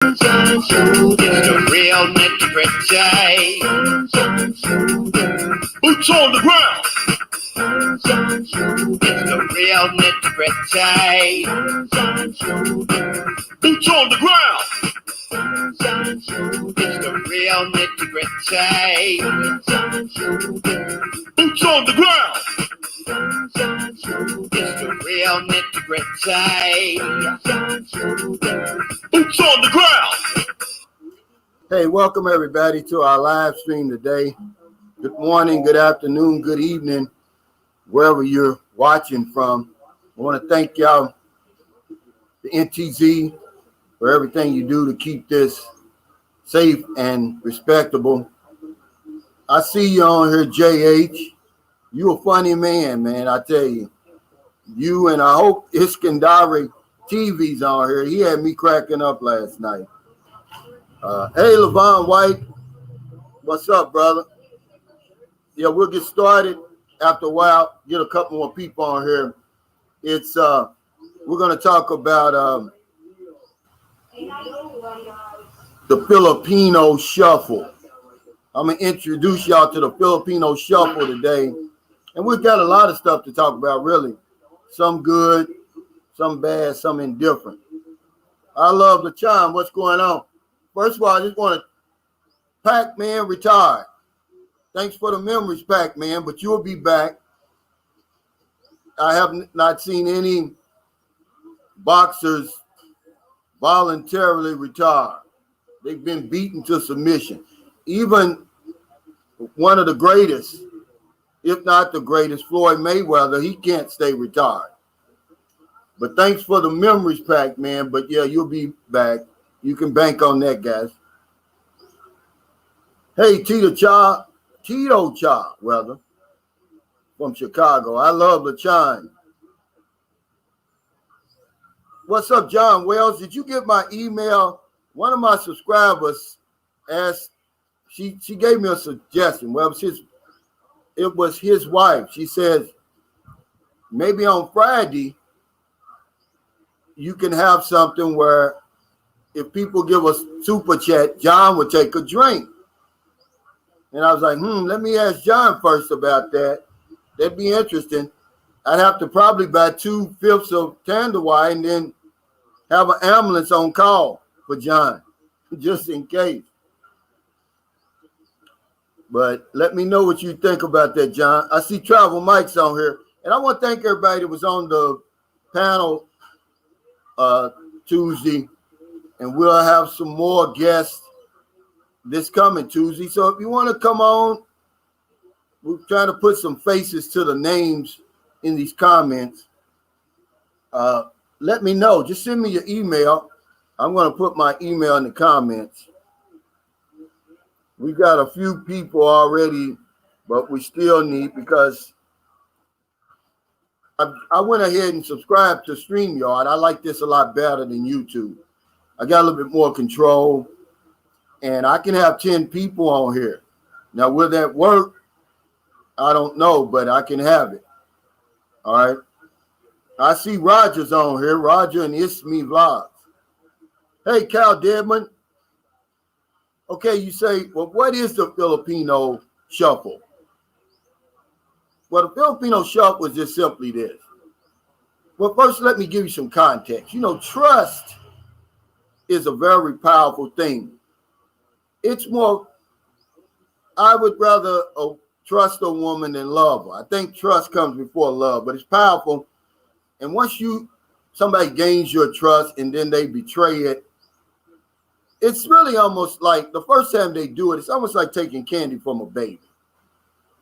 The real nitty-gritty. Boots on the ground. It's the real nitty-gritty. Boots on the ground. It's the real nitty-gritty. Boots on the ground. It's the real nitty-gritty. Boots on the ground. Hey, welcome everybody to our live stream today. Good morning, good afternoon, good evening, wherever you're watching from. I want to thank y'all, the NTZ, for everything you do to keep this safe and respectable. I see you on here, JH. You a funny man, I tell you. You and I hope Iskandari TV's on here. He had me cracking up last night. Hey, Levon White. What's up, brother? Yeah, we'll get started after a while. Get a couple more people on here. It's we're going to talk about the Filipino Shuffle. I'm going to introduce y'all to the Filipino Shuffle today. And we've got a lot of stuff to talk about, really. Some good, some bad, some indifferent. I love the chime. What's going on? First of all, I just want to, Pac-Man retired. Thanks for the memories, Pac-Man, but you'll be back. I have not seen any boxers voluntarily retire. They've been beaten to submission. Even one of the greatest, if not the greatest, Floyd Mayweather, he can't stay retired. But thanks for the memories, Pac-Man. But yeah, you'll be back. You can bank on that, guys. Hey, Tito Cha, rather, from Chicago. I love the chime. What's up, John Wells? Did you get my email? One of my subscribers asked, she gave me a suggestion. Well, it was his wife. She says, maybe on Friday, you can have something where if people give us super chat, John would take a drink. And I was like, let me ask John first about that. That'd be interesting. I'd have to probably buy 2/5 of Tanduay and then have an ambulance on call for John, just in case. But let me know what you think about that, John. I see Travel Mike's on here. And I want to thank everybody that was on the panel Tuesday. And we'll have some more guests this coming Tuesday. So if you want to come on, we're trying to put some faces to the names in these comments. Let me know. Just send me your email. I'm going to put my email in the comments. We've got a few people already, but we still need, because I went ahead and subscribed to StreamYard. I like this a lot better than YouTube. I got a little bit more control, and I can have 10 people on here. Now, will that work? I don't know, but I can have it. All right. I see Roger's on here. Roger and It's Me Vlogs. Hey, Cal Deadman. Okay, you say, well, what is the Filipino Shuffle? Well, the Filipino Shuffle is just simply this. Well, first, let me give you some context. Trust is a very powerful thing. It's more, I would rather trust a woman than love her. I think trust comes before love, but it's powerful. And once somebody gains your trust and then they betray it, it's really almost like the first time they do it, it's almost like taking candy from a baby.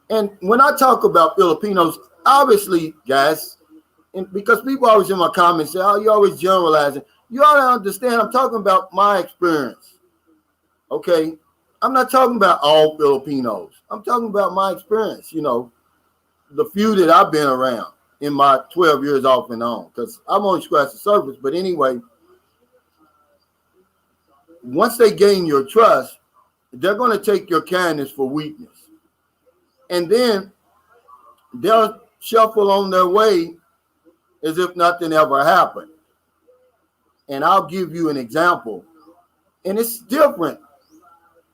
And when I talk about Filipinos, obviously, guys, and because people always in my comments say, oh, you're always generalizing. You ought to understand, I'm talking about my experience. Okay? I'm not talking about all Filipinos. I'm talking about my experience, the few that I've been around in my 12 years off and on, because I'm only scratched the surface. But anyway, once they gain your trust, they're going to take your kindness for weakness. And then they'll shuffle on their way as if nothing ever happened. And I'll give you an example. And it's different.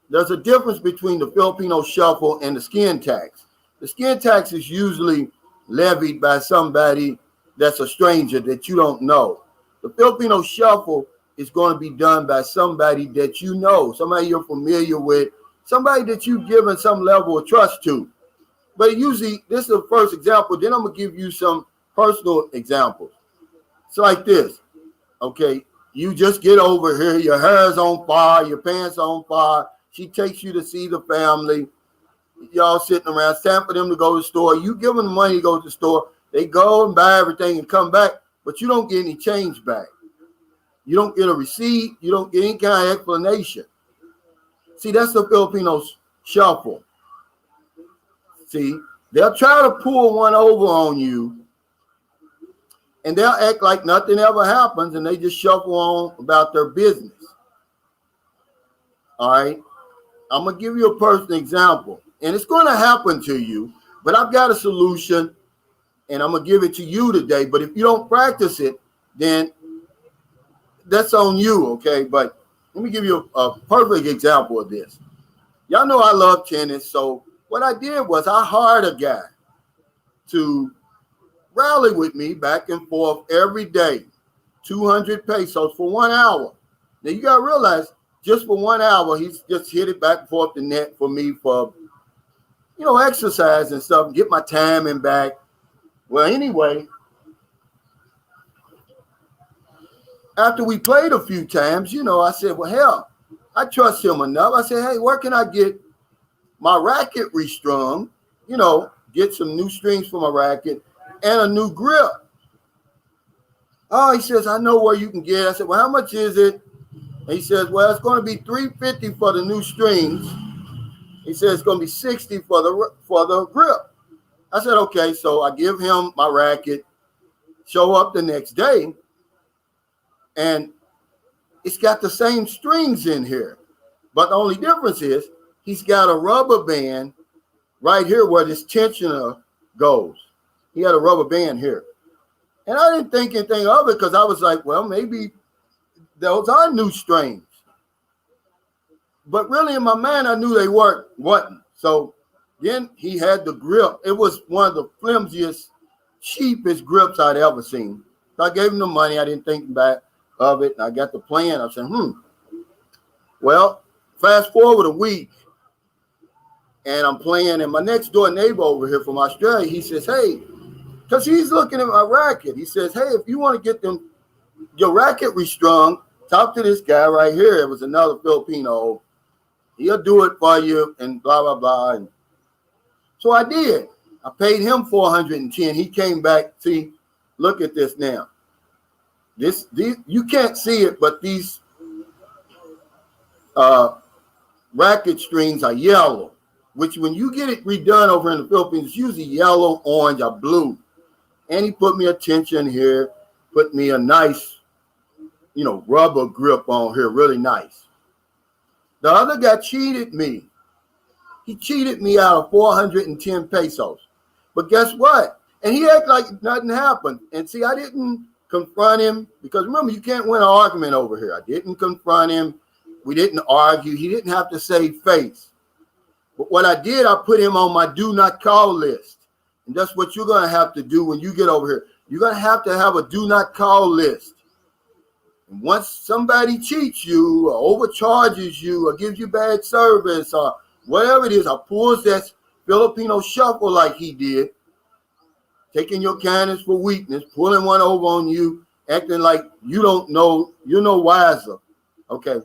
There's a difference between the Filipino Shuffle and the skin tax. The skin tax is usually levied by somebody that's a stranger that you don't know. The Filipino Shuffle is going to be done by somebody that you know, somebody you're familiar with, somebody that you've given some level of trust to. But usually, this is the first example. Then I'm going to give you some personal examples. It's like this, okay? You just get over here. Your hair is on fire. Your pants on fire. She takes you to see the family. Y'all sitting around. It's time for them to go to the store. You give them the money to go to the store. They go and buy everything and come back, but you don't get any change back. You don't get a receipt. You don't get any kind of explanation. See, that's the Filipinos Shuffle. See, they'll try to pull one over on you, and they'll act like nothing ever happens, and they just shuffle on about their business. All right? I'm going to give you a personal example, and it's going to happen to you, but I've got a solution, and I'm going to give it to you today. But if you don't practice it, then that's on you, okay? But let me give you a perfect example of this. Y'all know I love tennis, so what I did was I hired a guy to rally with me back and forth every day, 200 pesos for 1 hour. Now, you got to realize, just for 1 hour, he's just hit it back and forth the net for me for, exercise and stuff, get my timing back. Well, anyway, after we played a few times, I said, well, hell, I trust him enough. I said, hey, where can I get my racket restrung, get some new strings for my racket and a new grip? Oh, he says, I know where you can get it. I said, well, how much is it? And he says, well, it's going to be $350 for the new strings. He says it's going to be $60 for the grip. I said, okay. So I give him my racket, show up the next day, and it's got the same strings in here. But the only difference is he's got a rubber band right here where this tensioner goes. He had a rubber band here. And I didn't think anything of it because I was like, well, maybe those are new strings. But really in my mind, I knew they wasn't. So then he had the grip. It was one of the flimsiest, cheapest grips I'd ever seen. So I gave him the money. I didn't think back of it. And I got the plan. I said, Well, fast forward a week, and I'm playing, and my next door neighbor over here from Australia, he says, hey, because he's looking at my racket. He says, hey, if you want to get your racket restrung, talk to this guy right here. It was another Filipino. He'll do it for you and blah, blah, blah. And so I did. I paid him $410. He came back. See, look at this now. These you can't see it, but these racket strings are yellow, which when you get it redone over in the Philippines, it's usually yellow, orange, or blue. And he put me a tension here, put me a nice, rubber grip on here, really nice. The other guy cheated me. He cheated me out of 410 pesos. But guess what? And he acted like nothing happened. And see, I didn't confront him because remember, you can't win an argument over here. I didn't confront him. We didn't argue. He didn't have to save face. But what I did, I put him on my do not call list. And that's what you're going to have to do when you get over here. You're going to have a do not call list. And once somebody cheats you or overcharges you or gives you bad service or whatever it is, or pulls that Filipino Shuffle like he did, taking your kindness for weakness, pulling one over on you, acting like you don't know, you're no wiser. Okay.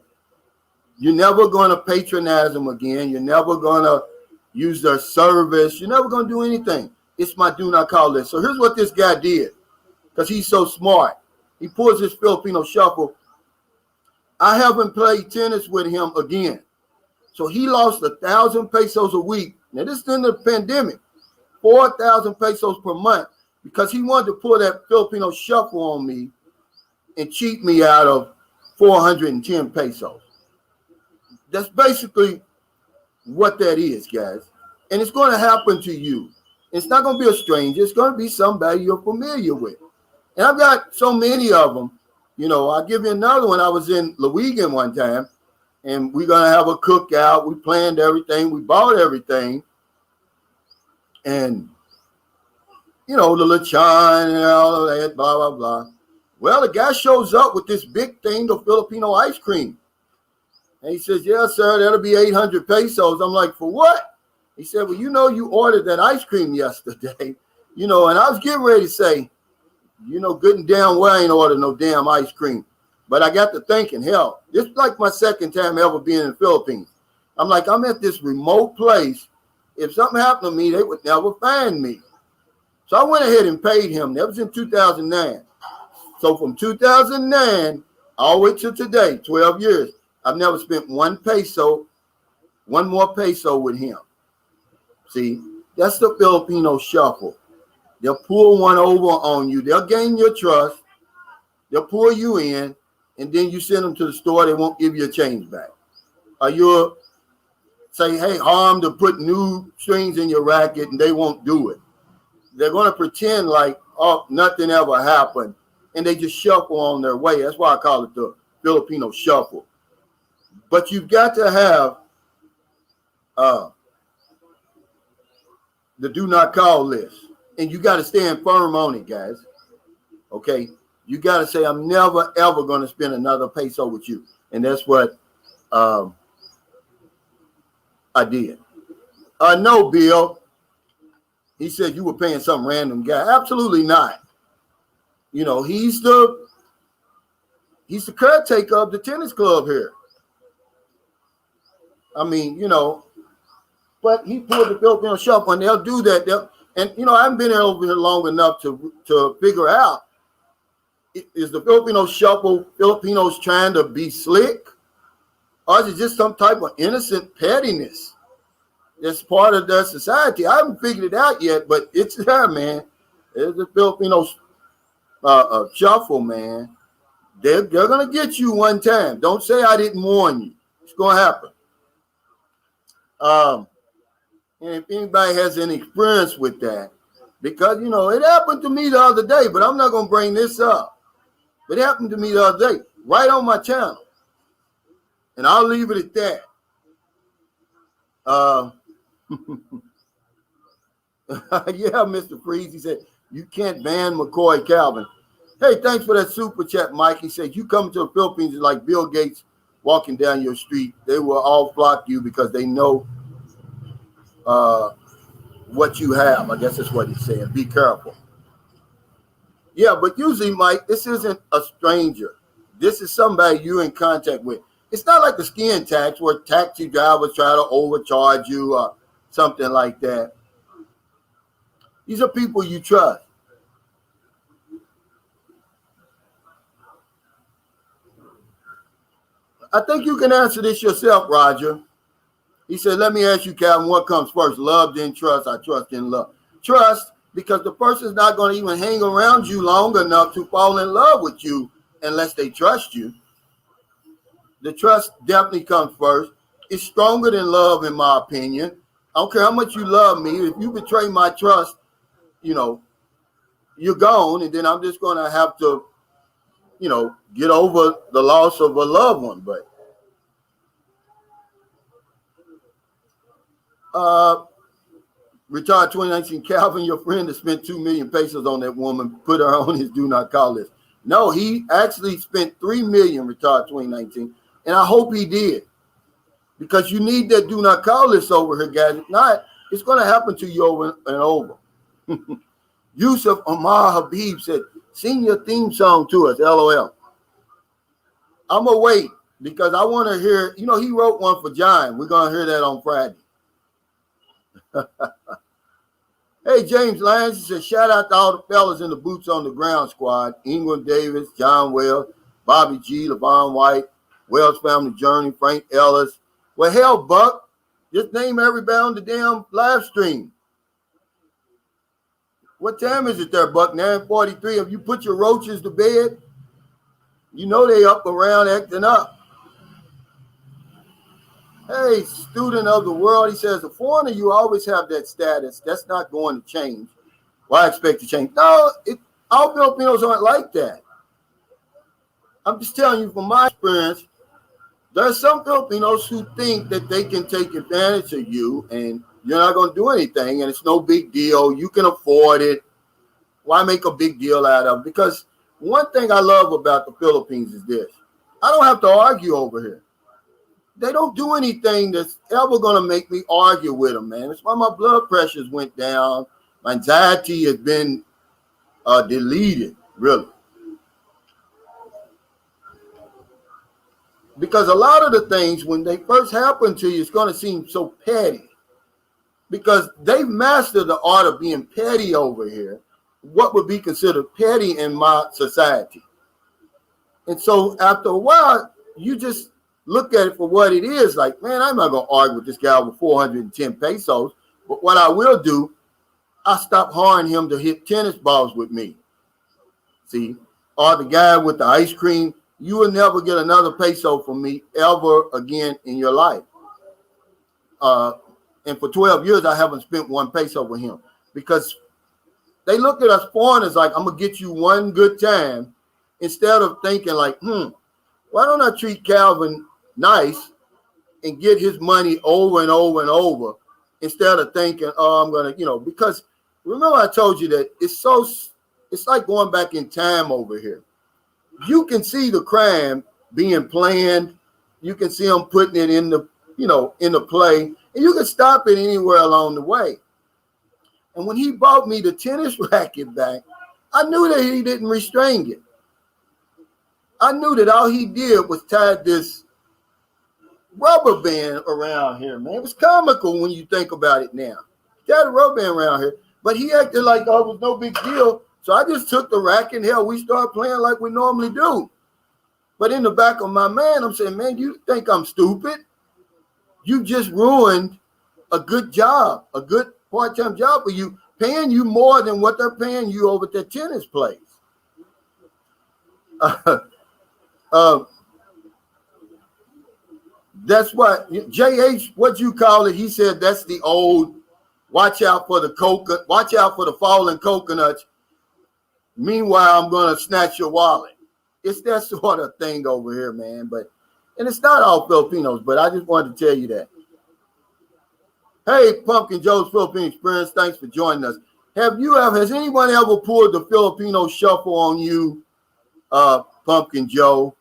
You're never going to patronize them again. You're never going to use their service. You're never going to do anything. It's my do not call list. So here's what this guy did, because he's so smart. He pulls his Filipino Shuffle. I haven't played tennis with him again. So he lost 1,000 pesos a week. Now, this is in the pandemic. 4,000 pesos per month because he wanted to pull that Filipino Shuffle on me and cheat me out of 410 pesos. That's basically what that is, guys. And it's going to happen to you. It's not going to be a stranger. It's going to be somebody you're familiar with. And I've got so many of them. I'll give you another one. I was in Louisiana one time, and we're gonna have a cookout. We planned everything, we bought everything, and the lechon and all of that, blah blah blah. Well, the guy shows up with this big thing of Filipino ice cream, and he says, "Yes, sir, that'll be 800 pesos." I'm like, "For what?" He said, "Well, you ordered that ice cream yesterday, and I was getting ready to say, good and damn well I ain't ordered no damn ice cream. But I got to thinking, hell, this is like my second time ever being in the Philippines. I'm like, I'm at this remote place. If something happened to me, they would never find me. So I went ahead and paid him. That was in 2009. So from 2009 all the way to today, 12 years, I've never spent one more peso with him. See, that's the Filipino shuffle. They'll pull one over on you. They'll gain your trust. They'll pull you in. And then you send them to the store, they won't give you a change back. Or you'll say, hey, harm to put new strings in your racket, and they won't do it. They're going to pretend like, oh, nothing ever happened, and they just shuffle on their way. That's why I call it the Filipino shuffle. But you've got to have the do not call list, and you got to stand firm on it, guys. Okay? You got to say, I'm never, ever going to spend another peso with you. And that's what I did. No, Bill. He said you were paying some random guy. Absolutely not. He's the caretaker of the tennis club here. I mean, but he pulled the Filipino shuffle, and they'll do that. I haven't been over here long enough to figure out, is the Filipino shuffle Filipinos trying to be slick? Or is it just some type of innocent pettiness that's part of their society? I haven't figured it out yet, but it's there, man. There's the Filipino shuffle, man. They're going to get you one time. Don't say I didn't warn you. It's going to happen. And if anybody has any experience with that, because, it happened to me the other day, but I'm not going to bring this up. It happened to me the other day, right on my channel. And I'll leave it at that. Yeah, Mr. Freeze, he said, you can't ban McCoy Calvin. Hey, thanks for that super chat, Mike. He said, you come to the Philippines like Bill Gates walking down your street. They will all flock to you because they know what you have. I guess that's what he's saying. Be careful. Yeah, but usually, Mike, this isn't a stranger. This is somebody you're in contact with. It's not like the skin tax where taxi drivers try to overcharge you or something like that. These are people you trust. I think you can answer this yourself, Roger. He said, let me ask you, Calvin, what comes first? Love, then trust. I trust in love. Trust, because the person's not going to even hang around you long enough to fall in love with you unless they trust you. The trust definitely comes first. It's stronger than love, in my opinion. I don't care how much you love me. If you betray my trust, you're gone, and then I'm just going to have to, get over the loss of a loved one. But retired 2019 Calvin, your friend that spent 2 million pesos on that woman, put her on his do not call list. No, he actually spent 3 million retired 2019, and I hope he did, because you need that do not call list over here, guys. If not, it's going to happen to you over and over. Yusuf Omar Habib said, sing your theme song to us, LOL. I'm going to wait because I want to hear, he wrote one for John. We're going to hear that on Friday. Hey, James Lyons, he said, shout out to all the fellas in the Boots on the Ground squad. Ingram Davis, John Wells, Bobby G, LeVon White, Wells Family Journey, Frank Ellis. Well, hell, Buck, just name everybody on the damn live stream. What time is it there, Buck? 9:43. Have you put your roaches to bed? You know they up around acting up. Hey, student of the world, he says, a foreigner, you always have that status. That's not going to change. Well, I expect to change. No, all Filipinos aren't like that. I'm just telling you from my experience, There's some Filipinos who think that they can take advantage of you and you're not going to do anything and it's no big deal. You can afford it. Why make a big deal out of it? Because one thing I love about the Philippines is this. I don't have to argue over here. They don't do anything that's ever going to make me argue with them, man. It's why my blood pressures went down. My anxiety has been deleted, really. Because a lot of the things, when they first happen to you, it's going to seem so petty. Because they've mastered the art of being petty over here. What would be considered petty in my society. And so after a while, you just look at it for what it is. Like, man, I'm not going to argue with this guy over 410 pesos. But what I will do, I stop hiring him to hit tennis balls with me. See? Or the guy with the ice cream. You will never get another peso from me ever again in your life. And for 12 years, I haven't spent 1 peso with him. Because they look at us foreigners like, I'm going to get you one good time. Instead of thinking like, why don't I treat Calvin nice and get his money over and over and over instead of thinking, oh, I'm going to, because remember I told you that it's like going back in time over here. You can see the crime being planned. You can see them putting it in the, in the play, and you can stop it anywhere along the way. And when he bought me the tennis racket back, I knew that he didn't restrain it. I knew that all he did was tied this rubber band around here, man. It was comical when you think about it now. He tied a rubber band around here, but he acted like it was no big deal. So I just took the racket. Hell, we started playing like we normally do. But in the back of my mind, I'm saying, man, you think I'm stupid? You just ruined a good job, a good part-time job for you, paying you more than what they're paying you over at that tennis place. That's what JH, what you call it, he said that's the old watch out for the falling coconuts. Meanwhile, I'm gonna snatch your wallet. It's that sort of thing over here, man. And it's not all Filipinos, but I just wanted to tell you that. Hey, Pumpkin Joe's Filipino Experience, thanks for joining us. Has anyone ever pulled the Filipino Shuffle on you, Pumpkin Joe?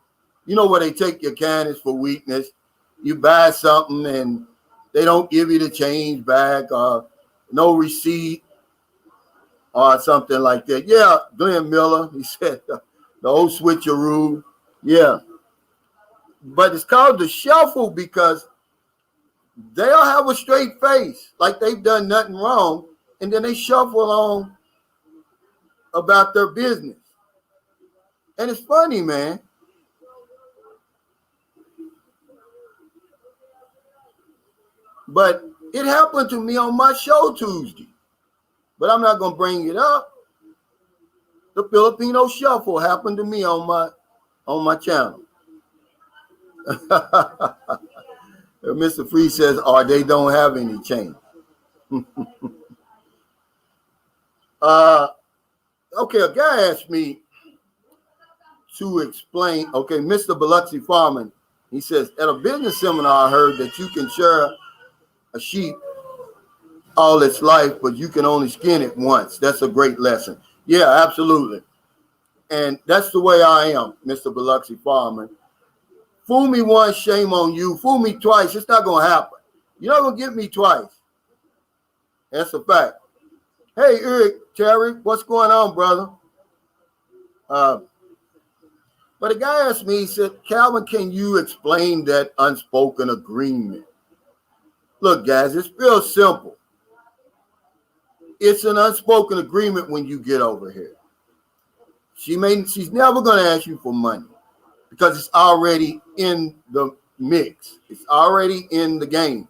You know where they take your kindness for weakness. You buy something and they don't give you the change back, no receipt or something like that. Yeah, Glenn Miller, he said the old switcheroo. Yeah. But it's called the shuffle because they'll have a straight face like they've done nothing wrong, and then they shuffle on about their business. And it's funny, man. But it happened to me on my show Tuesday. But I'm not going to bring it up. The Filipino Shuffle happened to me on my channel. Mr. Free says, they don't have any change. Okay, a guy asked me to explain. Okay, Mr. Biloxi Farman, he says, at a business seminar, I heard that you can share a sheep all its life, but you can only skin it once. That's a great lesson. Yeah, absolutely. And that's the way I am, Mr. Biloxi Farman. Fool me once, shame on you. Fool me twice, it's not going to happen. You're not going to get me twice. That's a fact. Hey, Eric, Terry, what's going on, brother? But a guy asked me, he said, Calvin, can you explain that unspoken agreement? Look, guys, it's real simple. It's an unspoken agreement when you get over here. She's never going to ask you for money because it's already in the mix. It's already in the game.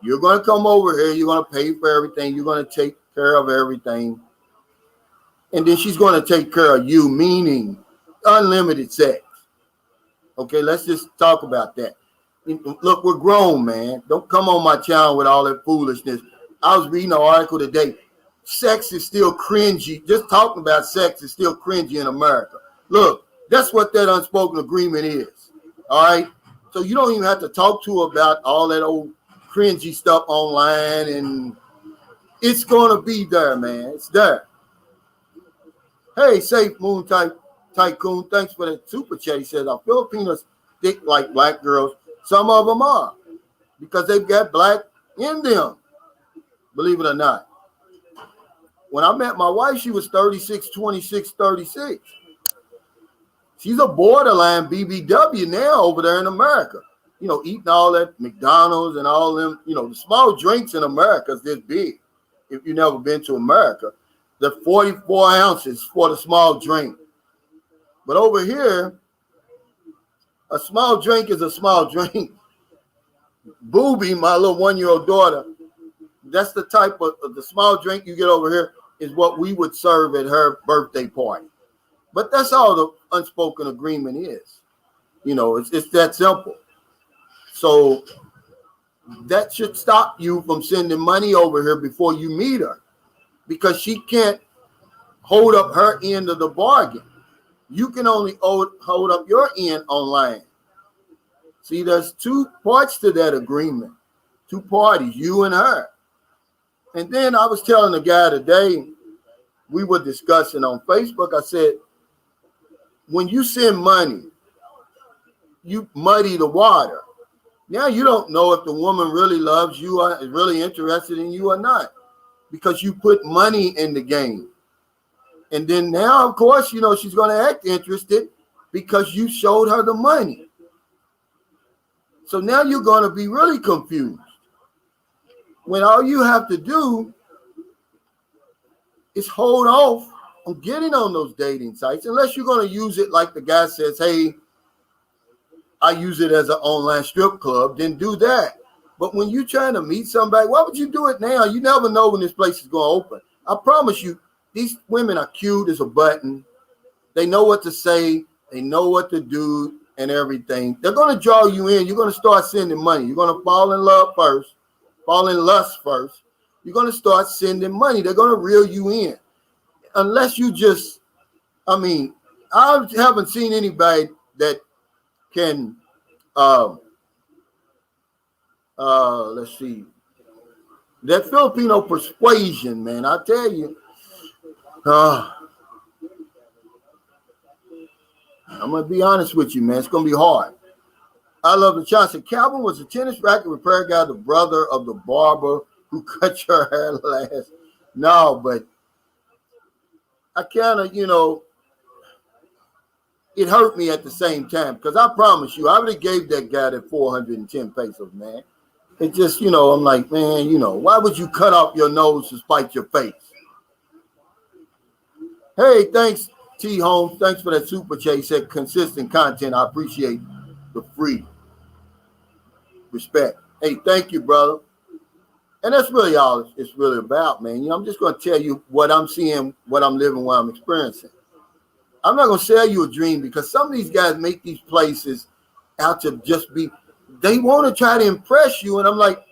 You're going to come over here. You're going to pay for everything. You're going to take care of everything. And then she's going to take care of you, meaning unlimited sex. Okay, let's just talk about that. Look, we're grown, man. Don't come on my channel with all that foolishness. I was reading an article today. Sex is still cringy. Just talking about sex is still cringy in America. Look, that's what that unspoken agreement is. All right? So you don't even have to talk to her about all that old cringy stuff online, and it's gonna be there, man. It's there. Hey, Safe Moon Tycoon, thanks for that super chat. He says our Filipinos think like black girls. Some of them are because they've got black in them. Believe it or not. When I met my wife, she was 36, 26, 36. She's a borderline BBW now over there in America. You know, eating all that McDonald's and all them, you know, the small drinks in America is this big. If you've never been to America, the 44 ounces for the small drink. But over here, a small drink is a small drink. Booby, my little 1-year-old daughter, that's the type of the small drink you get over here is what we would serve at her birthday party. But that's all the unspoken agreement is. You know, it's that simple. So that should stop you from sending money over here before you meet her, because she can't hold up her end of the bargain. You can only hold up your end online. See, there's two parts to that agreement, two parties, you and her. And then I was telling the guy today, we were discussing on Facebook, I said, when you send money, you muddy the water. Now you don't know if the woman really loves you or is really interested in you or not, because you put money in the game. And then now, of course, you know, she's going to act interested because you showed her the money. So now you're going to be really confused, when all you have to do is hold off on getting on those dating sites, unless you're going to use it like the guy says, hey, I use it as an online strip club, then do that. But when you're trying to meet somebody, why would you do it now? You never know when this place is going to open. I promise you, these women are cute as a button. They know what to say. They know what to do and everything. They're going to draw you in. You're going to start sending money. You're going to fall in love first, fall in lust first. You're going to start sending money. They're going to reel you in. Unless you just, I mean, I haven't seen anybody that can, let's see, that Filipino persuasion, man, I tell you, I'm going to be honest with you, man. It's going to be hard. I love the Johnson. Calvin was a tennis racket repair guy, the brother of the barber who cut your hair last. No, but I kind of, you know, it hurt me at the same time, because I promise you, I would have gave that guy that 410 pesos, man. It just, you know, I'm like, man, you know, why would you cut off your nose to spite your face? Hey, thanks, T. Holmes. Thanks for that super chat. He said consistent content. I appreciate the free respect. Hey, thank you, brother. And that's really all it's really about, man. You know, I'm just going to tell you what I'm seeing, what I'm living, what I'm experiencing. I'm not going to sell you a dream, because some of these guys make these places out to just be, they want to try to impress you. And I'm like,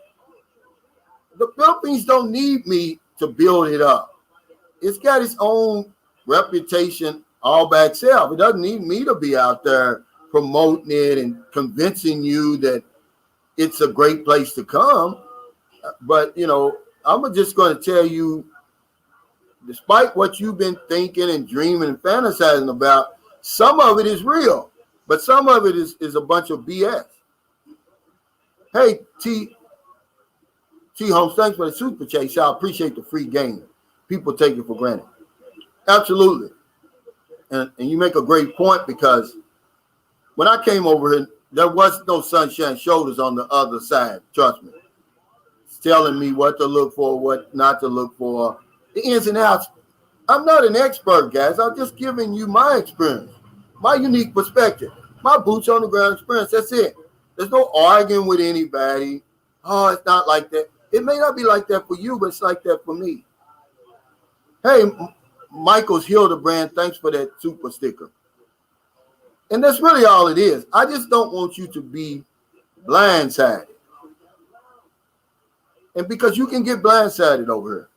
the Philippines don't need me to build it up. It's got its own reputation all by itself. It doesn't need me to be out there promoting it and convincing you that it's a great place to come. But, you know, I'm just going to tell you, despite what you've been thinking and dreaming and fantasizing about, some of it is real, but some of it is a bunch of BS. Hey, T. Holmes, thanks for the super chase. I appreciate the free game. People take it for granted. Absolutely. And you make a great point, because when I came over here, there was no sunshine shoulders on the other side. Trust me. It's telling me what to look for, what not to look for, the ins and outs. I'm not an expert, guys. I'm just giving you my experience, my unique perspective, my boots on the ground experience. That's it. There's no arguing with anybody. Oh, it's not like that. It may not be like that for you, but it's like that for me. Hey, Michael's Hildebrand, thanks for that super sticker. And that's really all it is. I just don't want you to be blindsided. And because you can get blindsided over here.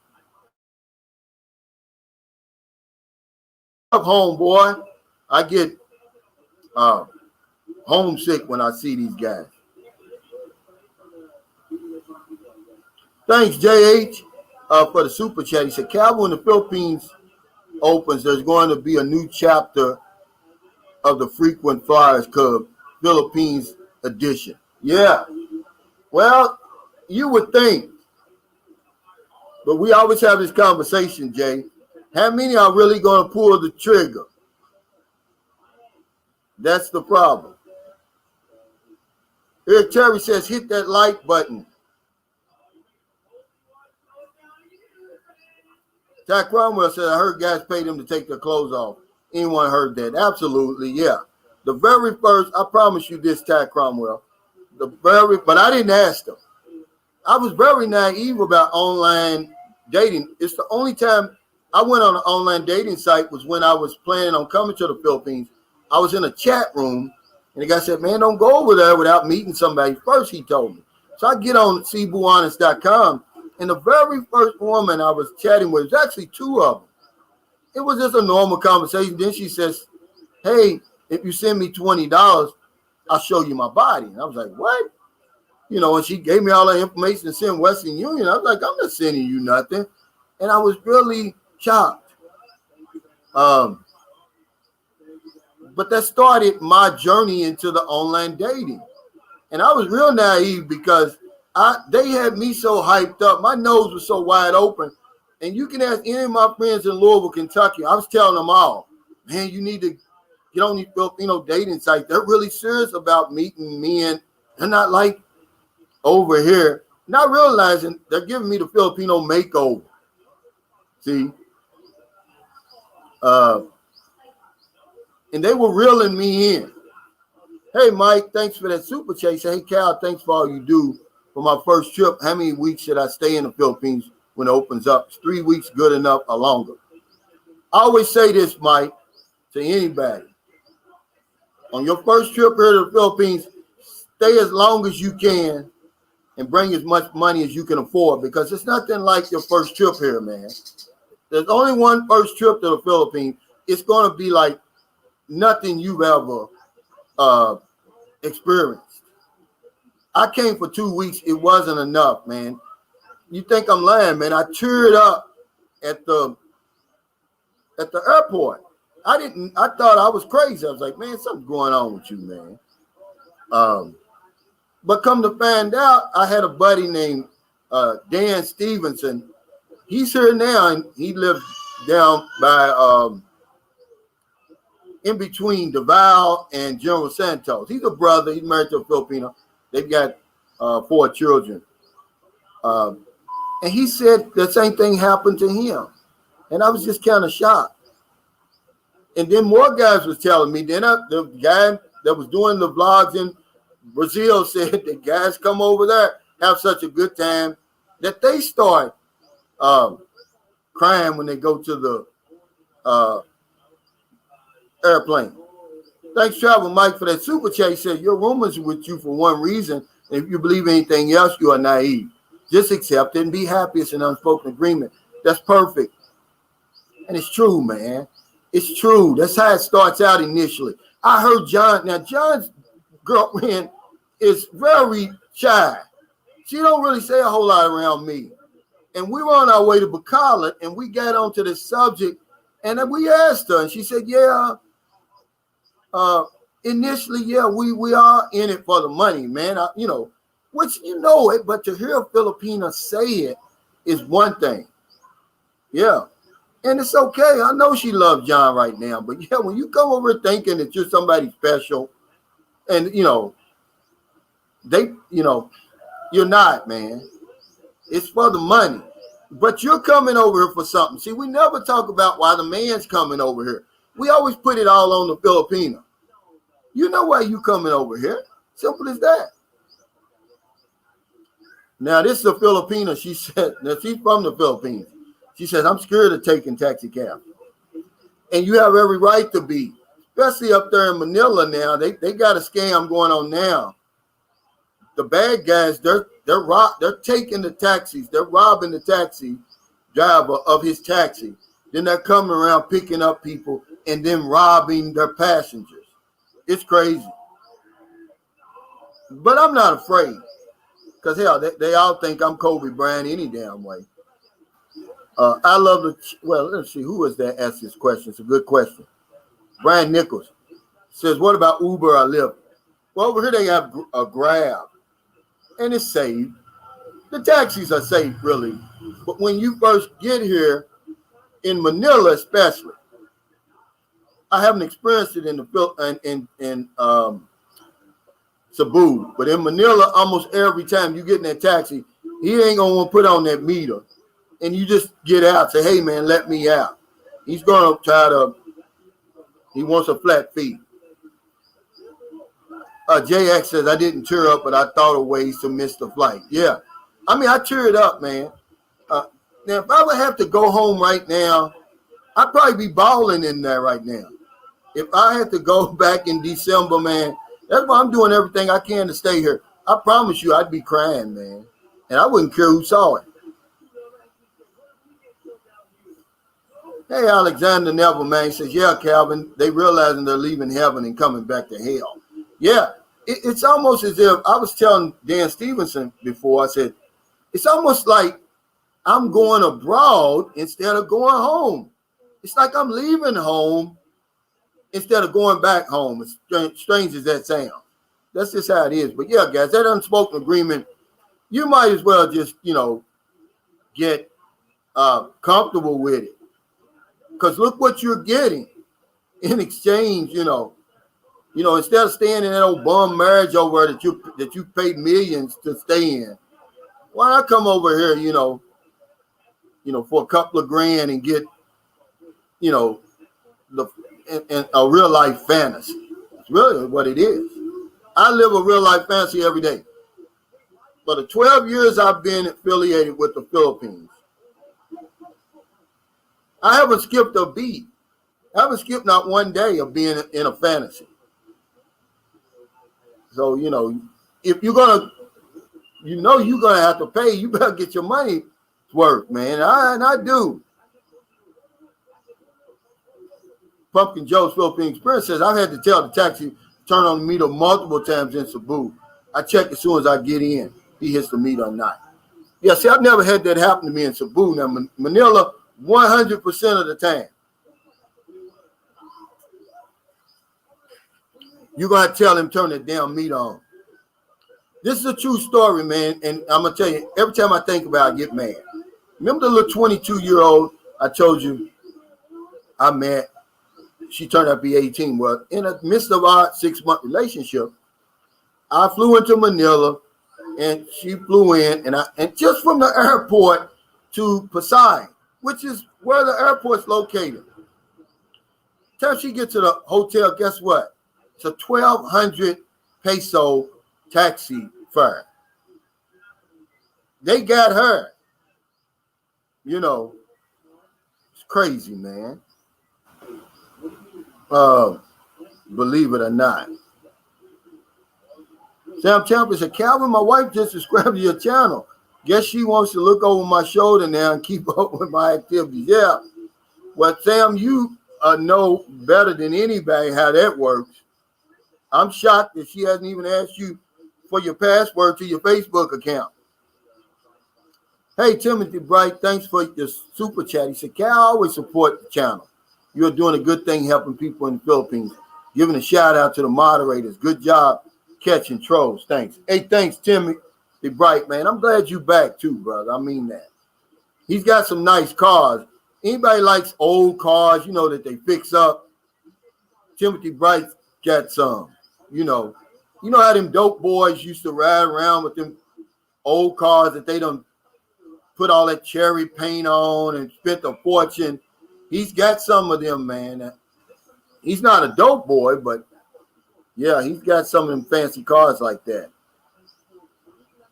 Homeboy, I get homesick when I see these guys. Thanks, JH, for the super chat. He said, Cal, when the Philippines opens, there's going to be a new chapter of the Frequent Flyers Club, Philippines edition. Yeah. Well, you would think. But we always have this conversation, Jay. How many are really going to pull the trigger? That's the problem. Here, Terry says, hit that like button. Ty Cromwell said, I heard guys paid them to take their clothes off. Anyone heard that? Absolutely, yeah. The very first, I promise you this, Ty Cromwell, but I didn't ask them. I was very naive about online dating. It's the only time I went on an online dating site was when I was planning on coming to the Philippines. I was in a chat room, and the guy said, man, don't go over there without meeting somebody first, he told me. So I get on cebuhonest.com, and the very first woman I was chatting with, was actually two of them. It was just a normal conversation. Then she says, hey, if you send me $20, I'll show you my body. And I was like, what? You know, and she gave me all that information to send Western Union. I was like, I'm not sending you nothing. And I was really shocked. But that started my journey into the online dating. And I was real naive because they had me so hyped up. My nose was so wide open. And you can ask any of my friends in Louisville, Kentucky. I was telling them all, man, you need to get on these Filipino dating sites. They're really serious about meeting men. They're not like over here. Not realizing they're giving me the Filipino makeover. See? And they were reeling me in. Hey, Mike, thanks for that super chat. Hey, Cal, thanks for all you do for my first trip. How many weeks should I stay in the Philippines when it opens up? Is 3 weeks good enough or longer? I always say this, Mike, to anybody. On your first trip here to the Philippines, stay as long as you can and bring as much money as you can afford, because it's nothing like your first trip here, man. There's only one first trip to the Philippines. It's going to be like nothing you've ever experienced. I came for 2 weeks. It wasn't enough, man. You think I'm lying, man? I teared up at the airport. I thought I was crazy. I was like, man, something's going on with you, man. But come to find out, I had a buddy named Dan Stevenson. He's here now, and he lives down by in between Davao and General Santos. He's a brother. He's married to a Filipino. They've got 4 children. And he said the same thing happened to him. And I was just kind of shocked. And then more guys was telling me. Then the guy that was doing the vlogs in Brazil said that guys come over there, have such a good time, that they start crying when they go to the airplane. Thanks, Travel Mike, for that super chat. He said, your rumors with you for one reason. If you believe anything else, you are naive. Just accept it and be happy. It's an unspoken agreement. That's perfect. And it's true, man. It's true. That's how it starts out initially. I heard John. Now, John's girlfriend is very shy. She don't really say a whole lot around me. And we were on our way to Bacolod, and we got onto this subject, and then we asked her, and she said, yeah, initially, yeah, we are in it for the money, man. Which you know it, but to hear a Filipino say it is one thing. Yeah. And it's okay. I know she loves John right now, but yeah, when you come over thinking that you're somebody special, and you're not, man. It's for the money. But you're coming over here for something. See, we never talk about why the man's coming over here. We always put it all on the Filipino. You know why you coming over here. Simple as that. Now, this is a Filipino. She said, now she's from the Philippines. She says, I'm scared of taking taxi cab. And you have every right to be, especially up there in Manila now. They got a scam going on now. The bad guys, they're taking the taxis. They're robbing the taxi driver of his taxi. Then they're coming around picking up people and then robbing their passengers. It's crazy. But I'm not afraid. Because, hell, they all think I'm Kobe Bryant any damn way. I love the, well, let's see, who is that asked this question? It's a good question. Brian Nichols says, what about Uber or Lyft? Well, over here they have a Grab, and it's safe. The taxis are safe, really. But when you first get here, in Manila especially, I haven't experienced it in Cebu, but in Manila, almost every time you get in that taxi, he ain't gonna want to put on that meter, and you just get out, say, "Hey man, let me out." He's gonna try to. He wants a flat fee. JX says, "I didn't tear up, but I thought of ways to miss the flight." Yeah, I mean, I teared up, man. Now, if I would have to go home right now, I'd probably be balling in there right now. If I had to go back in December, man, that's why I'm doing everything I can to stay here. I promise you, I'd be crying, man. And I wouldn't care who saw it. Hey, Alexander Neville, man, says, yeah, Calvin, they realizing they're leaving heaven and coming back to hell. Yeah, it's almost as if, I was telling Dan Stevenson before, I said, it's almost like I'm going abroad instead of going home. It's like I'm leaving home instead of going back home. As strange as that sounds. That's just how it is. But yeah, guys, that unspoken agreement, you might as well just, get comfortable with it. Because look what you're getting in exchange, instead of staying in that old bum marriage over that you paid millions to stay in. Why not come over here, for a couple of grand and get, a real life fantasy. It's really what it is. I live a real life fantasy every day. For the 12 years I've been affiliated with the Philippines, I haven't skipped a beat. I haven't skipped not one day of being in a fantasy. So, if you're going to, you're going to have to pay, you better get your money worth, man. And I do. Pumpkin Joe's Philippine Experience says, I've had to tell the taxi turn on the meter multiple times in Cebu. I check as soon as I get in. He hits the meter or not. Yeah, see, I've never had that happen to me in Cebu. Now, Manila, 100% of the time. You're going to tell him turn that damn meter on. This is a true story, man, and I'm going to tell you, every time I think about it, I get mad. Remember the little 22-year-old I told you I met? She turned out to be 18. Well, in the midst of our 6-month relationship, I flew into Manila, and she flew in, and just from the airport to Pasay, which is where the airport's located. Time she gets to the hotel, guess what? It's a 1,200 peso taxi fare. They got her. It's crazy, man. Believe it or not. Sam Champion said, Calvin, my wife just subscribed to your channel. Guess she wants to look over my shoulder now and keep up with my activities. Yeah. Well, Sam, you know better than anybody how that works. I'm shocked that she hasn't even asked you for your password to your Facebook account. Hey, Timothy Bright, thanks for your super chat. He said, Cal, I always support the channel. You're doing a good thing helping people in the Philippines. Giving a shout out to the moderators. Good job catching trolls. Thanks. Hey, thanks, Timothy Bright, man. I'm glad you back too, brother. I mean that. He's got some nice cars. Anybody likes old cars, that they fix up? Timothy Bright got some. You know how them dope boys used to ride around with them old cars that they done put all that cherry paint on and spent a fortune. He's got some of them, man. He's not a dope boy, but yeah, he's got some of them fancy cars like that.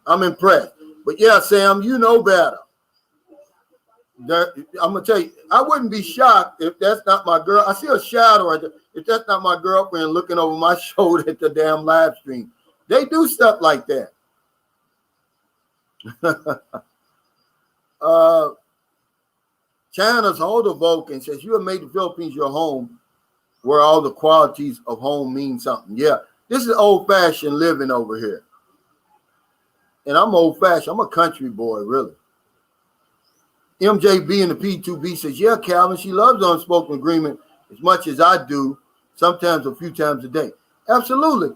I'm impressed. But yeah, Sam, you know better. I'm going to tell you, I wouldn't be shocked if that's not my girl. I see a shadow right there. If that's not my girlfriend looking over my shoulder at the damn live stream. They do stuff like that. China's Holder Vulcan says, you have made the Philippines your home where all the qualities of home mean something. Yeah, this is old-fashioned living over here. and I'm old fashioned. I'm a country boy, really. MJB in the P2B says, yeah, Calvin, she loves unspoken agreement as much as I do, sometimes a few times a day. Absolutely.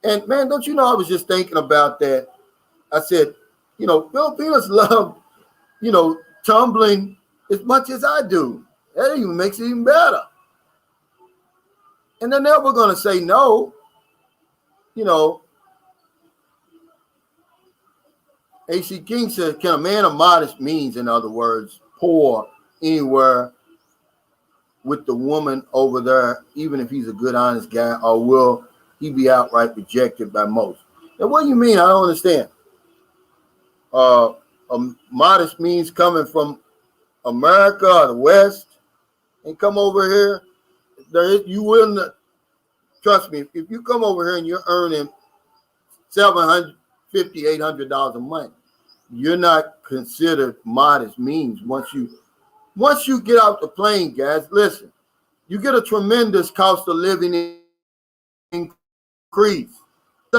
And man, don't you know, I was just thinking about that. I said, Filipinos love, tumbling as much as I do. That even makes it even better. And they're never going to say no. AC King says, can a man of modest means, in other words, poor anywhere with the woman over there, even if he's a good, honest guy, or will he be outright rejected by most? And what do you mean? I don't understand. A modest means coming from America or the West and come over here. You wouldn't, trust me, if you come over here and you're earning $750, $800 a month, you're not considered modest means. Once you get out the plane, guys, listen, you get a tremendous cost of living increase.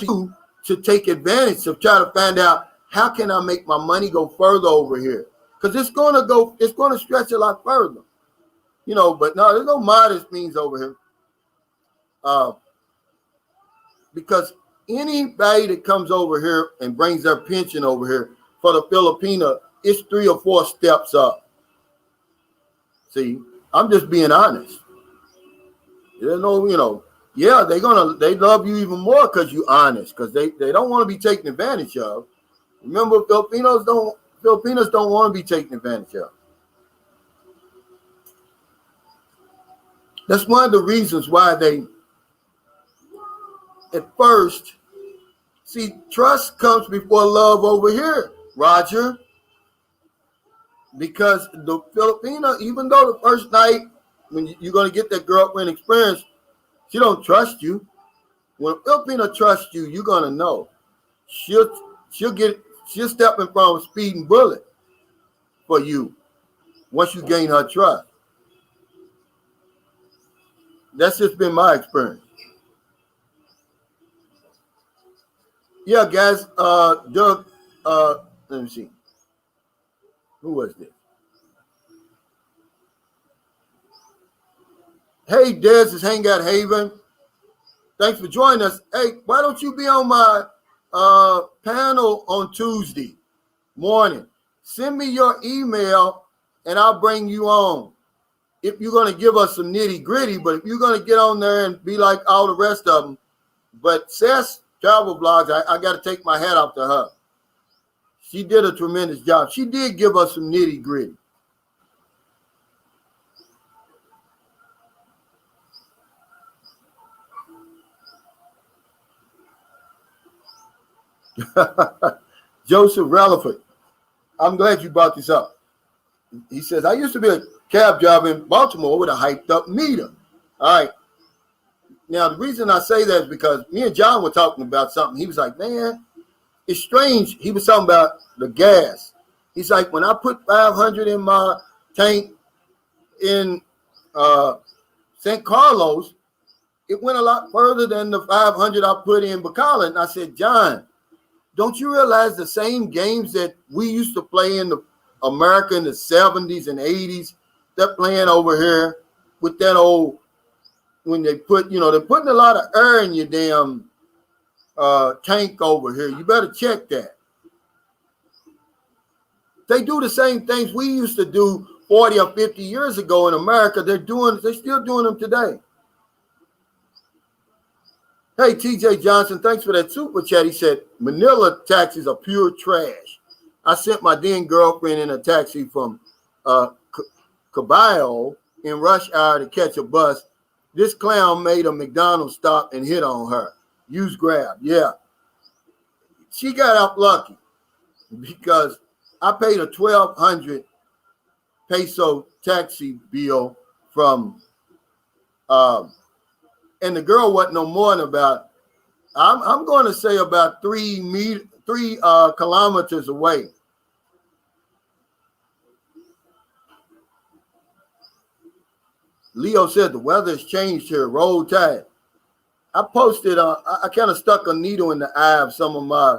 You should take advantage of try to find out how can I make my money go further over here? Because it's going to stretch a lot further. But no, there's no modest means over here. Because anybody that comes over here and brings their pension over here for the Filipino, it's 3 or 4 steps up. See, I'm just being honest. There's no, yeah, they love you even more because you're honest, because they don't want to be taken advantage of. Remember, Filipinos don't want to be taken advantage of. That's one of the reasons why they, at first, see, trust comes before love over here, Roger. Because the Filipino, even though the first night when you're going to get that girlfriend experience, she don't trust you. When a Filipino trusts you, you're going to know. She'll step in front of a speeding bullet for you once you gain her trust. That's just been my experience. Yeah, guys, Doug, let me see. Who was this? Hey, Des is Hangout Haven. Thanks for joining us. Hey, why don't you be on my panel on Tuesday morning? Send me your email and I'll bring you on. If you're going to give us some nitty gritty, but if you're going to get on there and be like all the rest of them, but Seth's travel blogs, I got to take my hat off to her. She did a tremendous job. She did give us some nitty gritty. Joseph Relaford, I'm glad you brought this up. He says, I used to be a cab driver in Baltimore with a hyped up meter. All right. Now, the reason I say that is because me and John were talking about something. He was like, man, it's strange. He was talking about the gas. He's like, when I put 500 in my tank in St. Carlos, it went a lot further than the 500 I put in Bacala. And I said, John, don't you realize the same games that we used to play in America in the 70s and 80s, they're playing over here with that old, when they put, they're putting a lot of air in your damn tank over here. You better check that. They do the same things we used to do 40 or 50 years ago in America. They're still doing them today. Hey, TJ Johnson, thanks for that super chat. He said, Manila taxis are pure trash. I sent my then girlfriend in a taxi from Caballo in rush hour to catch a bus. This clown made a McDonald's stop and hit on her. Use Grab. Yeah. She got out lucky because I paid a 1,200 peso taxi bill from and the girl wasn't no more than about, I'm going to say about 3 kilometers away. Leo said the weather has changed here. Roll tide. I posted, I kind of stuck a needle in the eye of some of my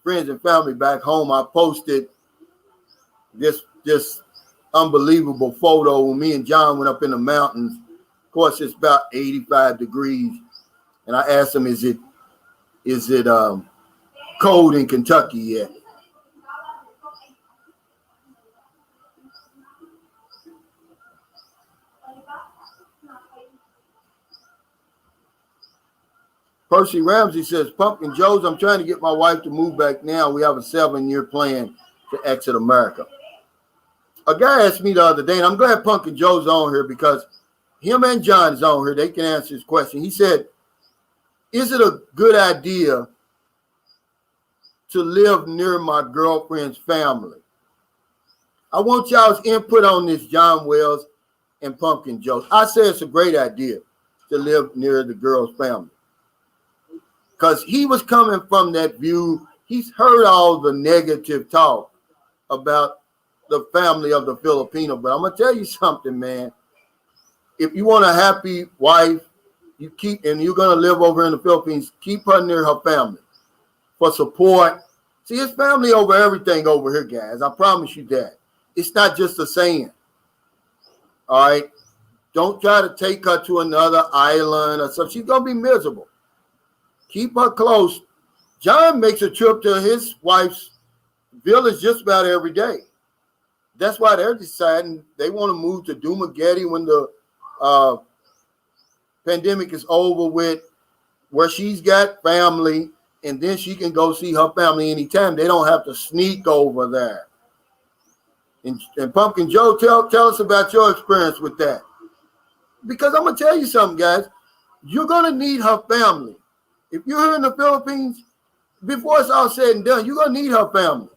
friends and family back home, I posted this unbelievable photo when me and John went up in the mountains. Of course, it's about 85 degrees. And I asked him, is it cold in Kentucky yet? Percy Ramsey says, Pumpkin Joe's, I'm trying to get my wife to move back now. We have a 7-year plan to exit America. A guy asked me the other day, and I'm glad Pumpkin Joe's on here because him and John is on here. They can answer his question. He said, is it a good idea to live near my girlfriend's family? I want y'all's input on this, John Wells and Pumpkin Joe. I say it's a great idea to live near the girl's family. Because he was coming from that view. He's heard all the negative talk about the family of the Filipino. But I'm going to tell you something, man. If you want a happy wife, you're going to live over in the Philippines, keep her near her family for support. See, it's family over everything over here, guys. I promise you that. It's not just a saying. All right? Don't try to take her to another island or something. She's going to be miserable. Keep her close. John makes a trip to his wife's village just about every day. That's why they're deciding they want to move to Dumaguete when the pandemic is over with, where she's got family, and then she can go see her family anytime. They don't have to sneak over there. And Pumpkin Joe, tell us about your experience with that. Because I'm going to tell you something, guys. You're going to need her family. If you're here in the Philippines, before it's all said and done, you're going to need her family.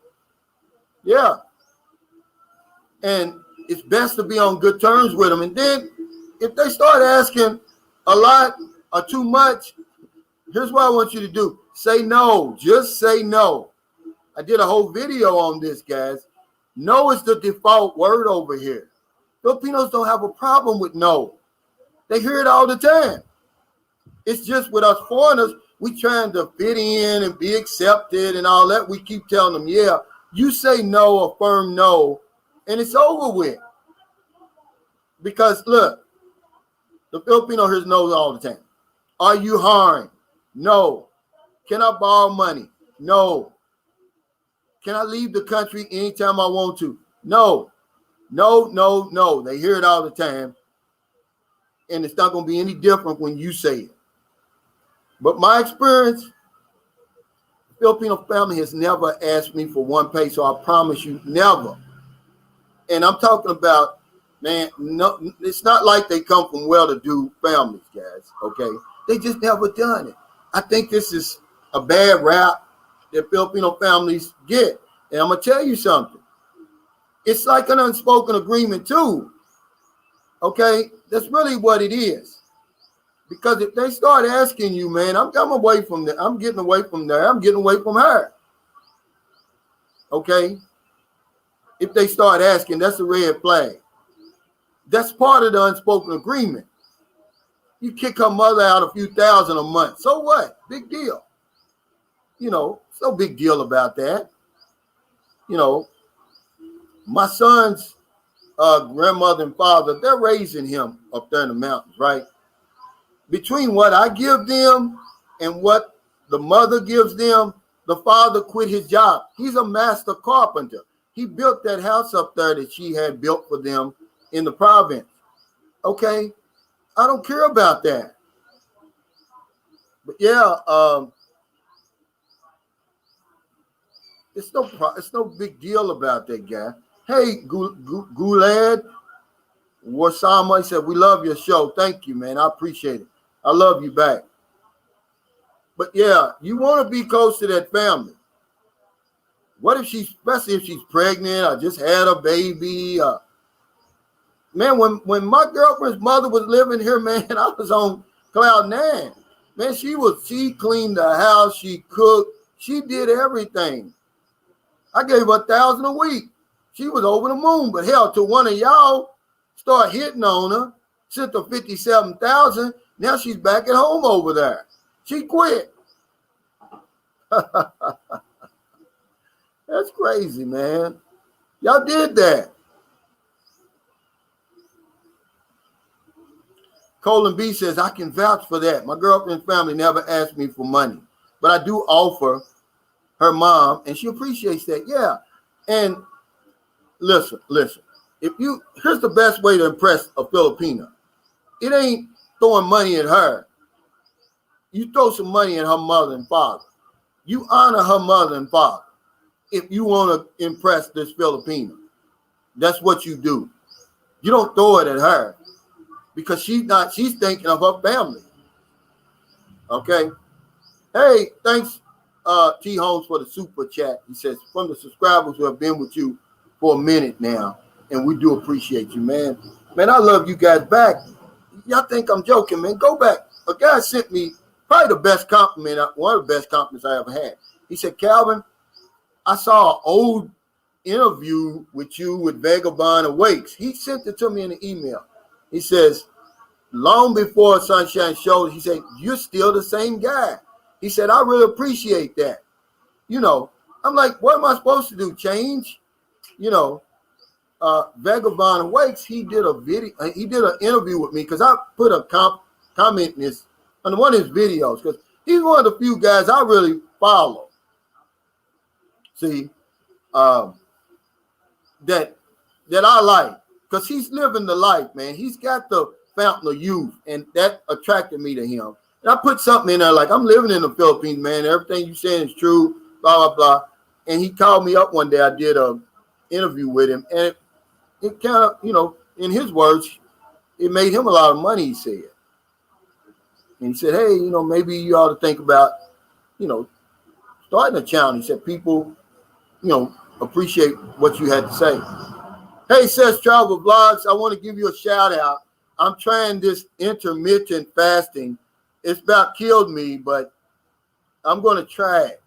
Yeah. And it's best to be on good terms with them. And then if they start asking a lot or too much, here's what I want you to do. Say no. Just say no. I did a whole video on this, guys. No is the default word over here. Filipinos don't have a problem with no. They hear it all the time. It's just with us foreigners, we trying to fit in and be accepted and all that. We keep telling them, yeah, you say no, a firm no, and it's over with. Because look, the Filipino hears no all the time. Are you hiring? No. Can I borrow money? No. Can I leave the country anytime I want to? No. No, no, no. They hear it all the time. And it's not going to be any different when you say it. But my experience, the Filipino family has never asked me for 1 peso. I promise you, never. And I'm talking about, man, no, it's not like they come from well-to-do families, guys, okay? They just never done it. I think this is a bad rap that Filipino families get. And I'm going to tell you something. It's like an unspoken agreement, too, okay? That's really what it is. Because if they start asking you, man, I'm away from there. I'm getting away from there. I'm getting away from her. Okay? If they start asking, that's a red flag. That's part of the unspoken agreement. You kick her mother out a few thousand a month. So what? Big deal. You know, it's no big deal about that. You know, my son's grandmother and father, they're raising him up there in the mountains, right? Between what I give them and what the mother gives them, the father quit his job. He's a master carpenter. He built that house up there that she had built for them in the province. Okay? I don't care about that. But yeah, it's no big deal about that guy. Hey, Gulad Warsama, he said, we love your show. Thank you, man. I appreciate it. I love you back. But yeah, you want to be close to that family. What if especially if she's pregnant or just had a baby? Man, when my girlfriend's mother was living here, man, I was on cloud 9. Man, she cleaned the house, she cooked, she did everything. I gave her $1,000 a week. She was over the moon. But hell, till one of y'all start hitting on her, sent her $57,000. Now she's back at home over there. She quit. That's crazy, man. Y'all did that. Colin B says, I can vouch for that. My girlfriend's family never asked me for money, but I do offer her mom, and she appreciates that. Yeah. And listen. Here's the best way to impress a Filipino. It ain't throwing money at her. You throw some money at her mother and father. You honor her mother and father. If you want to impress this Filipino, that's what you do. You don't throw it at her because she's thinking of her family. Okay. Hey, thanks, T Holmes, for the super chat. He says, from the subscribers who have been with you for a minute now, and we do appreciate you, man. Man, I love you guys back. Y'all think I'm joking, man. Go back. A guy sent me probably the best compliment, one of the best compliments I ever had. He said, Calvin, I saw an old interview with you with Vagabond Awakes. He sent it to me in an email. He says, long before Sunshine Shows, he said, you're still the same guy. He said, I really appreciate that. You know, I'm like, what am I supposed to do? Change? You know, Vagabond Awakes, he did an interview with me because I put a comment in this on one of his videos because he's one of the few guys I really follow. See, that I like because he's living the life, man. He's got the fountain of youth, and that attracted me to him. And I put something in there like, I'm living in the Philippines, man. Everything you saying is true, blah, blah, blah. And he called me up one day. I did a interview with him, and it kind of, you know, in his words, it made him a lot of money, he said. And he said, hey, you know, maybe you ought to think about, you know, starting a channel. He said, people, you know, appreciate what you had to say. Hey, Says Travel Vlogs, I want to give you a shout out. I'm trying this intermittent fasting. It's about killed me, but I'm going to try it.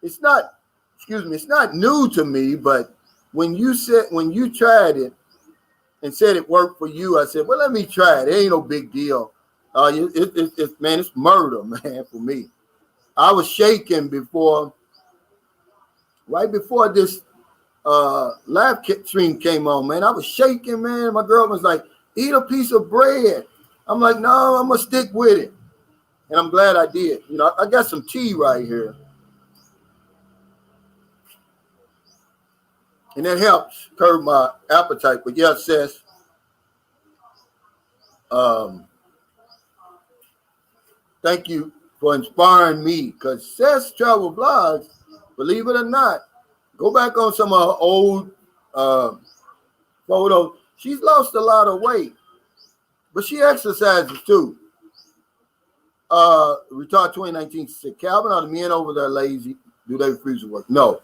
It's not new to me, but when you tried it and said it worked for you, I said, well, let me try it. It ain't no big deal. It's murder, man, for me. I was shaking right before this live stream came on, man. I was shaking, man. My girl was like, eat a piece of bread. I'm like, no, I'm going to stick with it. And I'm glad I did. You know, I got some tea right here. And that helps curb my appetite. But yeah, Sis, thank you for inspiring me. Because Sis Travel Vlogs, believe it or not, go back on some of her old photos. She's lost a lot of weight, but she exercises too. Retired 2019, she said, Calvin, are the men over there lazy? Do they refuse to work? No.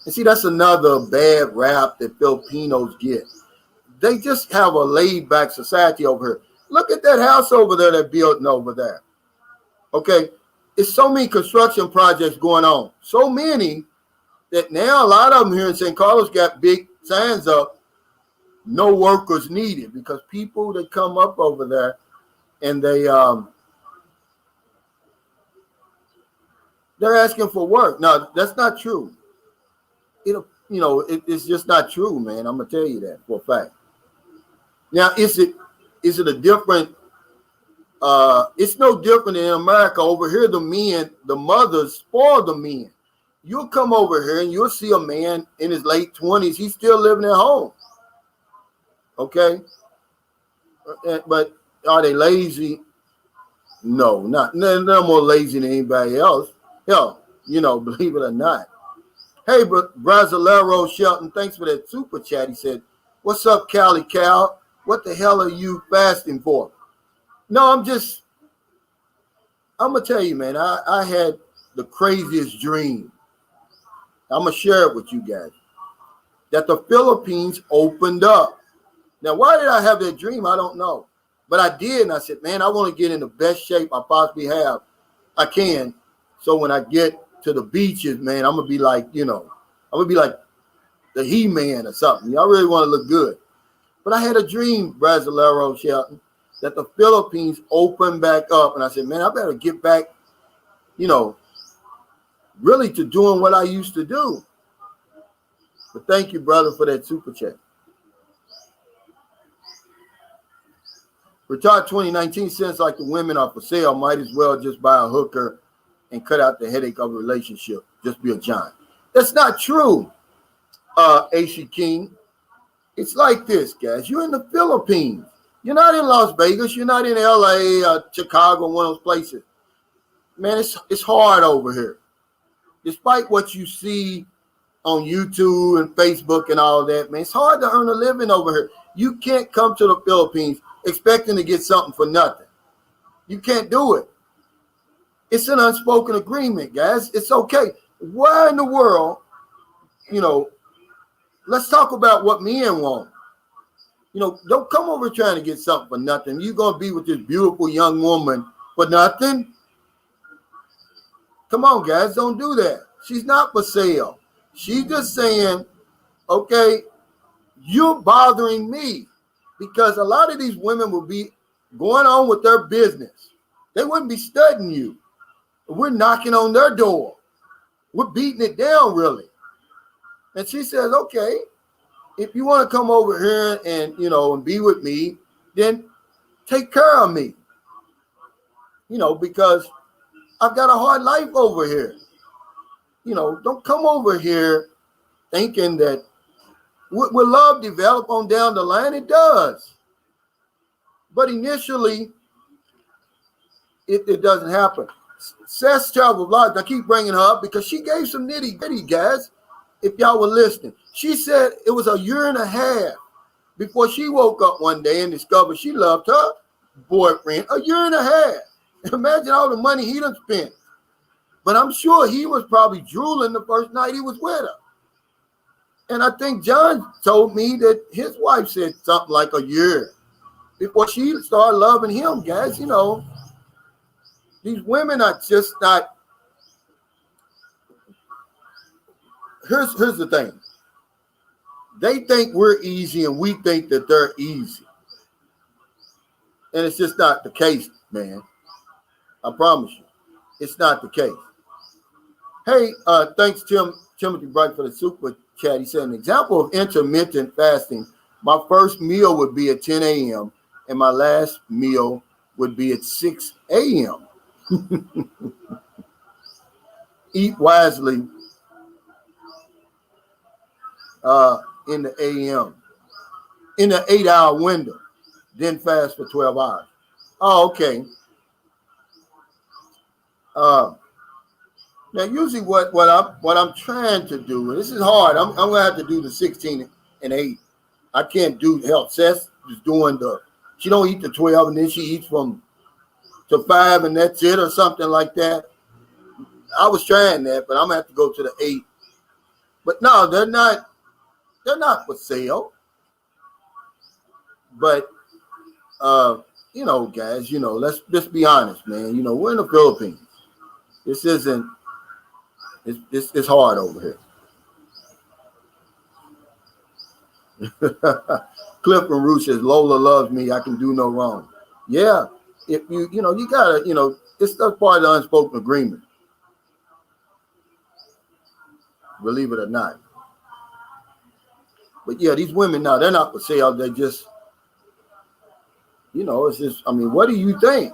And see, that's another bad rap that Filipinos get. They just have a laid-back society over here. Look at that house over there they're building over there. Okay? It's so many construction projects going on. So many that now a lot of them here in St. Carlos got big signs up, no workers needed, because people that come up over there and they're asking for work. No, that's not true. It's just not true, man. I'm gonna tell you that for a fact. Now, is it a different? It's no different in America. Over here, the mothers spoil the men. You'll come over here and you'll see a man in his late 20s. He's still living at home. Okay, but are they lazy? No, they're more lazy than anybody else. Hell, believe it or not. Hey, Brasilero Shelton, thanks for that super chat. He said, what's up, Cali Cal? What the hell are you fasting for? No, I'm going to tell you, man, I had the craziest dream. I'm going to share it with you guys. That the Philippines opened up. Now, why did I have that dream? I don't know. But I did, and I said, man, I want to get in the best shape I possibly I can. So when I get to the beaches, man, I'm gonna be like, the He-Man or something. Y'all really want to look good. But I had a dream, Brasilero Shelton, that the Philippines opened back up. And I said, man, I better get back, really to doing what I used to do. But thank you, brother, for that super chat. Retired 2019 sounds like the women are for sale. Might as well just buy a hooker and cut out the headache of a relationship. Just be a giant. That's not true, AC King. It's like this, guys. You're in the Philippines. You're not in Las Vegas. You're not in LA, Chicago, one of those places. Man, it's hard over here. Despite what you see on YouTube and Facebook and all that, man, it's hard to earn a living over here. You can't come to the Philippines expecting to get something for nothing. You can't do it. It's an unspoken agreement, guys. It's okay. Why in the world, let's talk about what men want. Don't come over trying to get something for nothing. You're going to be with this beautiful young woman for nothing? Come on, guys, don't do that. She's not for sale. She's just saying, okay, you're bothering me, because a lot of these women will be going on with their business. They wouldn't be studying you. We're knocking on their door. We're beating it down, really. And she says, okay, if you want to come over here and, and be with me, then take care of me. Because I've got a hard life over here. Don't come over here thinking that will love develop on down the line? It does. But initially, it doesn't happen. Seth's Travel Vlogs, I keep bringing her up because she gave some nitty-gritty, guys, if y'all were listening. She said it was a year and a half before she woke up one day and discovered she loved her boyfriend. A year and a half. Imagine all the money he done spent. But I'm sure he was probably drooling the first night he was with her. And I think John told me that his wife said something like a year before she started loving him, guys. These women are just not. Here's the thing. They think we're easy and we think that they're easy. And it's just not the case, man. I promise you. It's not the case. Hey, thanks, Timothy Bright, for the super chat. He said, an example of intermittent fasting, my first meal would be at 10 a.m. and my last meal would be at 6 a.m. Eat wisely in the a.m. in the 8-hour window, then fast for 12 hours. Oh, okay. Now, usually what I'm trying to do, and this is hard. I'm gonna have to do the 16 and 8. I can't do health. Seth is doing she don't eat the 12 and then she eats from to 5 and that's it or something like that. I was trying that, but I'm gonna have to go to the 8. But no, they're not for sale. But guys, let's just be honest, man. We're in the Philippines. This isn't. It's hard over here. Cliff and Ruth says, Lola loves me. I can do no wrong. Yeah. If you gotta, this stuff part of the unspoken agreement. Believe it or not. But yeah, these women now, they're not for sale. They're just, it's just, what do you think?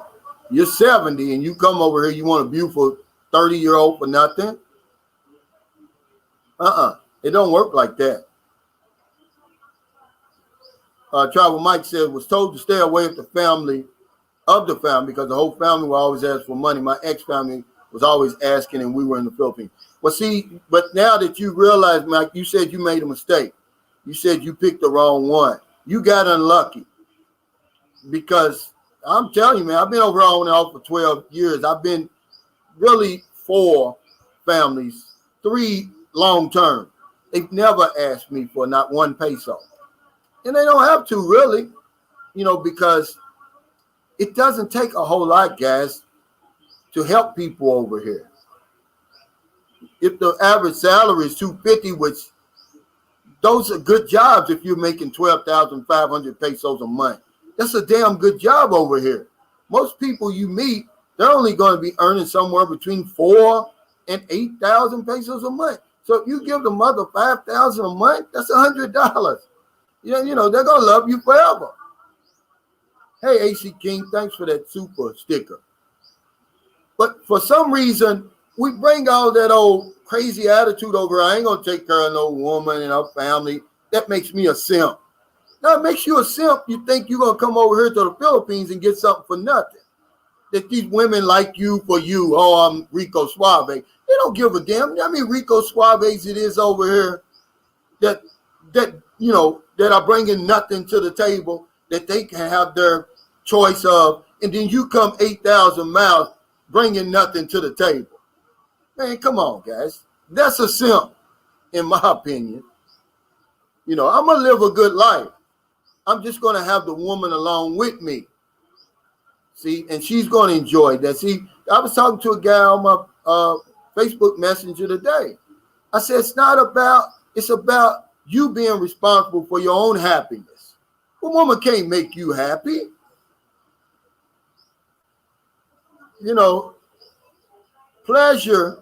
You're 70 and you come over here, you want a beautiful 30-year-old for nothing? It don't work like that. Travel Mike said, was told to stay away from the family because the whole family will always ask for money. My ex-family was always asking and we were in the Philippines. Well, see, but now that you realize, Mike, you said you made a mistake. You said you picked the wrong one. You got unlucky because I'm telling you, man, I've been over on and off for 12 years. I've been really 4 families, 3 long-term. They've never asked me for not 1 peso. And they don't have to really, because it doesn't take a whole lot, guys, to help people over here. If the average salary is $250, which those are good jobs if you're making 12,500 pesos a month. That's a damn good job over here. Most people you meet, they're only going to be earning somewhere between 4,000 and 8,000 pesos a month. So if you give the mother $5,000 a month, that's $100. You know, they're gonna love you forever. Hey, AC King, thanks for that super sticker. But for some reason, we bring all that old crazy attitude over. I ain't gonna take care of no woman and her family. That makes me a simp. Now it makes you a simp. You think you're gonna come over here to the Philippines and get something for nothing. That these women like you for you. Oh, I'm Rico Suave. They don't give a damn. I mean, Rico Suaves it is over here that you know that are bringing nothing to the table that they can have their choice of, and then you come 8,000 miles bringing nothing to the table. Man, come on, guys. That's a simp, in my opinion. You know, I'm gonna live a good life. I'm just gonna have the woman along with me. See, and she's gonna enjoy that. See, I was talking to a guy on my Facebook Messenger today. I said it's about you being responsible for your own happiness. A woman can't make you happy. You know, pleasure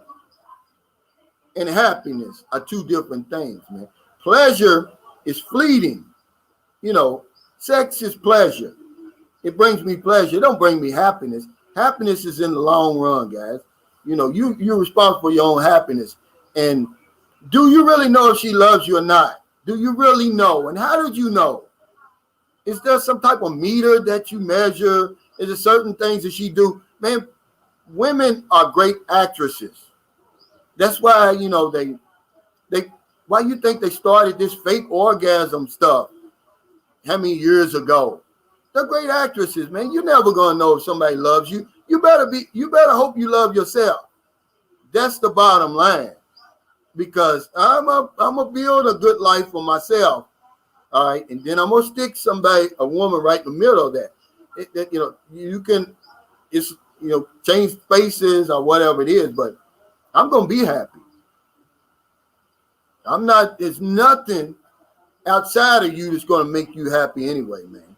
and happiness are two different things, man. Pleasure is fleeting. You know, sex is pleasure. It brings me pleasure. It don't bring me happiness. Happiness is in the long run, guys. You know, you're responsible for your own happiness. And do you really know if she loves you or not? Do you really know? And how did you know? Is there some type of meter that you measure? Is there certain things that she do? Man, women are great actresses. That's why, you know, why you think they started this fake orgasm stuff how many years ago? They're great actresses, man. You're never gonna know if somebody loves you. You better hope you love yourself. That's the bottom line. Because I'm a build a good life for myself. All right, and then I'm gonna stick a woman right in the middle of that. You know, you can change faces or whatever it is, but I'm gonna be happy. There's nothing outside of you that's gonna make you happy anyway, man.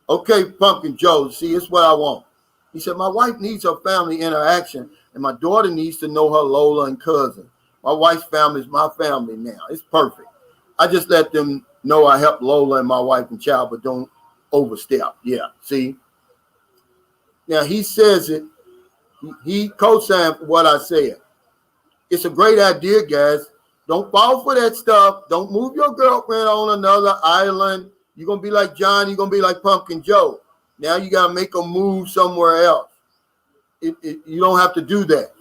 Okay, Pumpkin Joe, see, it's what I want. He said, my wife needs her family interaction, and my daughter needs to know her Lola and cousin. My wife's family is my family now. It's perfect. I just let them know I help Lola and my wife and child, but don't overstep. Yeah, see? Now, he says it. He co-signed for what I said. It's a great idea, guys. Don't fall for that stuff. Don't move your girlfriend on another island. You're going to be like John. You're going to be like Pumpkin Joe. Now you got to make a move somewhere else. You don't have to do that.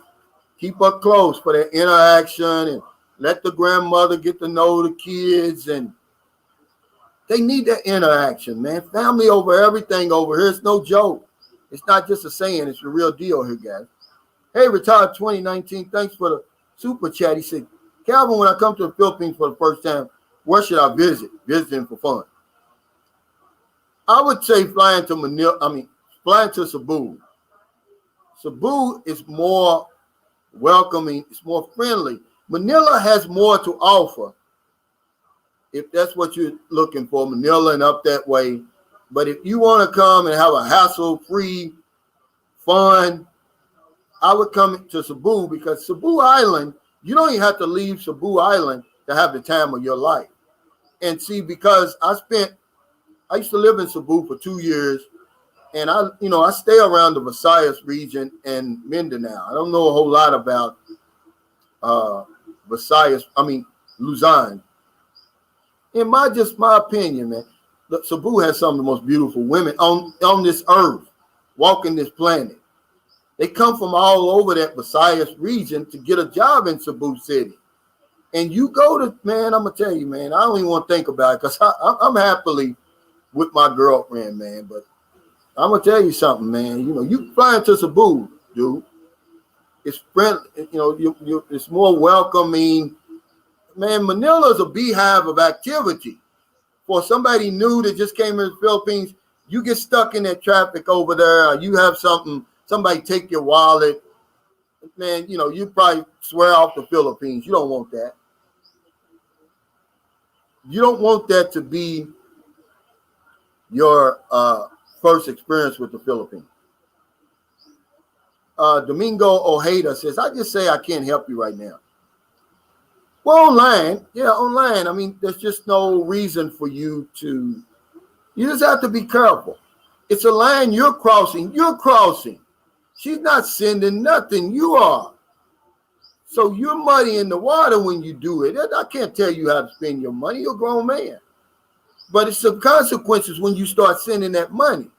Keep her close for that interaction and let the grandmother get to know the kids. And they need that interaction, man. Family over everything over here. It's no joke. It's not just a saying. It's the real deal here, guys. Hey, Retired 2019, thanks for the super chat. He said, Calvin, when I come to the Philippines for the first time, where should I visit? Visiting for fun. I would say flying to Cebu. Cebu is more welcoming. It's more friendly. Manila has more to offer, if that's what you're looking for, Manila and up that way. But if you want to come and have a hassle-free fun, I would come to Cebu, because Cebu Island, you don't even have to leave Cebu Island to have the time of your life. And see, because I used to live in Cebu for 2 years, and I stay around the Visayas region and Mindanao. I don't know a whole lot about Luzon. In my opinion, man, Cebu has some of the most beautiful women on this earth, walking this planet. They come from all over that Visayas region to get a job in Cebu City. And you go to, man, I'm going to tell you, man, I don't even want to think about it, because I'm happily with my girlfriend, man. But I'm going to tell you something, man. You know, you flying to Cebu, dude. It's friendly, it's more welcoming. Man, Manila is a beehive of activity. For somebody new that just came to the Philippines, you get stuck in that traffic over there, or you have somebody take your wallet, man, you probably swear off the Philippines. You don't want that. You don't want that to be your first experience with the Philippines. Domingo Ojeda says, I just say I can't help you right now. Well, online, yeah, online. I mean, there's just no reason for you to. You just have to be careful. It's a line you're crossing. You're crossing. She's not sending nothing. You are. So you're muddying the water when you do it. I can't tell you how to spend your money. You're a grown man. But it's some consequences when you start sending that money.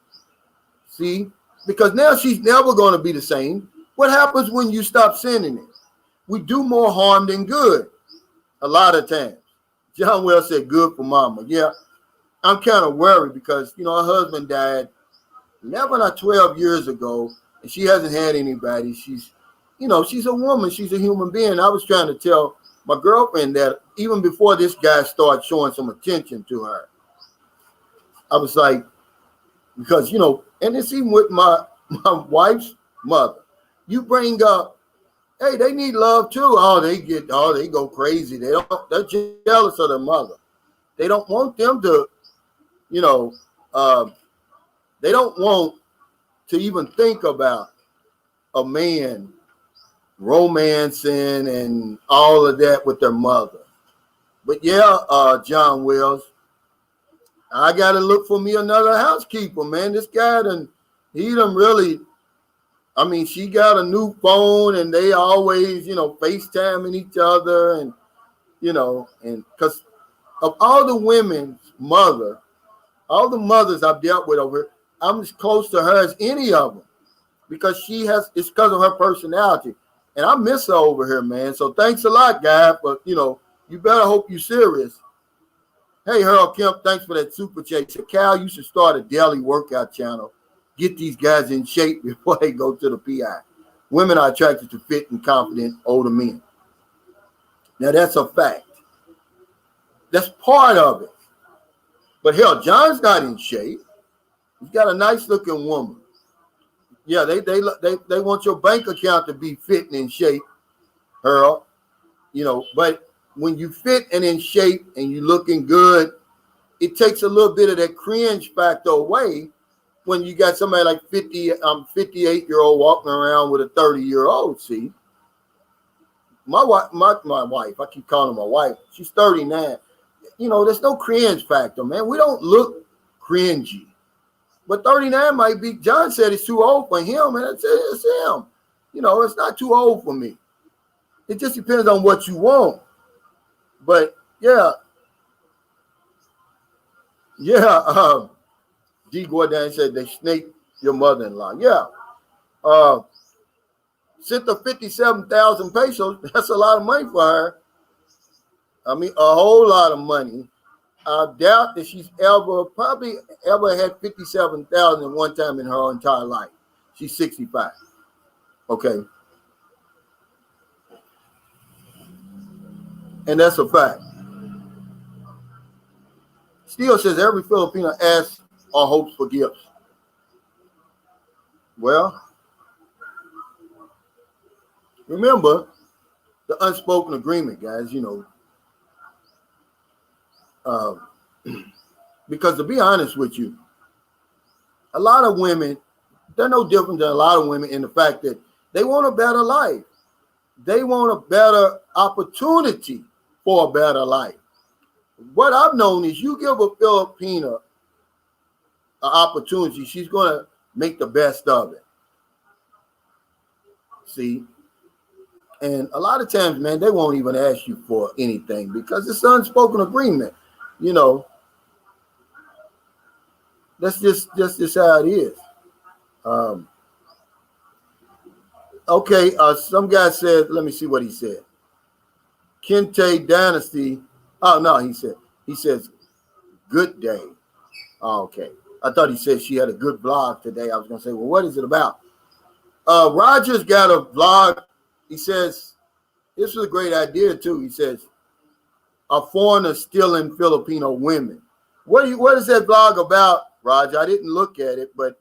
See? Because now she's never going to be the same. What happens when you stop sending it? We do more harm than good a lot of times. John Wells said, good for mama. Yeah, I'm kind of worried because, her husband died 11 or 12 years ago, and she hasn't had anybody. She's a woman. She's a human being. I was trying to tell my girlfriend that even before this guy started showing some attention to her, I was like, because, and it's even with my wife's mother. You bring up, hey, they need love too. They go crazy. They're jealous of their mother. They don't want them to, they don't want to even think about a man romancing and all of that with their mother. But yeah, John Wells, I got to look for me another housekeeper, man. This guy he done really, she got a new phone and they always, FaceTiming each other and because of all the women's mother, all the mothers I've dealt with over here, I'm as close to her as any of them because it's because of her personality. And I miss her over here, man. So thanks a lot, guy. But, you better hope you're serious. Hey, Harold Kemp, thanks for that super chat. So, Cal, you should start a daily workout channel. Get these guys in shape before they go to the PI. Women are attracted to fit and confident older men. Now, that's a fact. That's part of it. But hell, John's not in shape. He's got a nice looking woman. Yeah, they want your bank account to be fit and in shape, Harold. But when you fit and in shape and you looking good, it takes a little bit of that cringe factor away when you got somebody like 58-year-old walking around with a 30-year-old. See, my wife, I keep calling her my wife. She's 39. There's no cringe factor, man. We don't look cringy. But 39 might be, John said it's too old for him, and it's him. It's not too old for me. It just depends on what you want. But yeah. D. Gordon said they snaked your mother-in-law. Yeah. Sent her 57,000 pesos. That's a lot of money for her. A whole lot of money. I doubt that she's probably ever had 57,000 one time in her entire life. She's 65. Okay. And that's a fact. Steele says every Filipino asks or hopes for gifts. Well, remember the unspoken agreement, guys, because to be honest with you, a lot of women, they're no different than a lot of women in the fact that they want a better life. They want a better opportunity for a better life. What I've known is you give a Filipina an opportunity, she's going to make the best of it. See? And a lot of times, man, they won't even ask you for anything because it's unspoken agreement. That's just how it is. Okay, some guy said, let me see what he said. Kente Dynasty. Oh, no, he says, good day. Oh, okay. I thought he said she had a good vlog today. I was going to say, well, what is it about? Roger's got a vlog. He says, this was a great idea, too. He says, a foreigner stealing Filipino women. What is that vlog about, Roger? I didn't look at it, but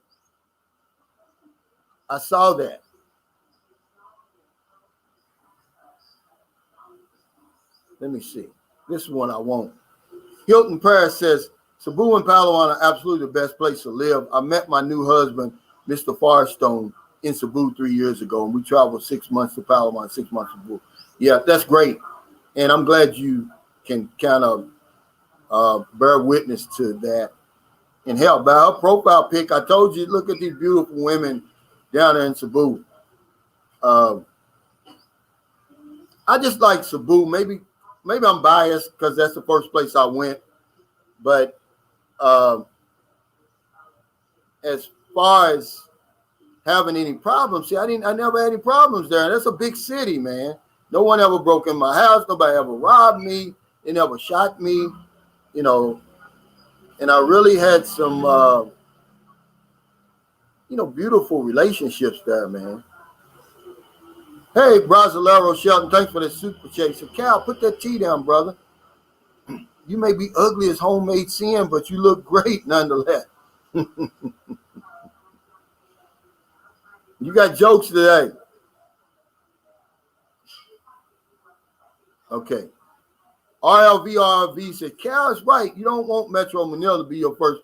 I saw that. Let me see. This is one I want. Hilton Paris says, Cebu and Palawan are absolutely the best place to live. I met my new husband, Mr. Farstone, in Cebu 3 years ago, and we traveled 6 months to Palawan, 6 months to Cebu. Yeah, that's great. And I'm glad you can kind of bear witness to that. And hell, by her profile pic, I told you, look at these beautiful women down there in Cebu. I just like Cebu. Maybe I'm biased because that's the first place I went. But as far as having any problems, see, I never had any problems there. That's a big city, man. No one ever broke in my house. Nobody ever robbed me. They never shot me, you know. And I really had some, beautiful relationships there, man. Hey, Brasilero Shelton, thanks for the super chat. So, Cal, put that tea down, brother. You may be ugly as homemade sin, but you look great nonetheless. You got jokes today. Okay. RLVRV said, Cal is right. You don't want Metro Manila to be your first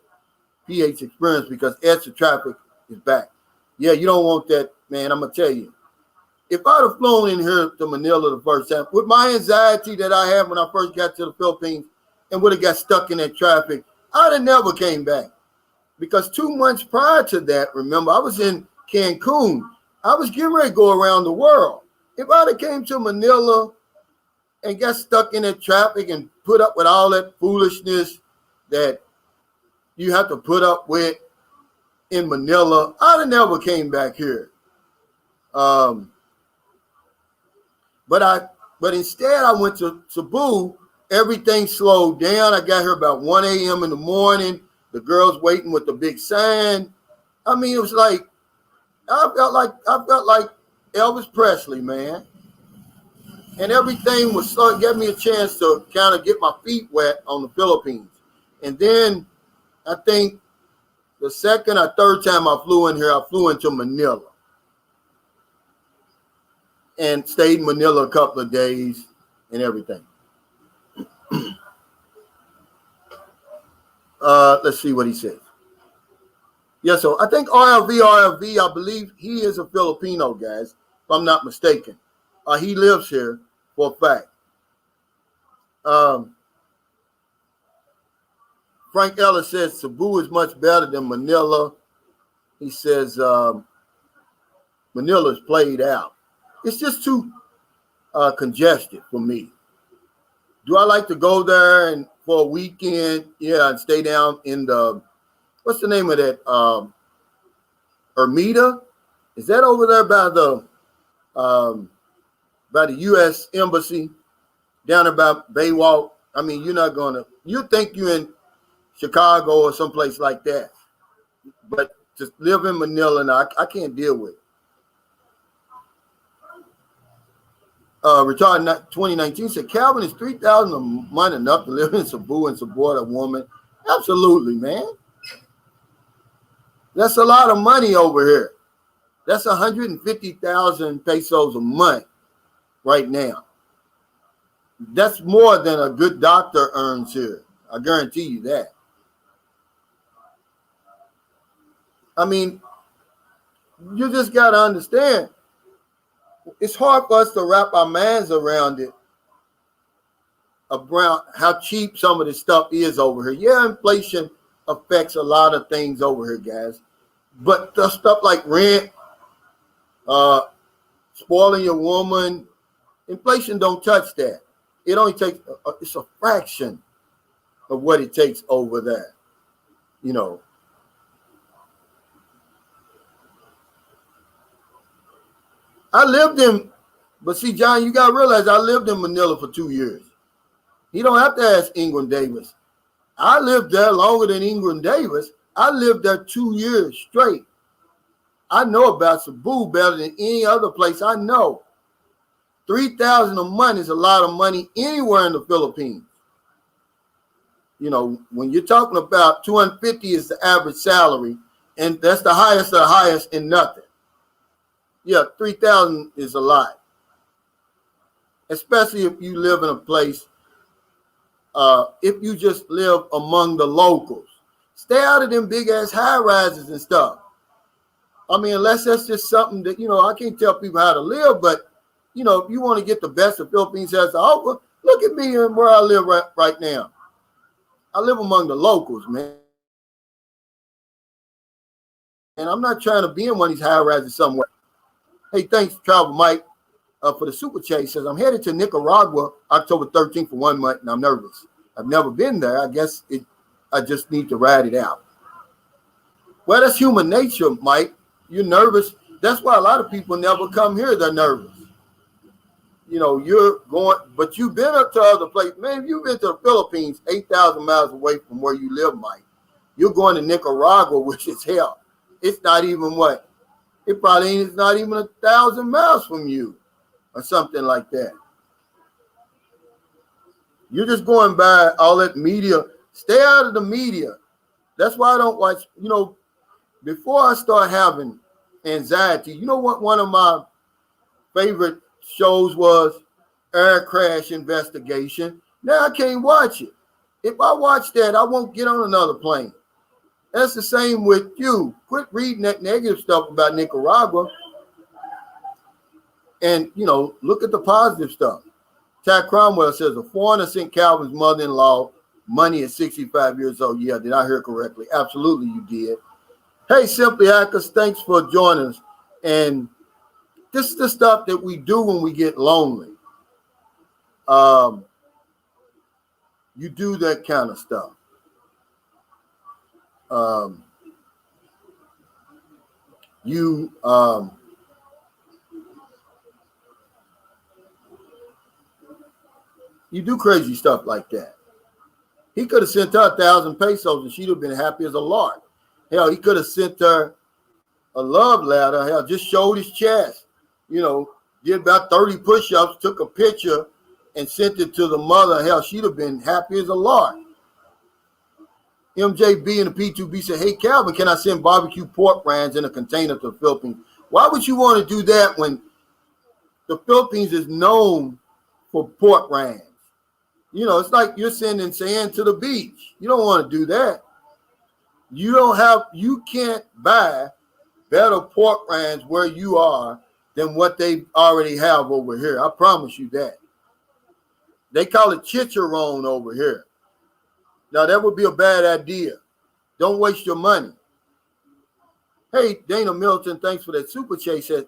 PH experience because extra traffic is back. Yeah, you don't want that, man. I'm going to tell you. If I'd have flown in here to Manila the first time, with my anxiety that I had when I first got to the Philippines and would have got stuck in that traffic, I'd have never came back. Because 2 months prior to that, remember, I was in Cancun. I was getting ready to go around the world. If I'd have came to Manila and got stuck in that traffic and put up with all that foolishness that you have to put up with in Manila, I'd have never came back here. But instead, I went to Cebu. Everything slowed down. I got here about 1 a.m. in the morning. The girls waiting with the big sign. I mean, it was like I felt like Elvis Presley, man. And everything gave me a chance to kind of get my feet wet on the Philippines. And then I think the second or third time I flew in here, I flew into Manila and stayed in Manila a couple of days and everything. Let's see what he says. Yeah, so I think RLV, I believe he is a Filipino, guys, if I'm not mistaken. He lives here for a fact. Frank Ellis says Cebu is much better than Manila. He says Manila is played out. It's just too congested for me. Do I like to go there and for a weekend? Yeah, and stay down in the, what's the name of that? Ermita? Is that over there by the U.S. Embassy down about Baywalk? I mean, you're not going to, you think you're in Chicago or someplace like that. But to live in Manila, now, I can't deal with it. Retired 2019 said, Calvin, is $3,000 a month enough to live in Cebu and support a woman? Absolutely, man. That's a lot of money over here. That's 150,000 pesos a month right now. That's more than a good doctor earns here. I guarantee you that. I mean, you just got to understand. It's hard for us to wrap our minds around it, around how cheap some of this stuff is over here. Yeah, inflation affects a lot of things over here, guys. But the stuff like rent, spoiling your woman, inflation don't touch that. It only takes, it's a fraction of what it takes over there, you know. But see, John, you got to realize I lived in Manila for 2 years. You don't have to ask Ingram Davis. I lived there longer than Ingram Davis. I lived there 2 years straight. I know about Cebu better than any other place I know. $3,000 a month is a lot of money anywhere in the Philippines. You know, when you're talking about $250 is the average salary, and that's the highest of the highest in nothing. Yeah, $3,000 is a lot, especially if you live in a place. If you just live among the locals, stay out of them big ass high rises and stuff. I mean, unless that's just something that, you know, I can't tell people how to live, but you know, if you want to get the best the Philippines has to offer, Look at me and where I live right now. I live among the locals, man. And I'm not trying to be in one of these high rises somewhere. Hey, thanks, Travel Mike, for the super chat. He says, I'm headed to Nicaragua October 13th for 1 month, and I'm nervous. I've never been there. I guess I just need to ride it out. Well, that's human nature, Mike. You're nervous. That's why a lot of people never come here. They're nervous. You know, you're going, but you've been up to other places. Man, you've been to the Philippines, 8,000 miles away from where you live, Mike. You're going to Nicaragua, which is hell. It's not even what? It probably is not even 1,000 miles from you or something like that. You're just going by all that media. Stay out of the media. That's why I don't watch, you know, before I start having anxiety, you know what one of my favorite shows was? Air Crash Investigation. Now I can't watch it. If I watch that, I won't get on another plane. That's the same with you. Quit reading that negative stuff about Nicaragua and, you know, look at the positive stuff. Tad Cromwell says a foreigner sent Calvin's mother-in-law money at 65 years old. Yeah, did I hear correctly? Absolutely, you did. Hey, Simply Hackers, thanks for joining us. And this is the stuff that we do when we get lonely. You do that kind of stuff. You do crazy stuff like that. He could have sent her 1,000 pesos and she'd have been happy as a lark. Hell, he could have sent her a love letter. Hell, just showed his chest. You know, did about 30 push-ups, took a picture and sent it to the mother. Hell, she'd have been happy as a lark. MJB and the P2B said, hey, Calvin, can I send barbecue pork rinds in a container to the Philippines? Why would you want to do that when the Philippines is known for pork rinds? You know, it's like you're sending sand to the beach. You don't want to do that. You can't buy better pork rinds where you are than what they already have over here. I promise you that. They call it chicharron over here. Now, that would be a bad idea. Don't waste your money. Hey, Dana Milton, thanks for that super chat. Said,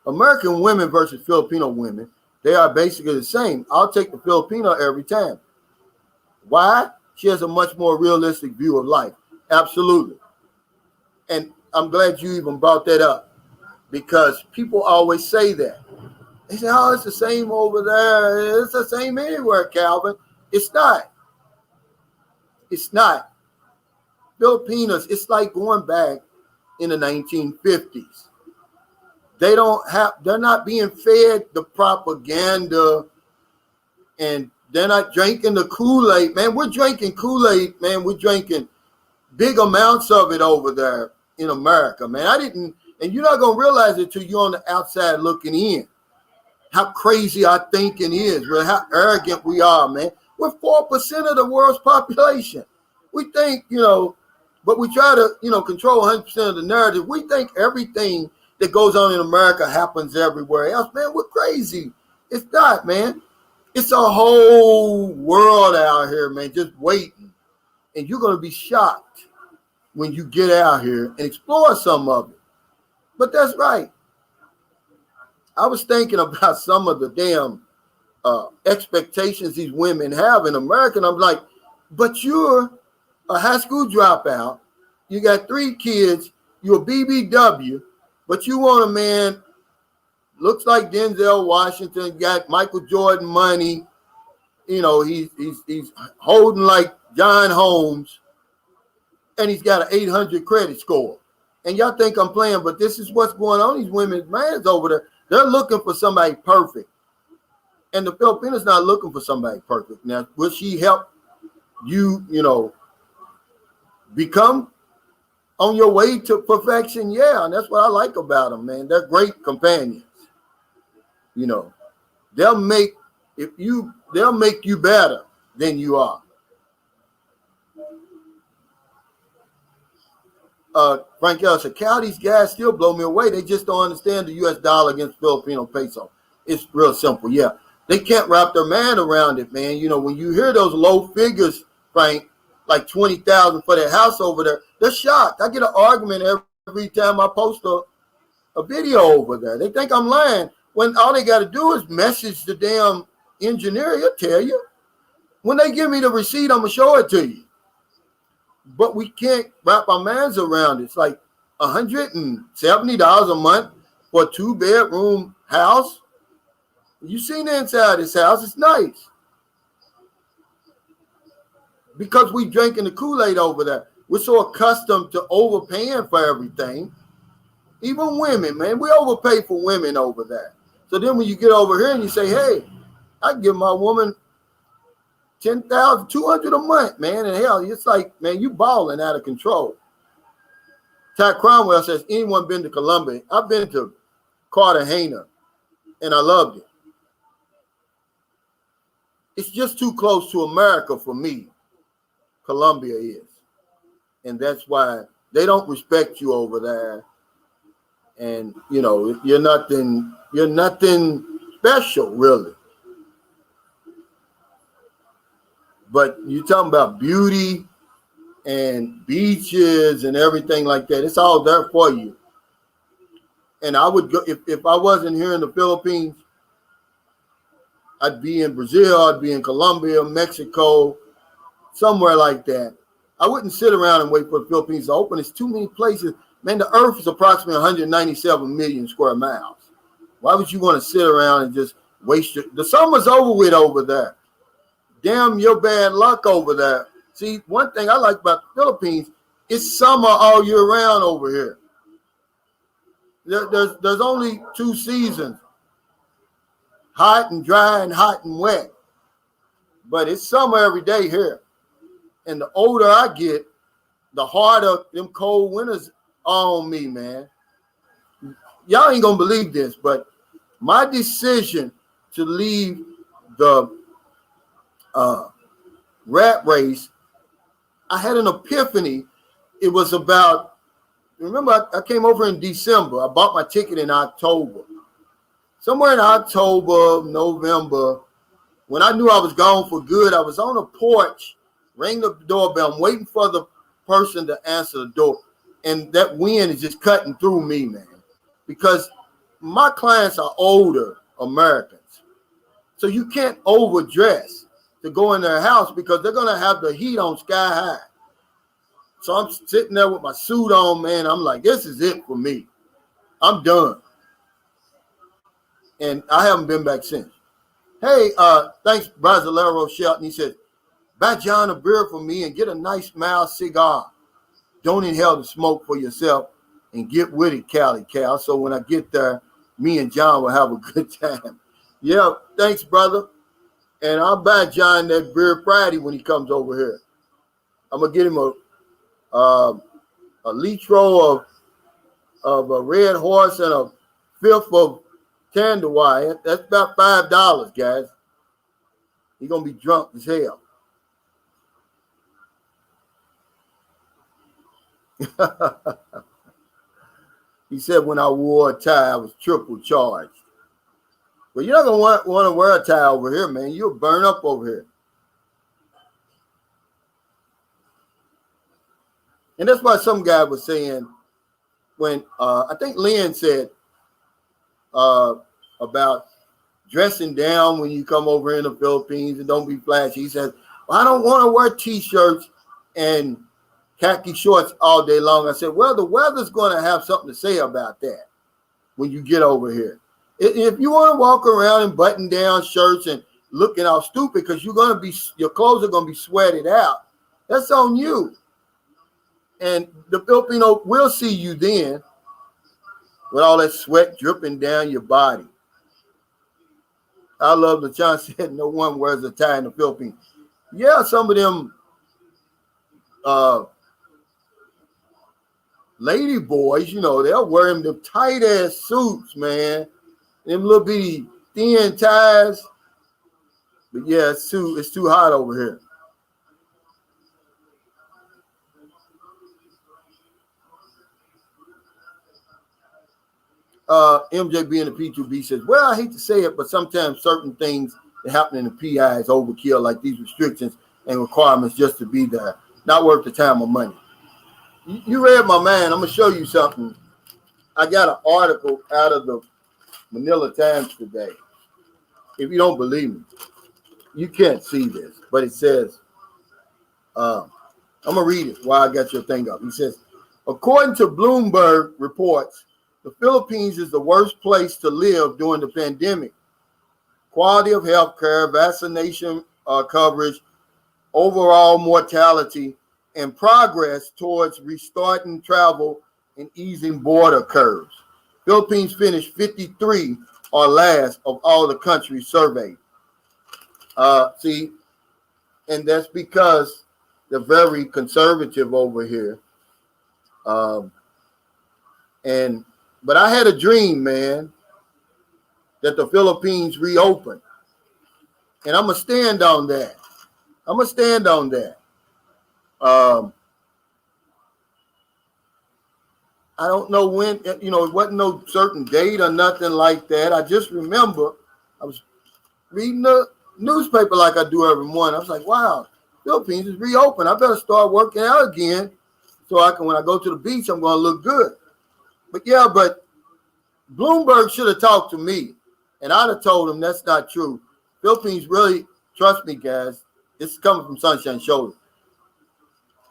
American women versus Filipino women, they are basically the same. I'll take the Filipino every time. Why? She has a much more realistic view of life. Absolutely. And I'm glad you even brought that up because people always say that. They say, oh, it's the same over there. It's the same anywhere, Calvin. It's not. It's not. Filipinos, it's like going back in the 1950s. They're not being fed the propaganda and they're not drinking the Kool-Aid. Man, we're drinking Kool-Aid, man. We're drinking big amounts of it over there in America, man. And you're not going to realize it till you're on the outside looking in. How crazy our thinking is, really, how arrogant we are, man. We're 4% of the world's population. We think, you know, but we try to, you know, control 100% of the narrative. We think everything that goes on in America happens everywhere else. Man, we're crazy. It's not, man. It's a whole world out here, man, just waiting. And you're going to be shocked when you get out here and explore some of it. But that's right. I was thinking about some of the damn expectations these women have in America. And I'm like, but you're a high school dropout. You got 3 kids. You're a BBW, but you want a man, looks like Denzel Washington, got Michael Jordan money. You know, he's holding like John Holmes, and he's got an 800 credit score. And y'all think I'm playing, but this is what's going on. These women's minds over there, they're looking for somebody perfect. And the Filipinos not looking for somebody perfect. Now, will she help you, you know, become on your way to perfection? Yeah, and that's what I like about them, man. They're great companions. You know, they'll make you better than you are. Frank Ellis said, Cal, these guys still blow me away. They just don't understand the U.S. dollar against Filipino peso. It's real simple. Yeah. They can't wrap their mind around it, man. You know, when you hear those low figures, Frank, like 20,000 for that house over there, they're shocked. I get an argument every time I post a video over there. They think I'm lying when all they got to do is message the damn engineer. He'll tell you. When they give me the receipt, I'm going to show it to you. But we can't wrap our minds around it. It's like $170 a month for a 2-bedroom house. You seen the inside of this house. It's nice. Because we drinking the Kool-Aid over there. We're so accustomed to overpaying for everything. Even women, man. We overpay for women over there. So then when you get over here and you say, hey, I can give my woman $10,200 a month, man. And hell, it's like, man, you balling out of control. Ty Cromwell says, anyone been to Colombia? I've been to Cartagena, and I loved it. It's just too close to America for me. Colombia is. And that's why they don't respect you over there. And, you know, you're nothing special, really. But you're talking about beauty and beaches and everything like that. It's all there for you. And I would go, if I wasn't here in the Philippines, I'd be in Brazil, I'd be in Colombia, Mexico, somewhere like that. I wouldn't sit around and wait for the Philippines to open. It's too many places. Man, the earth is approximately 197 million square miles. Why would you want to sit around and just waste the summer's over with over there? Damn your bad luck over there. See, one thing I like about the Philippines, it's summer all year round over here. There's only 2 seasons. Hot and dry and hot and wet. But it's summer every day here. And the older I get, the harder them cold winters are on me, man. Y'all ain't gonna believe this, but my decision to leave the rat race, I had an epiphany. It was about, remember, I came over in December. I bought my ticket in October. Somewhere in October, November, when I knew I was gone for good, I was on a porch, rang the doorbell. I'm waiting for the person to answer the door. And that wind is just cutting through me, man. Because my clients are older Americans. So you can't overdress to go in their house because they're going to have the heat on sky high. So I'm sitting there with my suit on, man. I'm like, this is it for me. I'm done. And I haven't been back since. Hey, thanks, Brasilero Shelton. He said, buy John a beer for me and get a nice mild cigar. Don't inhale the smoke for yourself and get with it, Cali Cal. So when I get there, me and John will have a good time. Yeah, thanks, brother. And I'll buy John that beer Friday when he comes over here. I'm going to get him a litro of a Red Horse and a fifth of Tanduay. That's about $5, guys. He's going to be drunk as hell. He said when I wore a tie, I was triple charged. But you're not going to want to wear a tie over here, man. You'll burn up over here. And that's why some guy was saying when I think Lynn said about dressing down when you come over in the Philippines and don't be flashy. He said, well, I don't want to wear T-shirts and khaki shorts all day long. I said, well, the weather's going to have something to say about that when you get over here. If you want to walk around in button-down shirts and looking all stupid because your clothes are going to be sweated out, that's on you. And the Filipino will see you then with all that sweat dripping down your body. I love that John said no one wears a tie in the Philippines. Yeah, some of them lady boys, you know, they'll wear them tight-ass suits, man. Them little bitty thin ties. But yeah, it's too hot over here. MJB in the P2B says, well, I hate to say it, but sometimes certain things that happen in the PI is overkill, like these restrictions and requirements just to be there. Not worth the time or money. You read my mind. I'm going to show you something. I got an article out of the Manila Times today. If you don't believe me, you can't see this, but it says, I'm going to read it while I got your thing up. He says, according to Bloomberg reports, the Philippines is the worst place to live during the pandemic. Quality of health care, vaccination coverage, overall mortality, and progress towards restarting travel and easing border curves. Philippines finished 53 or last of all the countries surveyed. See, and that's because they're very conservative over here. But I had a dream, man, that the Philippines reopened. And I'm going to stand on that. I don't know when, it wasn't no certain date or nothing like that. I just remember I was reading the newspaper like I do every morning. I was like, wow, Philippines is reopened. I better start working out again so I can, when I go to the beach, I'm going to look good. But Bloomberg should have talked to me, and I'd have told him that's not true. Philippines really, trust me, guys, this is coming from Sunshine Shoulder.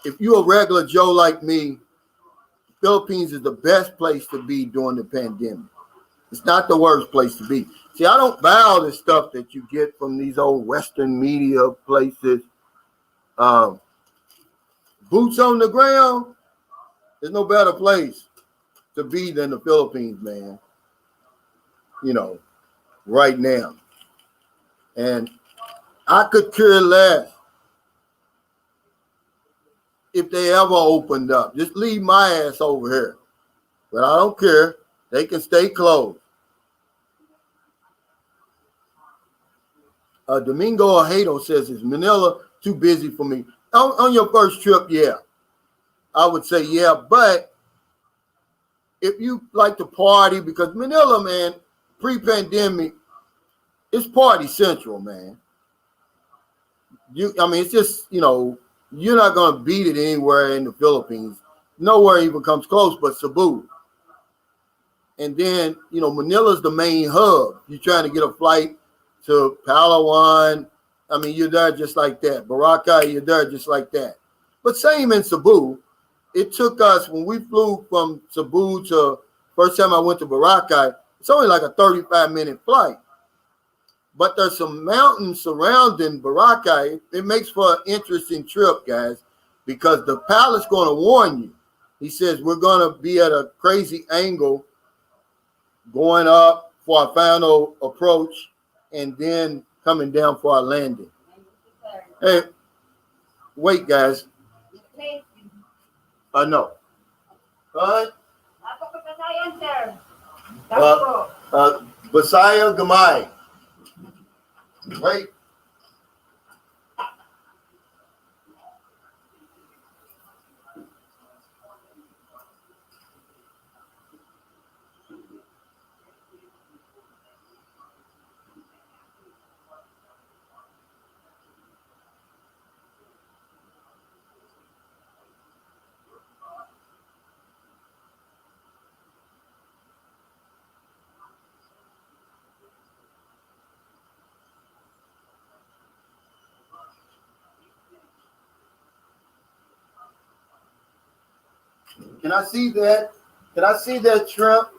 If you're a regular Joe like me, Philippines is the best place to be during the pandemic. It's not the worst place to be. See, I don't buy all this stuff that you get from these old Western media places. Boots on the ground, there's no better place to be than the Philippines, man. Right now. And I could care less if they ever opened up. Just leave my ass over here. But I don't care. They can stay closed. Domingo Ojeda says, is Manila too busy for me? On your first trip, yeah. I would say, yeah. But if you like to party, because Manila, man, pre-pandemic, it's party central, man. It's just, you're not going to beat it anywhere in the Philippines. Nowhere even comes close but Cebu. And then, Manila's the main hub. You're trying to get a flight to Palawan. You're there just like that. Boracay, you're there just like that. But same in Cebu. It took us, when we flew from Cebu to, first time I went to Boracay, it's only like a 35-minute flight. But there's some mountains surrounding Boracay. It makes for an interesting trip, guys, because the pilot's going to warn you. He says, we're going to be at a crazy angle going up for our final approach and then coming down for our landing. Hey, wait, guys. No. Basaya Gamay. Wait. Can I see that? Can I see that shrimp?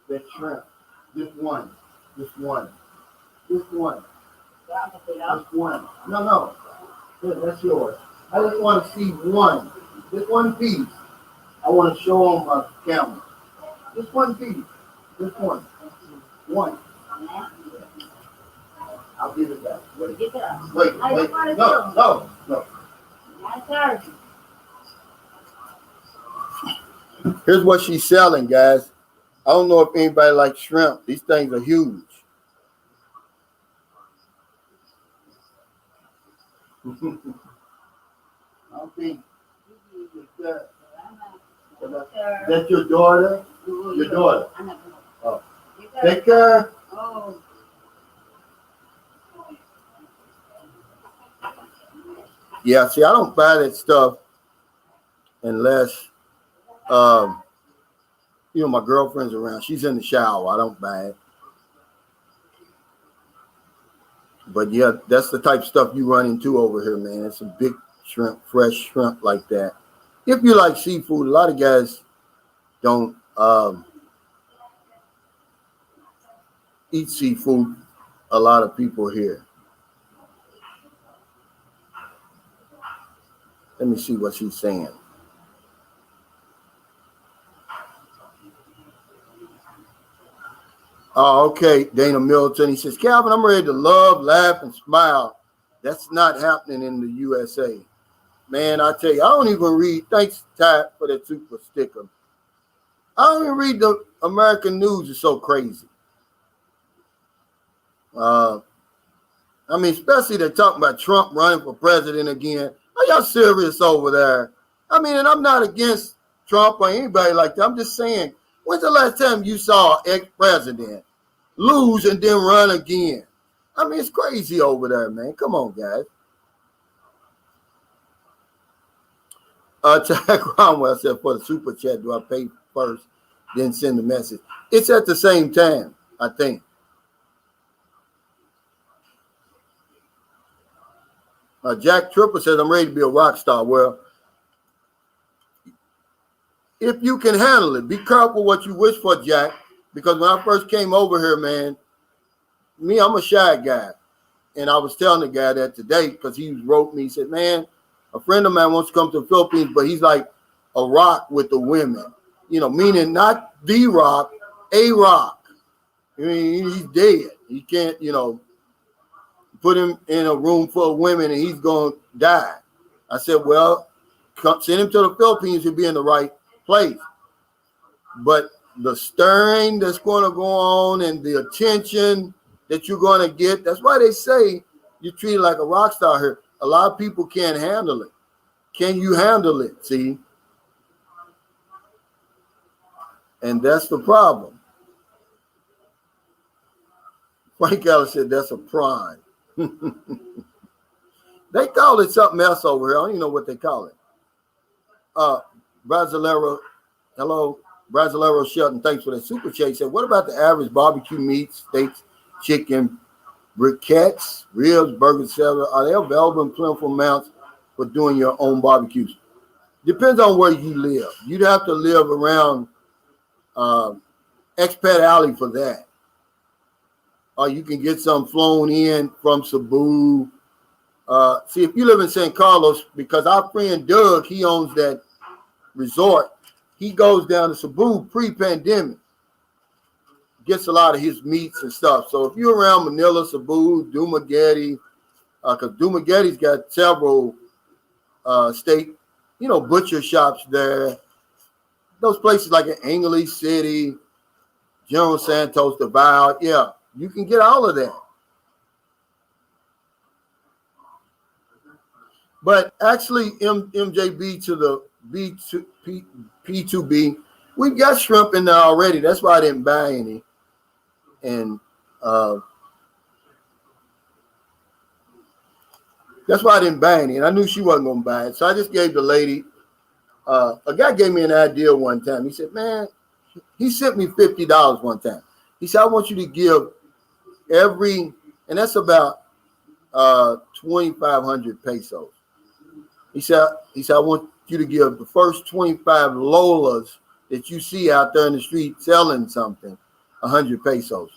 That shrimp. Just one. Just one. Just one. Just one. No. Yeah, that's yours. I just want to see one. Just one piece. I want to show on my camera. Just one piece. Just one. One. I'll give it back. Wait. No. Here's what she's selling, guys. I don't know if anybody likes shrimp. These things are huge. I don't think That's your daughter? Your daughter. Oh. Take care. Yeah, see, I don't buy that stuff unless my girlfriend's around. She's in the shower. I don't buy it. But yeah, that's the type of stuff you run into over here, man. It's a big shrimp, fresh shrimp like that. If you like seafood, a lot of guys don't eat seafood. A lot of people here. Let me see what she's saying. Oh, okay, Dana Milton. He says, Calvin, I'm ready to love, laugh, and smile. That's not happening in the USA. Man, I tell you, I don't even read. Thanks, Ty, for that super sticker. I don't even read the American news. It's so crazy. I mean, especially they're talking about Trump running for president again. Are y'all serious over there? I mean, and I'm not against Trump or anybody like that. I'm just saying, when's the last time you saw an ex-president lose and then run again? I mean, it's crazy over there, man. Come on, guys. Tag Cromwell said, for the super chat, do I pay first, then send the message? It's at the same time, I think. Jack Tripper says, I'm ready to be a rock star. Well, if you can handle it, be careful what you wish for, Jack, because when I first came over here, man, I'm a shy guy. And I was telling the guy that today because he wrote me, he said, man, a friend of mine wants to come to the Philippines, but he's like a rock with the women, meaning not the rock, a rock. I mean, he's dead. He can't, put him in a room full of women and he's going to die. I said, well, send him to the Philippines, he'll be in the right place. But the stirring that's going to go on and the attention that you're going to get, that's why they say you're treated like a rock star here. A lot of people can't handle it. Can you handle it? See? And that's the problem. Frank Ellis said that's a prime. They call it something else over here. I don't even know what they call it. Brasilero, hello, Brasilero Shelton, thanks for the super chat. He said, what about the average barbecue meat, steaks, chicken, briquettes, ribs, burgers, etc.? Are they available in plentiful amounts for doing your own barbecues? Depends on where you live. You'd have to live around Expat Alley for that. Or you can get some flown in from Cebu. See, if you live in San Carlos, because our friend Doug, he owns that resort, he goes down to Cebu pre-pandemic, gets a lot of his meats and stuff. So if you're around Manila, Cebu, Dumaguete, because Dumaguete's got several steak, butcher shops there. Those places like in English City, General Santos, Davao, yeah, you can get all of that. But actually, MJB to the P2B, we've got shrimp in there already. That's why I didn't buy any. And that's why I didn't buy any. And I knew she wasn't going to buy it. So I just gave the lady, a guy gave me an idea one time. He said, man, he sent me $50 one time. He said, I want you to give and that's about 2,500 pesos. He said, I want you to give the first 25 Lolas that you see out there in the street selling something, 100 pesos.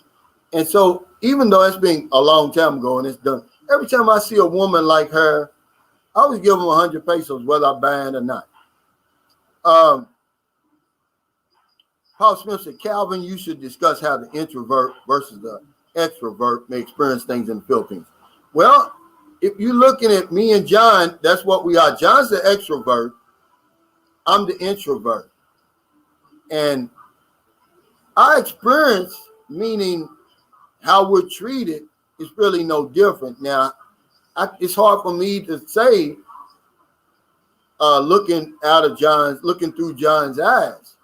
And so even though it's been a long time ago and it's done, every time I see a woman like her, I always give them 100 pesos, whether I buy it or not. Paul Smith said, Calvin, you should discuss how the introvert versus the extrovert may experience things in the Philippines. Well, if you're looking at me and John, that's what we are. John's the extrovert. I'm the introvert. And our experience, meaning how we're treated, is really no different. Now, it's hard for me to say looking through John's eyes.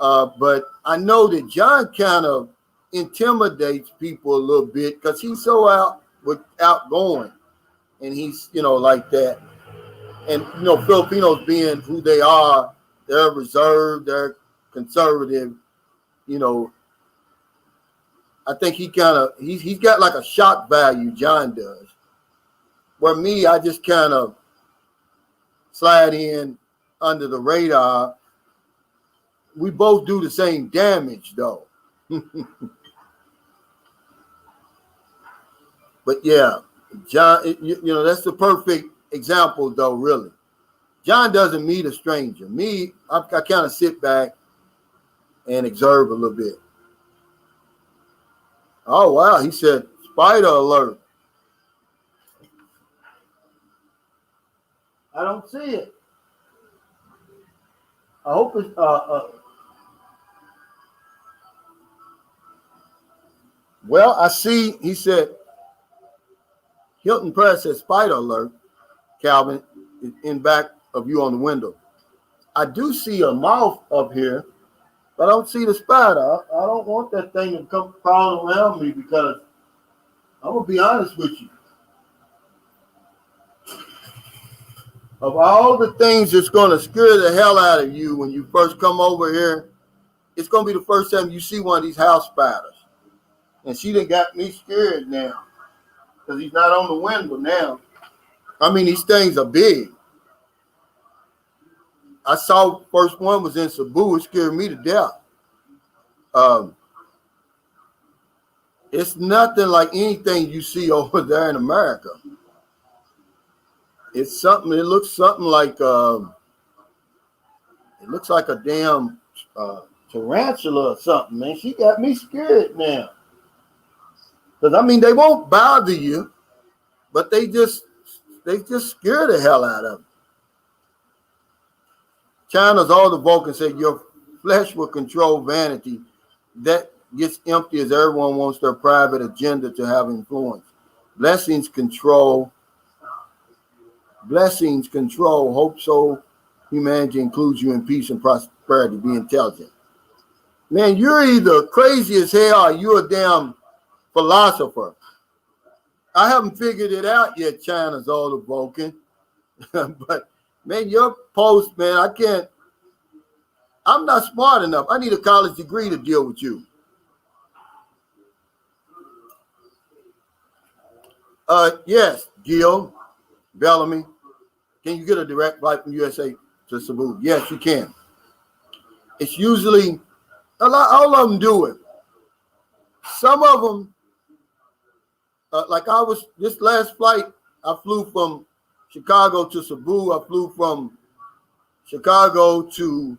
But I know that John kind of intimidates people a little bit because he's so outgoing, and he's like that. And Filipinos being who they are, they're reserved, they're conservative. I think he's got like a shock value. John does. Where me, I just kind of slide in under the radar. We both do the same damage, though. But yeah, John, that's the perfect example, though, really. John doesn't meet a stranger. Me, I kind of sit back and observe a little bit. Oh, wow. He said, spider alert. I don't see it. I hope it's well, I see, he said, Hilton Press says spider alert, Calvin, in back of you on the window. I do see a mouth up here, but I don't see the spider. I don't want that thing to come crawling around me because I'm going to be honest with you. Of all the things that's going to scare the hell out of you when you first come over here, it's going to be the first time you see one of these house spiders. And she done got me scared now because he's not on the window now. I mean, these things are big. I saw first one was in Cebu. It scared me to death. It's nothing like anything you see over there in America. It's something. It looks something like it looks like a damn tarantula or something, man. She got me scared now. Because I mean, they won't bother you, but they just scare the hell out of you. China's all the Vulcan said your flesh will control vanity. That gets empty as everyone wants their private agenda to have influence. Blessings control. Hope so. Humanity includes you in peace and prosperity. Be intelligent. Man, you're either crazy as hell or you're a damn philosopher. I haven't figured it out yet, China's all the Vulcan. But man, your post, man, I'm not smart enough. I need a college degree to deal with you. Yes, Gil, Bellamy. Can you get a direct flight from USA to Cebu? Yes, you can. It's usually, all of them do it. Some of them, this last flight, I flew from Chicago to Cebu. I flew from Chicago to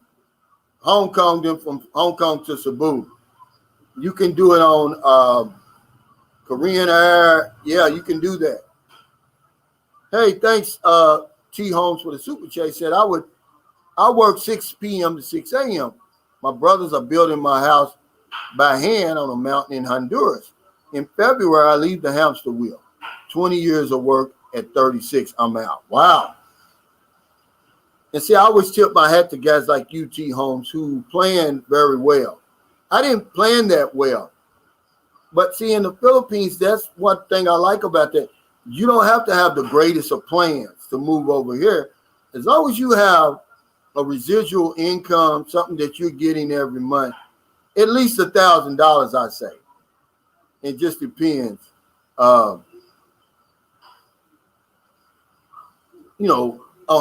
Hong Kong, then from Hong Kong to Cebu. You can do it on Korean Air. Yeah, you can do that. Hey, thanks, T. Holmes for the super chat. Said I work 6 p.m. to 6 a.m. My brothers are building my house by hand on a mountain in Honduras. In February, I leave the hamster wheel. 20 years of work. At 36, I'm out. Wow. And see, I always tip my hat to guys like you, T. Holmes, who plan very well. I didn't plan that well. But see, in the Philippines, that's one thing I like about that. You don't have to have the greatest of plans to move over here. As long as you have a residual income, something that you're getting every month, at least $1,000, I say. It just depends. On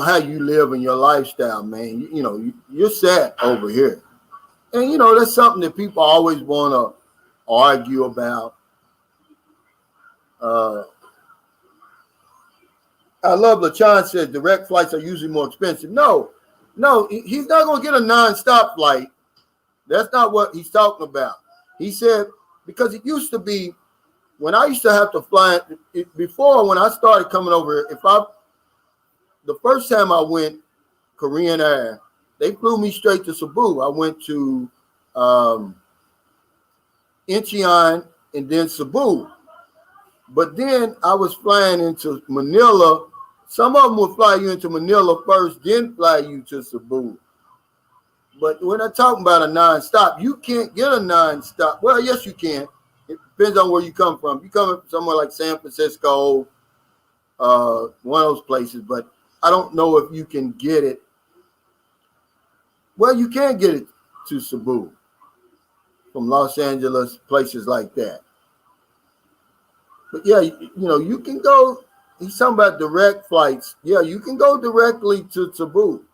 how you live and your lifestyle, man. You're set over here. And, that's something that people always want to argue about. I love LaChan says direct flights are usually more expensive. No, he's not going to get a nonstop flight. That's not what he's talking about. He said, because it used to be, when I used to have to fly, before when I started coming over, the first time I went Korean Air, they flew me straight to Cebu. I went to Incheon and then Cebu. But then I was flying into Manila Some of them will fly you into Manila first, then fly you to Cebu. But we're not talking about a non-stop. You can't get a non-stop. Well, yes, you can. It depends on where you come from. You come from somewhere like San Francisco, one of those places, but I don't know if you can get it. Well, you can get it to Cebu from Los Angeles, places like that. But yeah, you can go. He's talking about direct flights. Yeah, you can go directly to Cebu.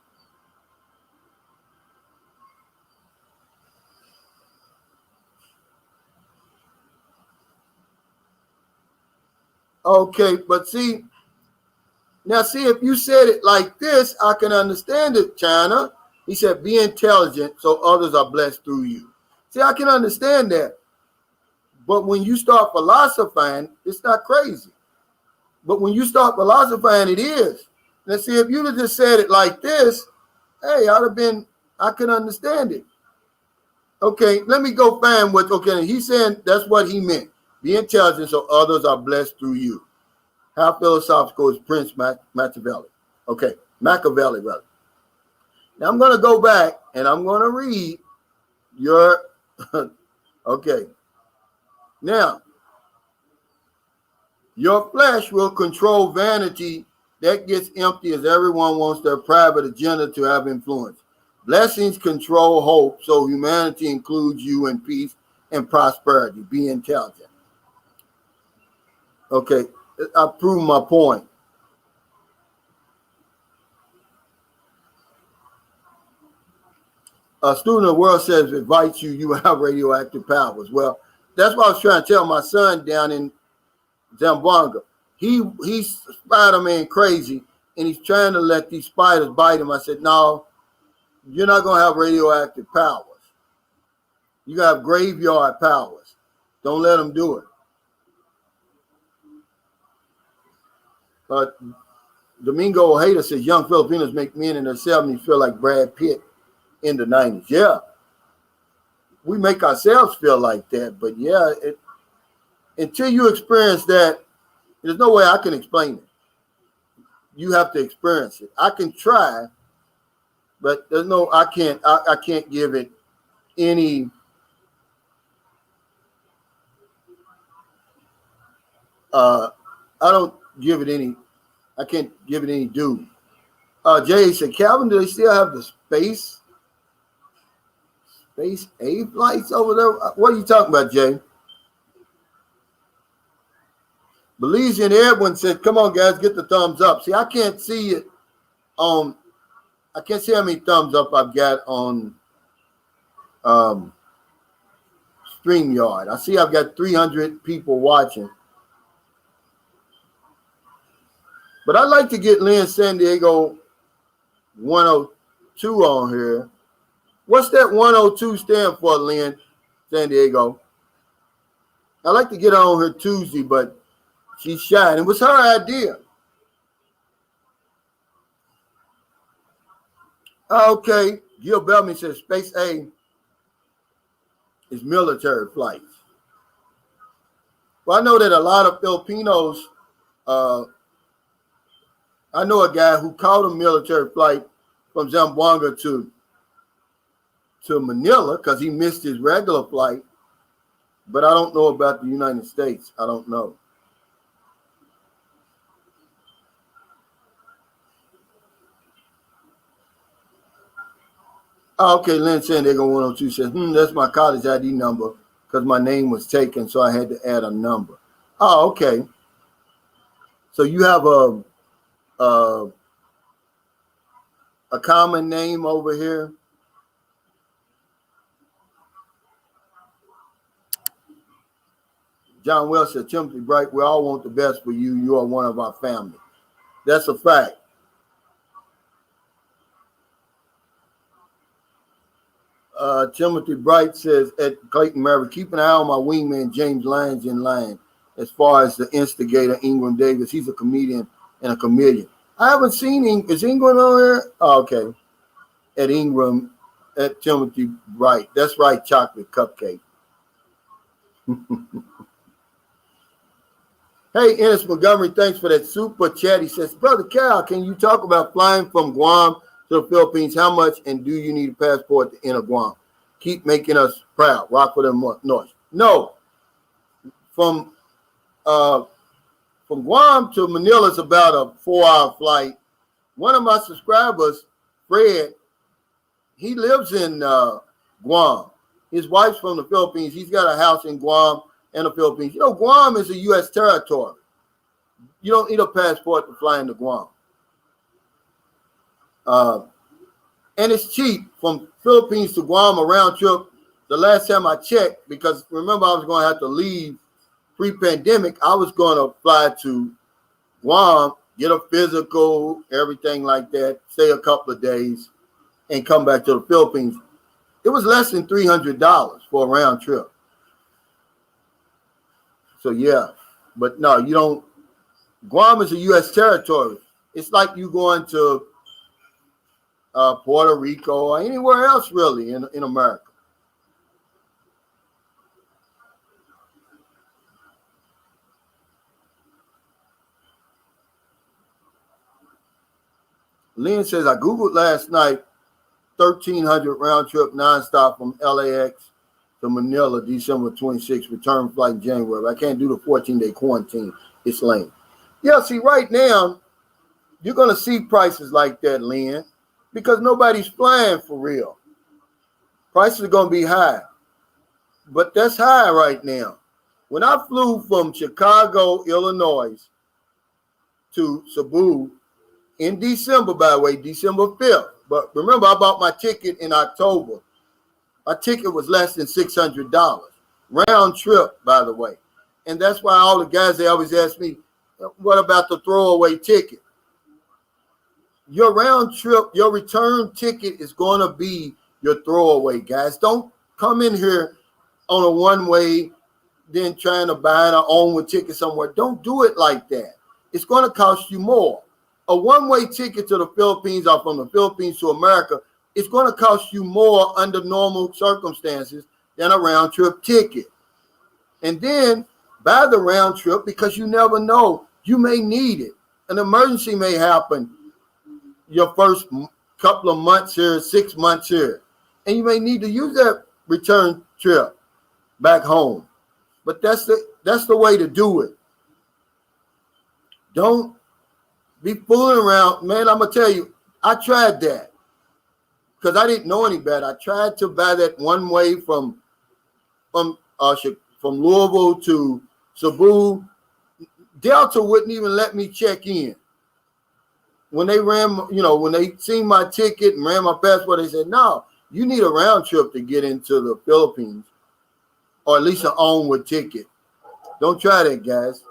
Okay, but see, if you said it like this, I can understand it, China. He said, be intelligent so others are blessed through you. See, I can understand that. But when you start philosophizing, it's not crazy. But when you start philosophizing, it is. Now, see, if you'd have just said it like this, hey, I could understand it. Okay, let me go find what, okay, he's saying that's what he meant. Be intelligent so others are blessed through you. How philosophical is Prince Machiavelli? Okay, Machiavelli, rather. Now I'm going to go back and I'm going to read your, okay. Now, your flesh will control vanity that gets empty as everyone wants their private agenda to have influence. Blessings control hope, so humanity includes you in peace and prosperity. Be intelligent. Okay, I proved my point. A student of the world says invites you, you have radioactive powers. Well, that's what I was trying to tell my son down in Zamboanga. He's Spider-Man crazy, and he's trying to let these spiders bite him. I said, no, you're not going to have radioactive powers. You got to have graveyard powers. Don't let them do it. But Domingo Ojeda says young Filipinos make men in their 70s feel like Brad Pitt in the 90s. Yeah. We make ourselves feel like that. But yeah, until you experience that, there's no way I can explain it. You have to experience it. I can try, but I can't give it any I can't give it any due. Jay said, Calvin, do they still have the space A flights over there? What are you talking about, Jay? Belizean Edwin said, come on, guys, get the thumbs up. See, I can't see it on, I can't see how many thumbs up I've got on StreamYard. I see I've got 300 people watching. But I'd like to get Lynn San Diego 102 on here. What's that 102 stand for, Lynn San Diego? I'd like to get her on here Tuesday, but she's shy. And it was her idea. Okay. Gil Bellamy says Space A is military flights. Well, I know that a lot of Filipinos, I know a guy who caught a military flight from Zamboanga to Manila because he missed his regular flight. But I don't know about the United States. I don't know. Okay, Lynn San Diego 102 says, that's my college ID number because my name was taken, so I had to add a number. Oh, okay. So you have a common name over here? John Wells said, Timothy Bright, we all want the best for you. You are one of our family. That's a fact. Timothy Bright says at Clayton Mary, keep an eye on my wingman, James Lyons, in line. As far as the instigator, Ingram Davis, he's a comedian and a chameleon. I haven't seen Ingram. Is Ingram on here? Oh, okay. At Ingram, at Timothy Bright. That's right, chocolate cupcake. Hey, Ennis Montgomery, thanks for that super chat. He says, Brother Cal, can you talk about flying from Guam to the Philippines? How much, and do you need a passport to enter Guam? Keep making us proud. Rockford and North. No, from Guam to Manila is about a 4-hour flight. One of my subscribers, Fred, he lives in Guam. His wife's from the Philippines. He's got a house in Guam and the Philippines. You know, Guam is a U.S. territory. You don't need a passport to fly into Guam. And it's cheap from Philippines to Guam, a round trip. The last time I checked, because remember I was going to have to leave pre-pandemic, I was going to fly to Guam, get a physical, everything like that, stay a couple of days, and come back to the Philippines. It was less than $300 for a round trip. So, yeah. But no, you don't. Guam is a U.S. territory. It's like you going to Puerto Rico or anywhere else, really, in America. Lynn says, I Googled last night, 1,300 round trip nonstop from LAX to Manila, December 26th, return flight in January. I can't do the 14-day quarantine. It's lame. Yeah, see, right now, you're going to see prices like that, Lynn, because nobody's flying for real. Prices are going to be high. But that's high right now. When I flew from Chicago, Illinois to Cebu in December, by the way, December 5th. But remember, I bought my ticket in October. My ticket was less than $600. Round trip, by the way. And that's why all the guys, they always ask me, what about the throwaway ticket? Your round trip, your return ticket is going to be your throwaway, guys. Don't come in here on a one-way, then trying to buy an onward ticket somewhere. Don't do it like that. It's going to cost you more. A one-way ticket to the Philippines or from the Philippines to America, it's going to cost you more under normal circumstances than a round-trip ticket. And then buy the round trip because you never know. You may need it. An emergency may happen your first couple of months here, 6 months here. And you may need to use that return trip back home. But that's the way to do it. Don't be fooling around. Man, I'm going to tell you, I tried that because I didn't know any better. I tried to buy that one way from Louisville to Cebu. Delta wouldn't even let me check in. When they when they seen my ticket and ran my passport, they said, no, you need a round trip to get into the Philippines, or at least an onward ticket. Don't try that, guys.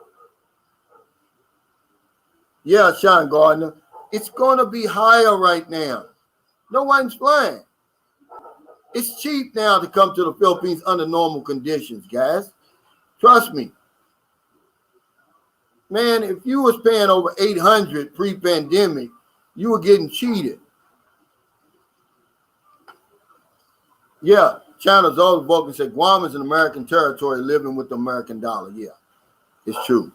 Yeah, Sean Gardner, it's going to be higher right now. No one's flying. It's cheap now to come to the Philippines under normal conditions, guys. Trust me. Man, if you was paying over $800 pre-pandemic, you were getting cheated. Yeah, China's always vocal said Guam is an American territory living with the American dollar. Yeah, it's true.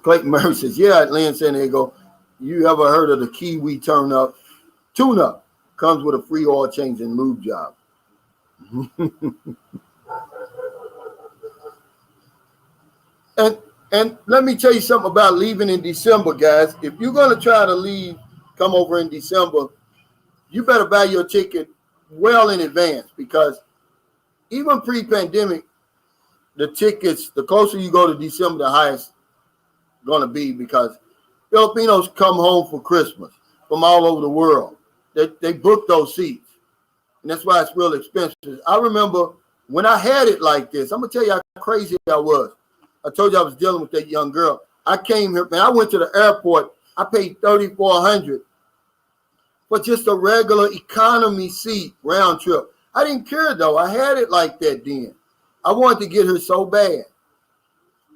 Clayton Murray says, yeah, Atlanta, San Diego, you ever heard of the Kiwi tune-up? Comes with a free oil change and lube job. And let me tell you something about leaving in December, guys. If you're going to try to leave, come over in December, you better buy your ticket well in advance, because even pre-pandemic, the tickets, the closer you go to December, the highest going to be, because Filipinos come home for Christmas from all over the world. They book those seats. And that's why it's real expensive. I remember when I had it like this, I'm going to tell you how crazy I was. I told you I was dealing with that young girl. I came here, man, I went to the airport. I paid $3,400 for just a regular economy seat round trip. I didn't care, though. I had it like that then. I wanted to get her so bad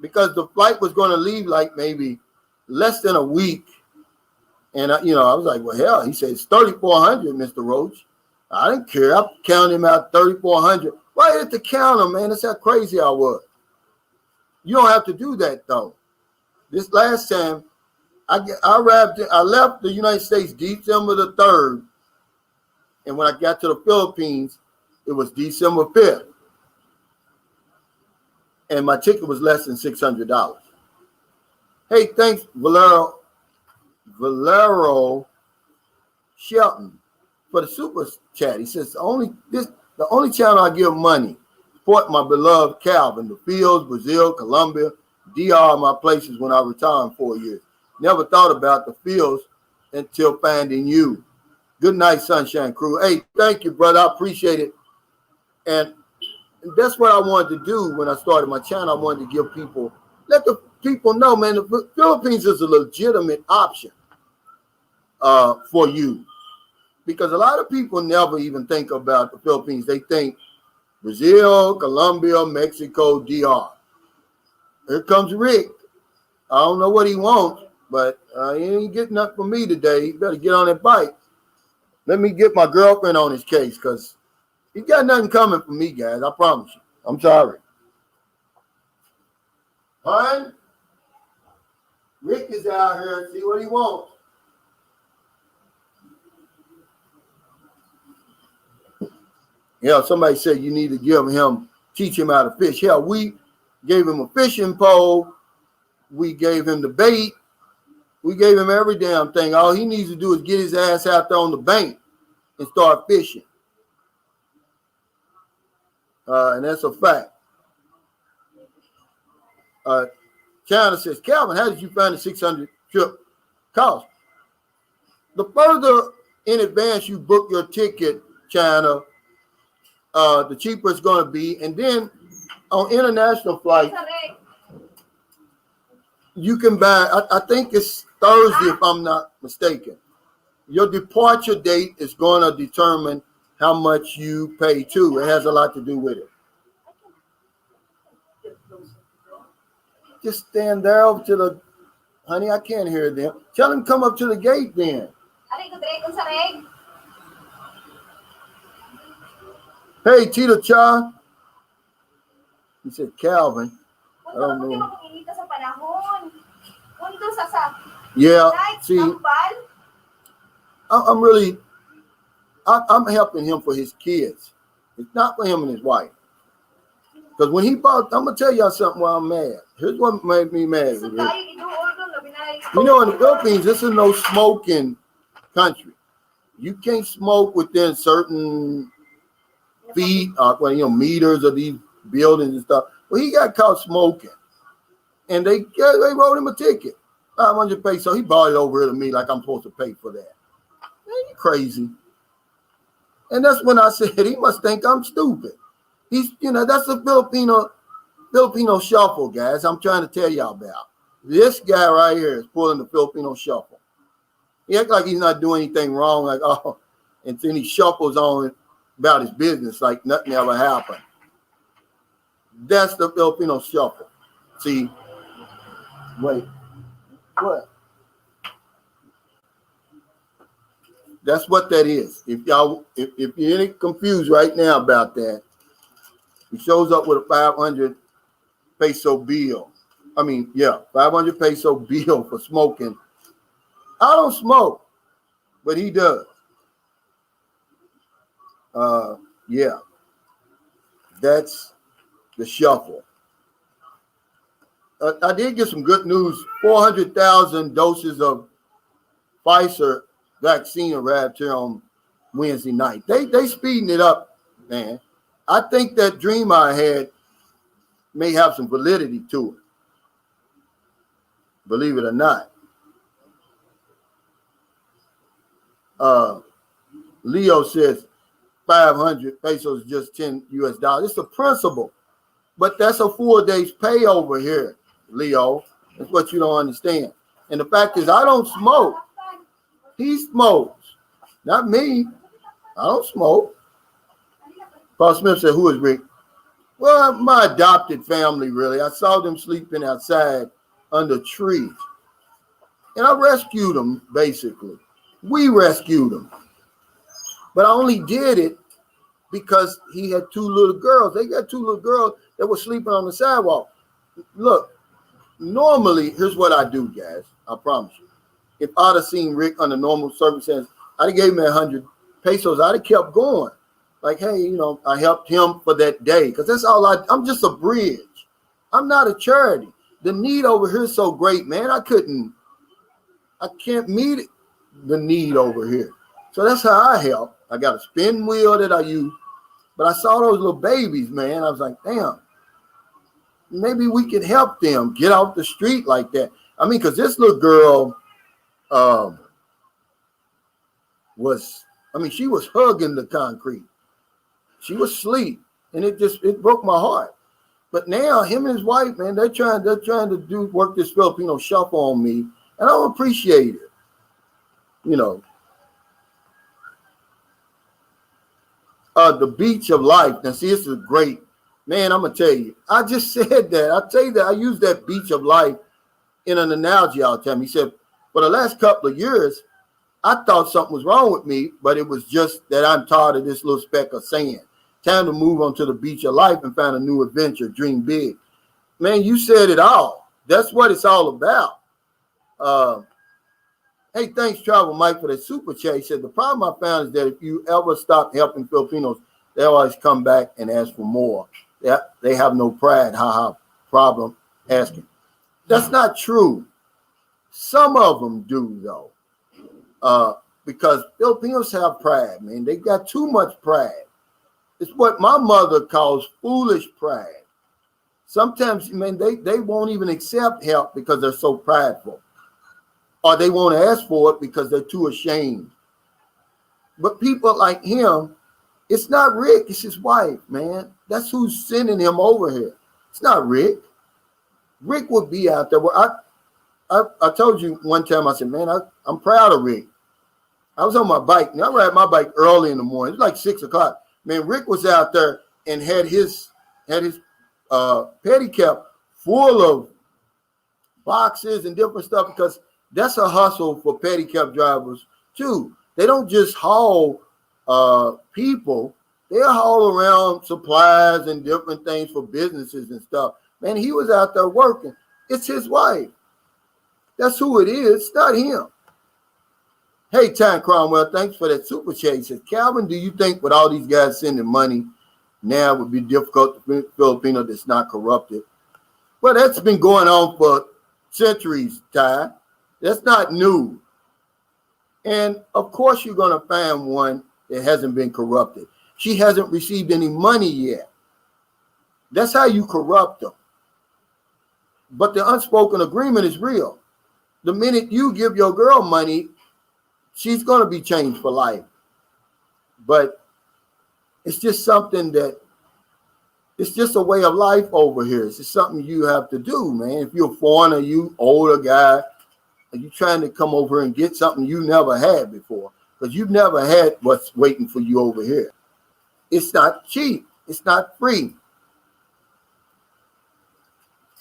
because the flight was going to leave like maybe less than a week. And, I was like, well, hell, he said, it's $3,400, Mr. Roach. I didn't care. I counted him out 3,400 right at the counter, man. That's how crazy I was. You don't have to do that though. This last time, I left the United States December the 3rd, and when I got to the Philippines, it was December 5th, and my ticket was less than $600. Hey, thanks, Valero Shelton, for the super chat. He says the only channel I give money support my beloved Calvin. The fields, Brazil, Colombia, DR are my places when I retire in 4 years. Never thought about the fields until finding you. Good night, Sunshine Crew. Hey, thank you, brother. I appreciate it. And that's what I wanted to do when I started my channel. I wanted to give people, let the people know, man, the Philippines is a legitimate option for you. Because a lot of people never even think about the Philippines. They think Brazil, Colombia, Mexico, DR. Here comes Rick. I don't know what he wants, but he ain't getting up for me today. He better get on that bike. Let me get my girlfriend on his case because he got nothing coming for me, guys. I promise you. I'm sorry. Hun, Rick is out here. See what he wants. Yeah, somebody said you need to teach him how to fish. Hell, we gave him a fishing pole. We gave him the bait. We gave him every damn thing. All he needs to do is get his ass out there on the bank and start fishing. And that's a fact. China says, Calvin, how did you find the 600 trip cost? The further in advance you book your ticket, China, the cheaper it's going to be. And then on international flights, you can buy, I think it's Thursday, if I'm not mistaken. Your departure date is going to determine how much you pay too. It has a lot to do with it. Just stand there over to the, honey, I can't hear them. Tell them come up to the gate then. Hey, Tito Cha. He said, Calvin. I don't know. Yeah, see, I'm helping him for his kids. It's not for him and his wife. Because when he bought, I'm going to tell y'all something while I'm mad. Here's what made me mad. You know, in the Philippines, this is no smoking country. You can't smoke within certain feet, meters of these buildings and stuff. Well, he got caught smoking. And they wrote him a ticket. 500 pesos. So he bought it over to me like I'm supposed to pay for that. Man, you crazy. And that's when I said he must think I'm stupid. He's, that's the Filipino Shuffle, guys. I'm trying to tell y'all about. This guy right here is pulling the Filipino Shuffle. He acts like he's not doing anything wrong, and then he shuffles on about his business like nothing ever happened. That's the Filipino Shuffle. See, wait, what? That's what that is. If you're any confused right now about that, he shows up with a 500 peso bill. 500 peso bill for smoking. I don't smoke, but he does. Yeah, that's the shuffle. I did get some good news. 400,000 doses of Pfizer vaccine arrived here on Wednesday night. They speeding it up, man. I think that dream I had may have some validity to it. Believe it or not. Leo says 500 pesos is just 10 US dollars. It's a principle, but that's a 4 days pay over here, Leo. That's what you don't understand. And the fact is, I don't smoke. He smokes, not me. I don't smoke. Paul Smith said, who is Rick? Well, my adopted family, really. I saw them sleeping outside under trees. And I rescued them, basically. We rescued them. But I only did it because he had two little girls. They got two little girls that were sleeping on the sidewalk. Look, normally, here's what I do, guys. I promise you. If I'd have seen Rick under normal circumstances, I'd have gave him 100 pesos. I'd have kept going. Like, hey, you know, I helped him for that day because that's all I'm just a bridge. I'm not a charity. The need over here is so great, man. I can't meet the need over here. So that's how I help. I got a spin wheel that I use. But I saw those little babies, man. I was like, damn, maybe we can help them get off the street like that. I mean, because this little girl she was hugging the concrete. She was asleep, and it broke my heart. But now him and his wife, man, they're trying to work this Filipino Shuffle on me, and I don't appreciate it. You know, the beach of life. Now, see, this is great, man. I'm gonna tell you. I just said that. I tell you that I use that beach of life in an analogy all the time. He said, for the last couple of years, I thought something was wrong with me, but it was just that I'm tired of this little speck of sand. Time to move on to the beach of life and find a new adventure. Dream big. Man, you said it all. That's what it's all about. Hey, thanks, Travel Mike, for that super chat. He said, the problem I found is that if you ever stop helping Filipinos, they always come back and ask for more. They have no pride. Problem asking. That's not true. Some of them do, though. Because Filipinos have pride, man. They got too much pride. It's what my mother calls foolish pride. Sometimes, man, they won't even accept help because they're so prideful. Or they won't ask for it because they're too ashamed. But people like him, it's not Rick, it's his wife, man. That's who's sending him over here. It's not Rick. Rick would be out there. I told you one time, I said, man, I'm proud of Rick. I was on my bike. Now I ride my bike early in the morning. It's like 6 o'clock. Man, Rick was out there and had his pedicab full of boxes and different stuff because that's a hustle for pedicab drivers too. They don't just haul people. They haul around supplies and different things for businesses and stuff. Man, he was out there working. It's his wife. That's who it is. It's not him. Hey, Time Cromwell, thanks for that super chat. He says, Calvin, do you think with all these guys sending money now it would be difficult to Filipino that's not corrupted? Well, that's been going on for centuries, Ty. That's not new. And of course you're going to find one that hasn't been corrupted. She hasn't received any money yet. That's how you corrupt them. But the unspoken agreement is real. The minute you give your girl money, she's going to be changed for life. But it's just something that, it's just a way of life over here. It's just something you have to do, man. If you're a foreigner, you older guy, and you're trying to come over and get something you never had before, because you've never had what's waiting for you over here. It's not cheap. It's not free.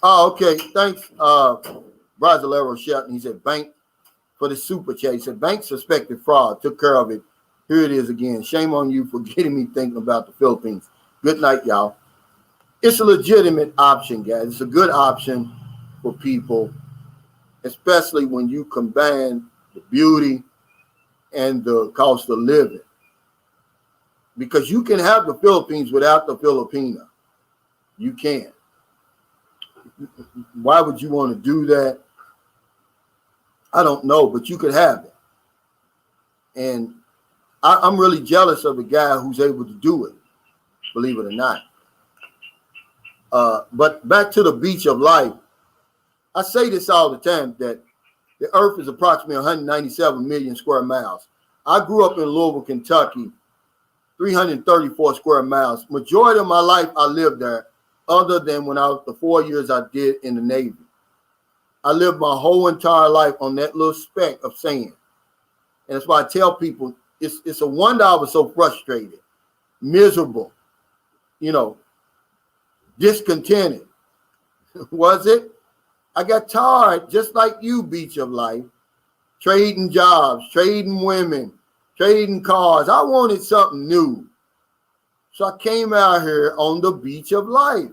Oh, okay. Thanks, Brasilero Shelton. He said, bank for the super chat. He said, bank suspected fraud. Took care of it. Here it is again. Shame on you for getting me thinking about the Philippines. Good night, y'all. It's a legitimate option, guys. It's a good option for people, especially when you combine the beauty and the cost of living. Because you can have the Philippines without the Filipina. You can. Why would you want to do that? I don't know, but you could have it. And I'm really jealous of the guy who's able to do it, believe it or not. But back to the beach of life. I say this all the time, that the earth is approximately 197 million square miles. I grew up in Louisville, Kentucky, 334 square miles. Majority of my life, I lived there, other than when I was the 4 years I did in the Navy. I lived my whole entire life on that little speck of sand. And that's why I tell people, it's a wonder I was so frustrated, miserable, discontented. Was it? I got tired, just like you, beach of life, trading jobs, trading women, trading cars. I wanted something new. So I came out here on the beach of life.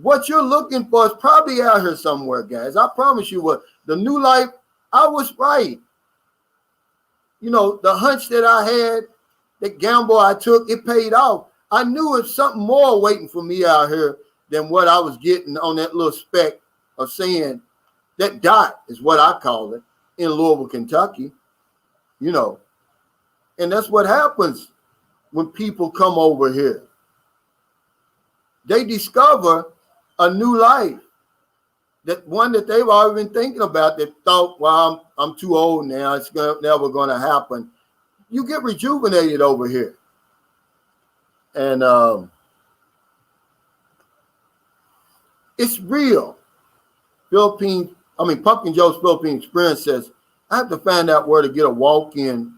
What you're looking for is probably out here somewhere, guys. I promise you what. The new life, I was right. You know, the hunch that I had, the gamble I took, it paid off. I knew it was something more waiting for me out here than what I was getting on that little speck of sand. That dot is what I call it in Louisville, Kentucky. You know, and that's what happens when people come over here. They discover a new life, that one that they've already been thinking about, that thought, well, I'm too old now, it's never going to happen. You get rejuvenated over here. And it's real. Pumpkin Joe's Philippine Experience says, I have to find out where to get a walk-in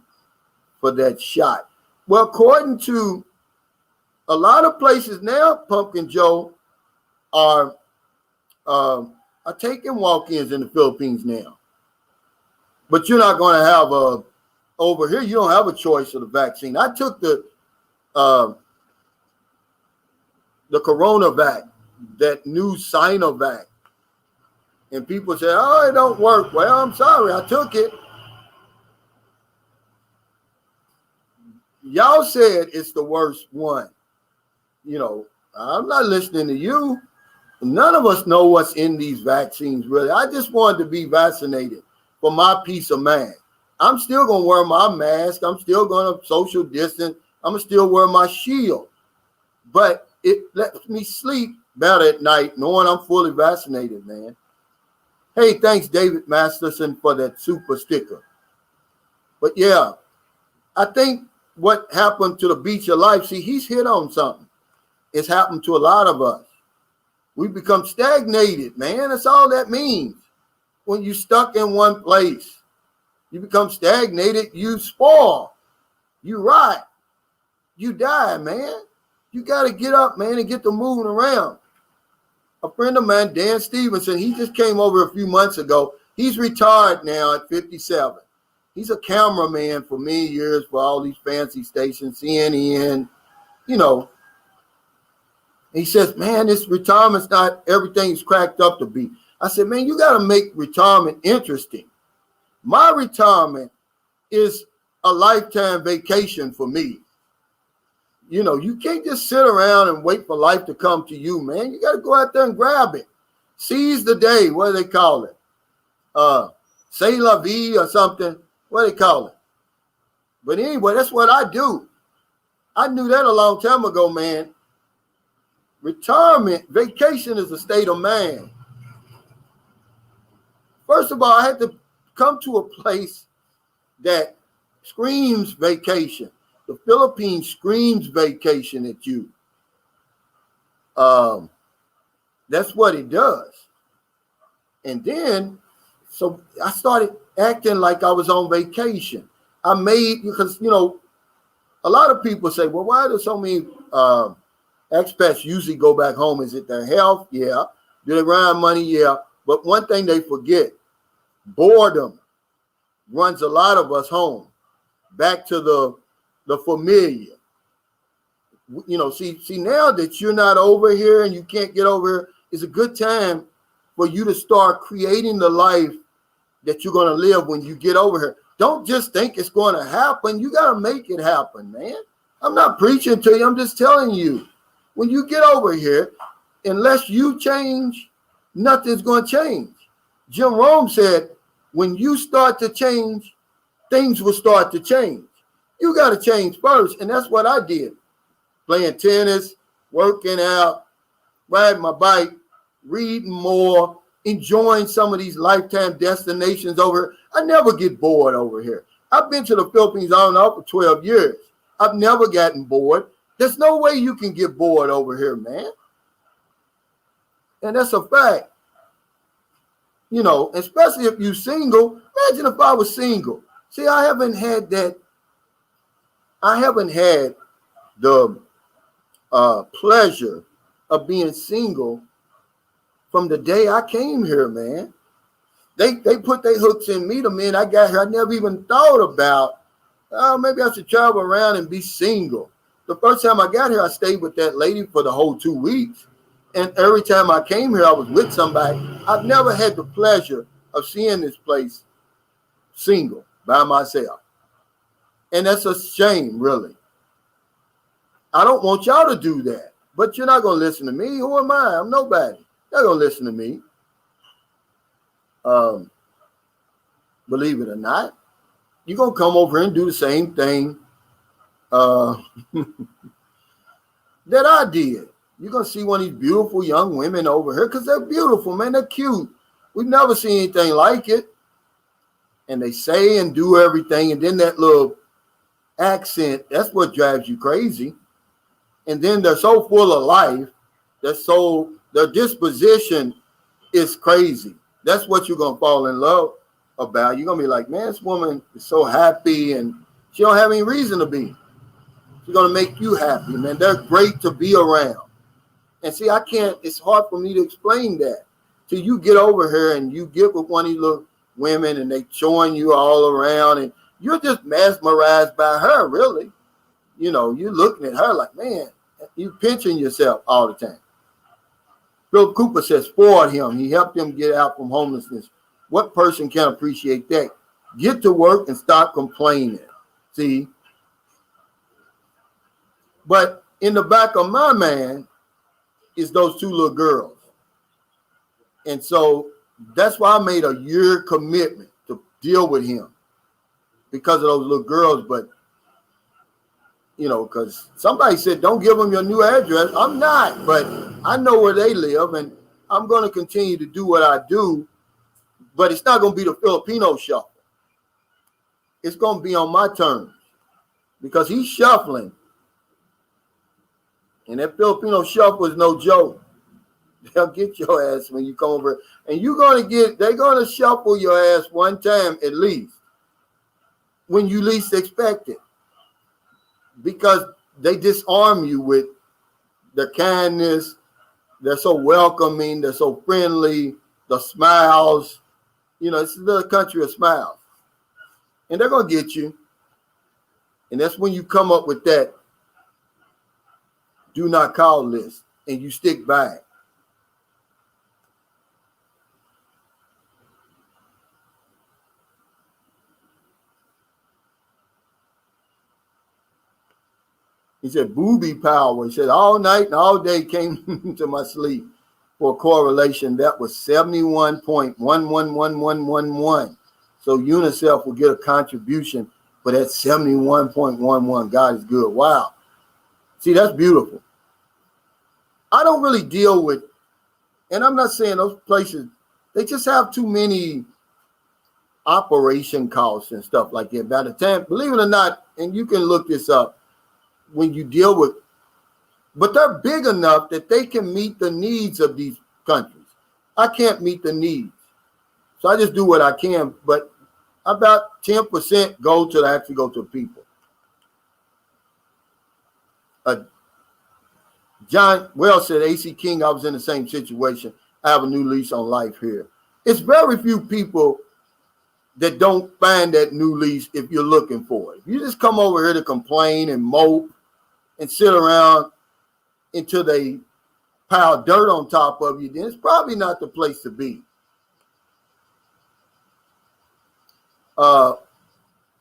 for that shot. Well, according to a lot of places now, Pumpkin Joe are taking walk-ins in the Philippines now. But you're not going to have over here, you don't have a choice of the vaccine. I took the CoronaVac, that new Sinovac. And people say, oh, it don't work. Well, I'm sorry, I took it. Y'all said it's the worst one. You know, I'm not listening to you. None of us know what's in these vaccines, really. I just wanted to be vaccinated for my peace of mind. I'm still going to wear my mask. I'm still going to social distance. I'm going to still wear my shield. But it lets me sleep better at night knowing I'm fully vaccinated, man. Hey, thanks, David Masterson, for that super sticker. But yeah, I think what happened to the beach of life, see, he's hit on something. It's happened to a lot of us. We become stagnated, man. That's all that means. When you're stuck in one place, you become stagnated, you spoil, you rot, you die, man. You got to get up, man, and get to moving around. A friend of mine, Dan Stevenson, he just came over a few months ago. He's retired now at 57. He's a cameraman for many years for all these fancy stations, CNN, you know. He says, man, this retirement's not everything's cracked up to be. I said, man, you got to make retirement interesting. My retirement is a lifetime vacation for me. You know, you can't just sit around and wait for life to come to you, man. You got to go out there and grab it. Seize the day. What do they call it? C'est la vie or something. What do they call it? But anyway, that's what I do. I knew that a long time ago, man. Retirement, vacation is a state of mind. First of all, I had to come to a place that screams vacation. The Philippines screams vacation at you. That's what it does. And then, so I started acting like I was on vacation. Because, you know, a lot of people say, well, why do so many expats usually go back home? Is it their health? Yeah. Do they run out of money? Yeah. But one thing they forget, boredom runs a lot of us home, back to the familiar. You know, see now that you're not over here and you can't get over here, it's a good time for you to start creating the life that you're going to live when you get over here. Don't just think it's going to happen. You got to make it happen, man. I'm not preaching to you. I'm just telling you, when you get over here, unless you change, nothing's going to change. Jim Rome said, when you start to change, things will start to change. You got to change first. And that's what I did. Playing tennis, working out, riding my bike, reading more, enjoying some of these lifetime destinations over here. I never get bored over here. I've been to the Philippines on and off for 12 years. I've never gotten bored. There's no way you can get bored over here, man. And that's a fact. You know, especially if you're single. Imagine if I was single. See, I haven't had the pleasure of being single from the day I came here, man. They put their hooks in me the minute I got here. I never even thought about Oh, maybe I should travel around and be single. The first time I got here, I stayed with that lady for the whole 2 weeks. And every time I came here, I was with somebody. I've never had the pleasure of seeing this place single by myself. And that's a shame, really. I don't want y'all to do that. But you're not going to listen to me. Who am I? I'm nobody. You're going to listen to me. Believe it or not, you're going to come over here and do the same thing that I did. You're going to see one of these beautiful young women over here because they're beautiful, man. They're cute. We've never seen anything like it. And they say and do everything. And then that little accent, that's what drives you crazy. And then they're so full of life. Their disposition is crazy. That's what you're going to fall in love about. You're going to be like, man, this woman is so happy and she don't have any reason to be. She's going to make you happy, man. They're great to be around. And see, it's hard for me to explain that. Till you get over here and you get with one of these little women and they showing you all around and you're just mesmerized by her, really. You know, you're looking at her like, man, you pinching yourself all the time. Bill Cooper says, spoiled him. He helped him get out from homelessness. What person can appreciate that? Get to work and stop complaining. See? But in the back of my mind is those 2 little girls. And so that's why I made a year commitment to deal with him because of those little girls. But, you know, because somebody said, don't give them your new address. I'm not, but I know where they live and I'm going to continue to do what I do. But it's not going to be the Filipino Shuffle. It's going to be on my terms because he's shuffling. And that Filipino Shuffle is no joke. They'll get your ass when you come over. And they're going to shuffle your ass one time at least when you least expect it. Because they disarm you with their kindness. They're so welcoming. They're so friendly. The smiles. You know, it's a little country of smiles. And they're going to get you. And that's when you come up with that do not call list and you stick by it. He said, booby power. He said, all night and all day came to my sleep for a correlation. That was 71.111111. So UNICEF will get a contribution for that 71.11. God is good. Wow. See, that's beautiful. I don't really deal with, and I'm not saying those places, they just have too many operation costs and stuff like that. By the time, believe it or not, and you can look this up, when you deal with, but they're big enough that they can meet the needs of these countries. I can't meet the needs. So I just do what I can, but about 10% actually go to people. John Wells said, AC King, I was in the same situation. I have a new lease on life here. It's very few people that don't find that new lease if you're looking for it. If you just come over here to complain and mope and sit around until they pile dirt on top of you, then it's probably not the place to be.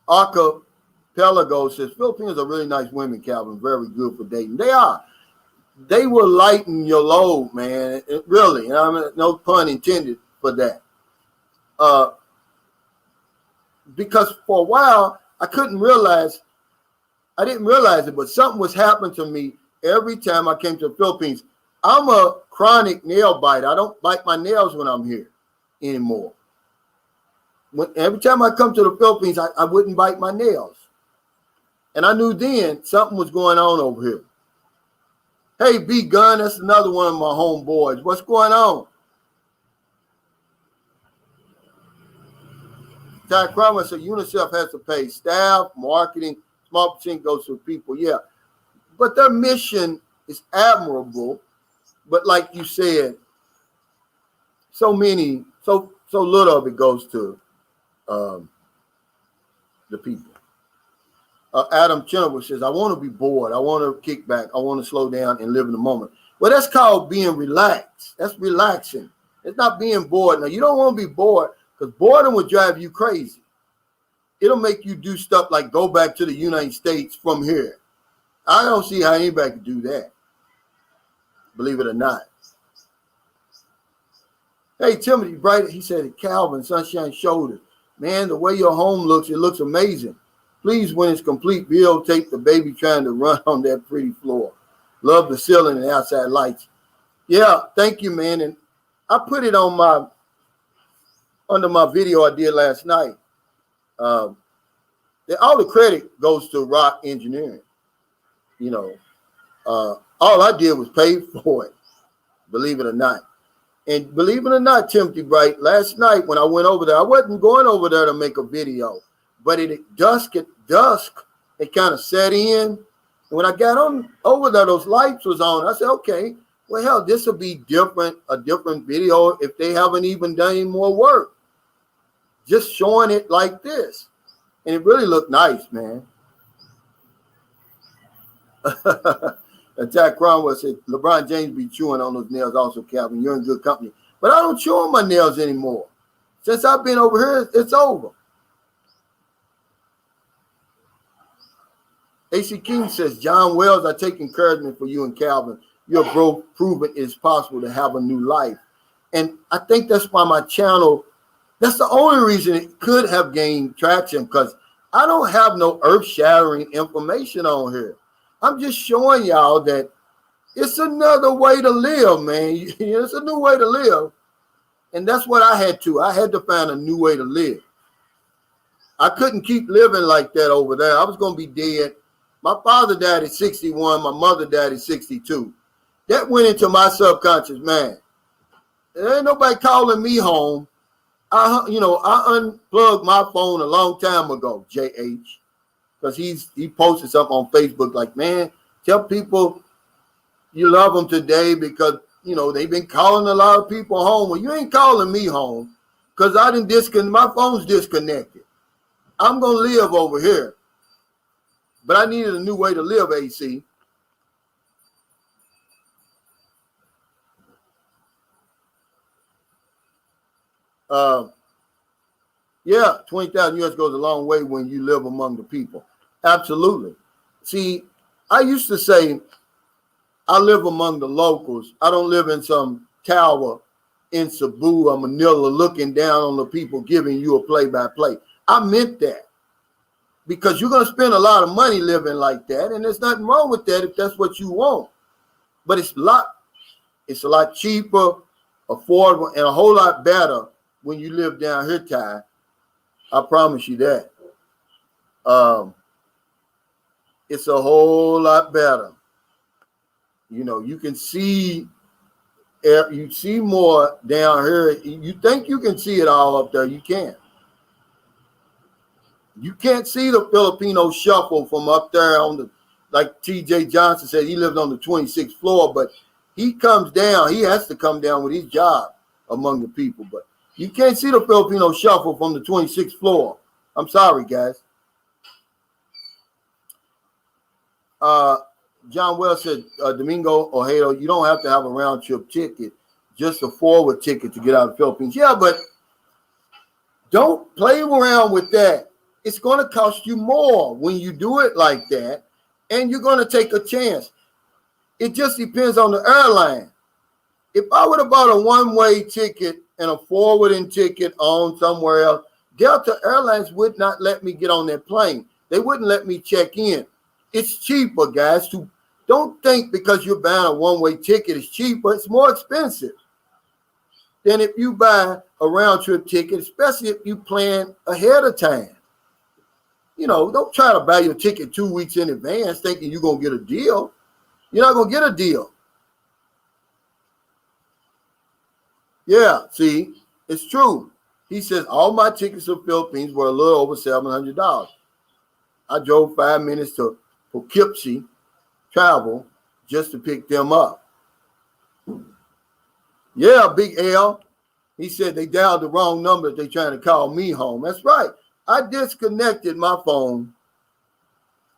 Archipelago says, Filipinos are really nice women, Calvin. Very good for dating. They are. They will lighten your load, man. Really. And I mean, no pun intended for that. Because for a while, I didn't realize it, but something was happening to me every time I came to the Philippines. I'm a chronic nail biter. I don't bite my nails when I'm here anymore. Every time I come to the Philippines, I wouldn't bite my nails. And I knew then something was going on over here. Hey, B Gun, that's another one of my homeboys. What's going on? Ty Cromwell said UNICEF has to pay staff, marketing, small percent goes to people. Yeah. But their mission is admirable. But like you said, so little of it goes to the people. Adam Chenoweth says, I want to be bored. I want to kick back. I want to slow down and live in the moment. Well, that's called being relaxed. That's relaxing. It's not being bored. Now, you don't want to be bored because boredom will drive you crazy. It'll make you do stuff like go back to the United States from here. I don't see how anybody could do that, believe it or not. Hey, Timothy Bright, he said, Calvin, Sunshine Shoulders. Man, the way your home looks, it looks amazing. Please, when it's complete, videotape the baby trying to run on that pretty floor. Love the ceiling and outside lights. Yeah, thank you, man. And I put it on under my video I did last night. All the credit goes to Rock Engineering. You know, all I did was pay for it, believe it or not. And believe it or not, Timothy Bright, last night when I went over there, I wasn't going over there to make a video, but at dusk, it kind of set in. And when I got on over there, those lights was on. I said, okay, well, hell, this will be a different video if they haven't even done any more work. Just showing it like this. And it really looked nice, man. Attack Cromwell said, LeBron James be chewing on those nails also, Calvin. You're in good company. But I don't chew on my nails anymore. Since I've been over here, it's over. AC King says, John Wells, I take encouragement for you and Calvin. You're both proven it's possible to have a new life. And I think that's why my channel, that's the only reason it could have gained traction, because I don't have no earth-shattering information on here. I'm just showing y'all that it's another way to live, man. It's a new way to live. And that's what I had to. I had to find a new way to live. I couldn't keep living like that over there. I was going to be dead. My father died at 61. My mother died at 62. That went into my subconscious mind. There ain't nobody calling me home. I unplugged my phone a long time ago, JH. Because he posted something on Facebook like, man, tell people you love them today because, they've been calling a lot of people home. Well, you ain't calling me home because I didn't disconnect. My phone's disconnected. I'm going to live over here. But I needed a new way to live, AC. Yeah, 20,000 US goes a long way when you live among the people. Absolutely. See, I used to say I live among the locals. I don't live in some tower in Cebu or Manila looking down on the people giving you a play-by-play. I meant that because you're going to spend a lot of money living like that, and there's nothing wrong with that if that's what you want. But it's a lot cheaper, affordable, and a whole lot better when you live down here, Ty. I promise you that. It's a whole lot better. You can see you see more down here. You think you can see it all up there. You can't. You can't see the Filipino Shuffle from up there like TJ Johnson said, he lived on the 26th floor, but he comes down. He has to come down with his job among the people, but you can't see the Filipino Shuffle from the 26th floor. I'm sorry, guys. John Wells said, Domingo Ojeda, you don't have to have a round trip ticket, just a forward ticket to get out of the Philippines. Yeah, but don't play around with that. It's going to cost you more when you do it like that, and you're going to take a chance. It just depends on the airline. If I would have bought a one-way ticket and a forwarding ticket on somewhere else, Delta Airlines would not let me get on that plane. They wouldn't let me check in. It's cheaper, guys. Don't think because you're buying a one-way ticket, it's cheaper. It's more expensive than if you buy a round-trip ticket, especially if you plan ahead of time. Don't try to buy your ticket 2 weeks in advance thinking you're going to get a deal. You're not going to get a deal. Yeah, see, it's true. He says, all my tickets to the Philippines were a little over $700. I drove 5 minutes to Poughkeepsie, travel, just to pick them up. Yeah, Big L. He said they dialed the wrong number. They're trying to call me home. That's right. I disconnected my phone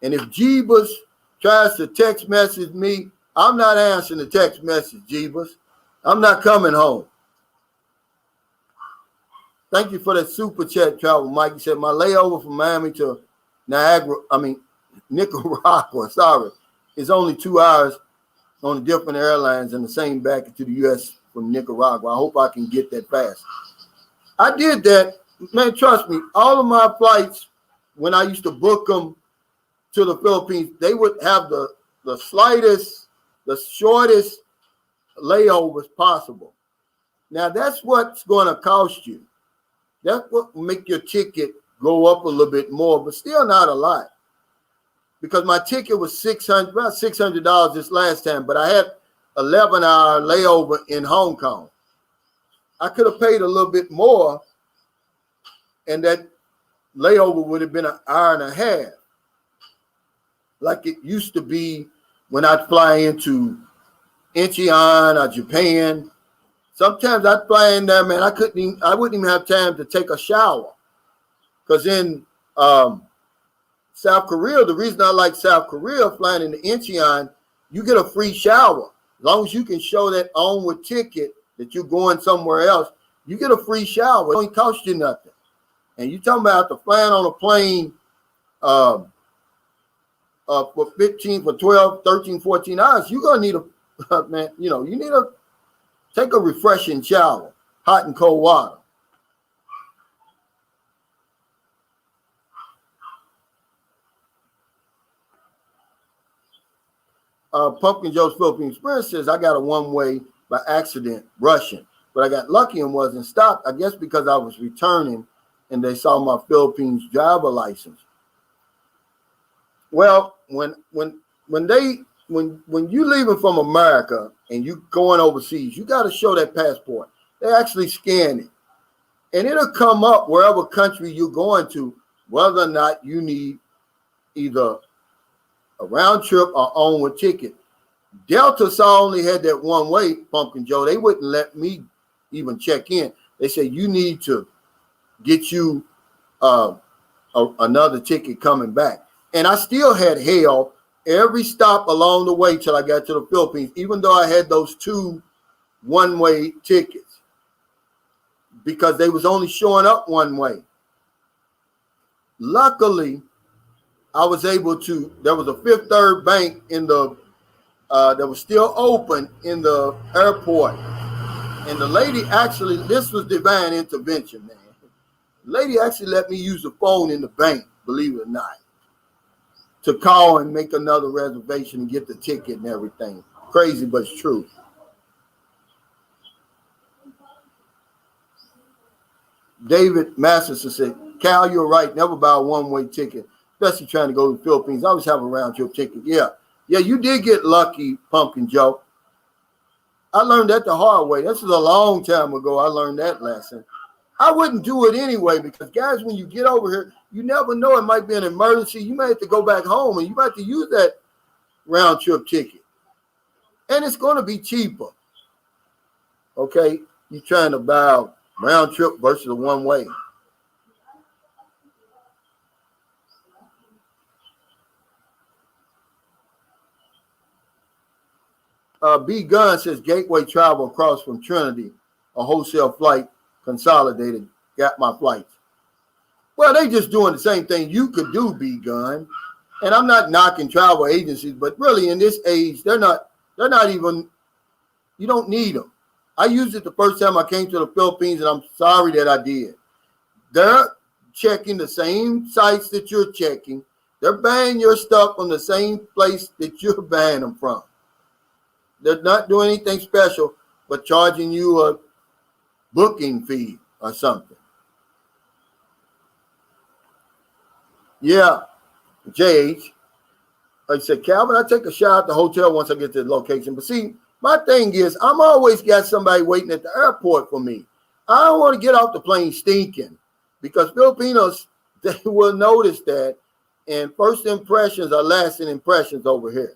And if Jeebus tries to text message me, I'm not answering the text message, Jeebus. I'm not coming home. Thank you for that super chat, Travel Mike. He said, my layover from Miami to Nicaragua, is only 2 hours on different airlines and the same back to the U.S. from Nicaragua. I hope I can get that fast. I did that. Man, trust me, all of my flights, when I used to book them to the Philippines, they would have the slightest, the shortest layovers possible. Now, that's what's going to cost you. That's what will make your ticket go up a little bit more, but still not a lot. Because my ticket was about $600 this last time, but I had 11-hour layover in Hong Kong. I could have paid a little bit more, and that layover would have been an hour and a half, like it used to be when I'd fly into Incheon or Japan. Sometimes I'd fly in there, man. I wouldn't even have time to take a shower, because in South Korea, the reason I like South Korea, flying into Incheon, you get a free shower. As long as you can show that onward ticket that you're going somewhere else, you get a free shower. It don't cost you nothing. And you talking about flying on a plane for 12, 13, 14 hours, you're going to need you need to take a refreshing shower, hot and cold water. Pumpkin Joe's Philippine Experience says, I got a one-way by accident rushing, but I got lucky and wasn't stopped. I guess because I was returning and they saw my Philippines driver license. Well, when you leaving from America and you going overseas, you got to show that passport. They actually scan it, and it'll come up wherever country you're going to, whether or not you need either a round trip or onward ticket. Delta saw only had that one way, Pumpkin Joe. They wouldn't let me even check in. They said you need to get you another ticket coming back. And I still had hell every stop along the way till I got to the Philippines, even though I had those 2 one-way tickets, because they was only showing up one way. Luckily, I was able to, there was a Fifth Third Bank in the that was still open in the airport. And the lady actually, this was divine intervention, man. The lady actually let me use the phone in the bank, believe it or not, to call and make another reservation and get the ticket and everything. Crazy, but it's true. David Masterson said, Cal, you're right. Never buy a one-way ticket, especially trying to go to the Philippines. I always have a round-trip ticket. Yeah, you did get lucky, Pumpkin Joe. I learned that the hard way. This was a long time ago. I learned that lesson. I wouldn't do it anyway because, guys, when you get over here, you never know. It might be an emergency. You may have to go back home, and you might have to use that round-trip ticket. And it's going to be cheaper. Okay? You're trying to buy a round-trip versus a one-way. B. Gunn says, Gateway travel across from Trinity, a wholesale flight, consolidated, got my flights. Well, they just doing the same thing you could do, B. Gunn. And I'm not knocking travel agencies, but really in this age, they're not even, you don't need them. I used it the first time I came to the Philippines, and I'm sorry that I did. They're checking the same sites that you're checking. They're buying your stuff from the same place that you're buying them from. They're not doing anything special, but charging you a booking fee or something. Yeah, JH. Like I said, Calvin, I take a shower at the hotel once I get to the location. But see, my thing is, I'm always got somebody waiting at the airport for me. I don't want to get off the plane stinking, because Filipinos, they will notice that, and first impressions are lasting impressions over here.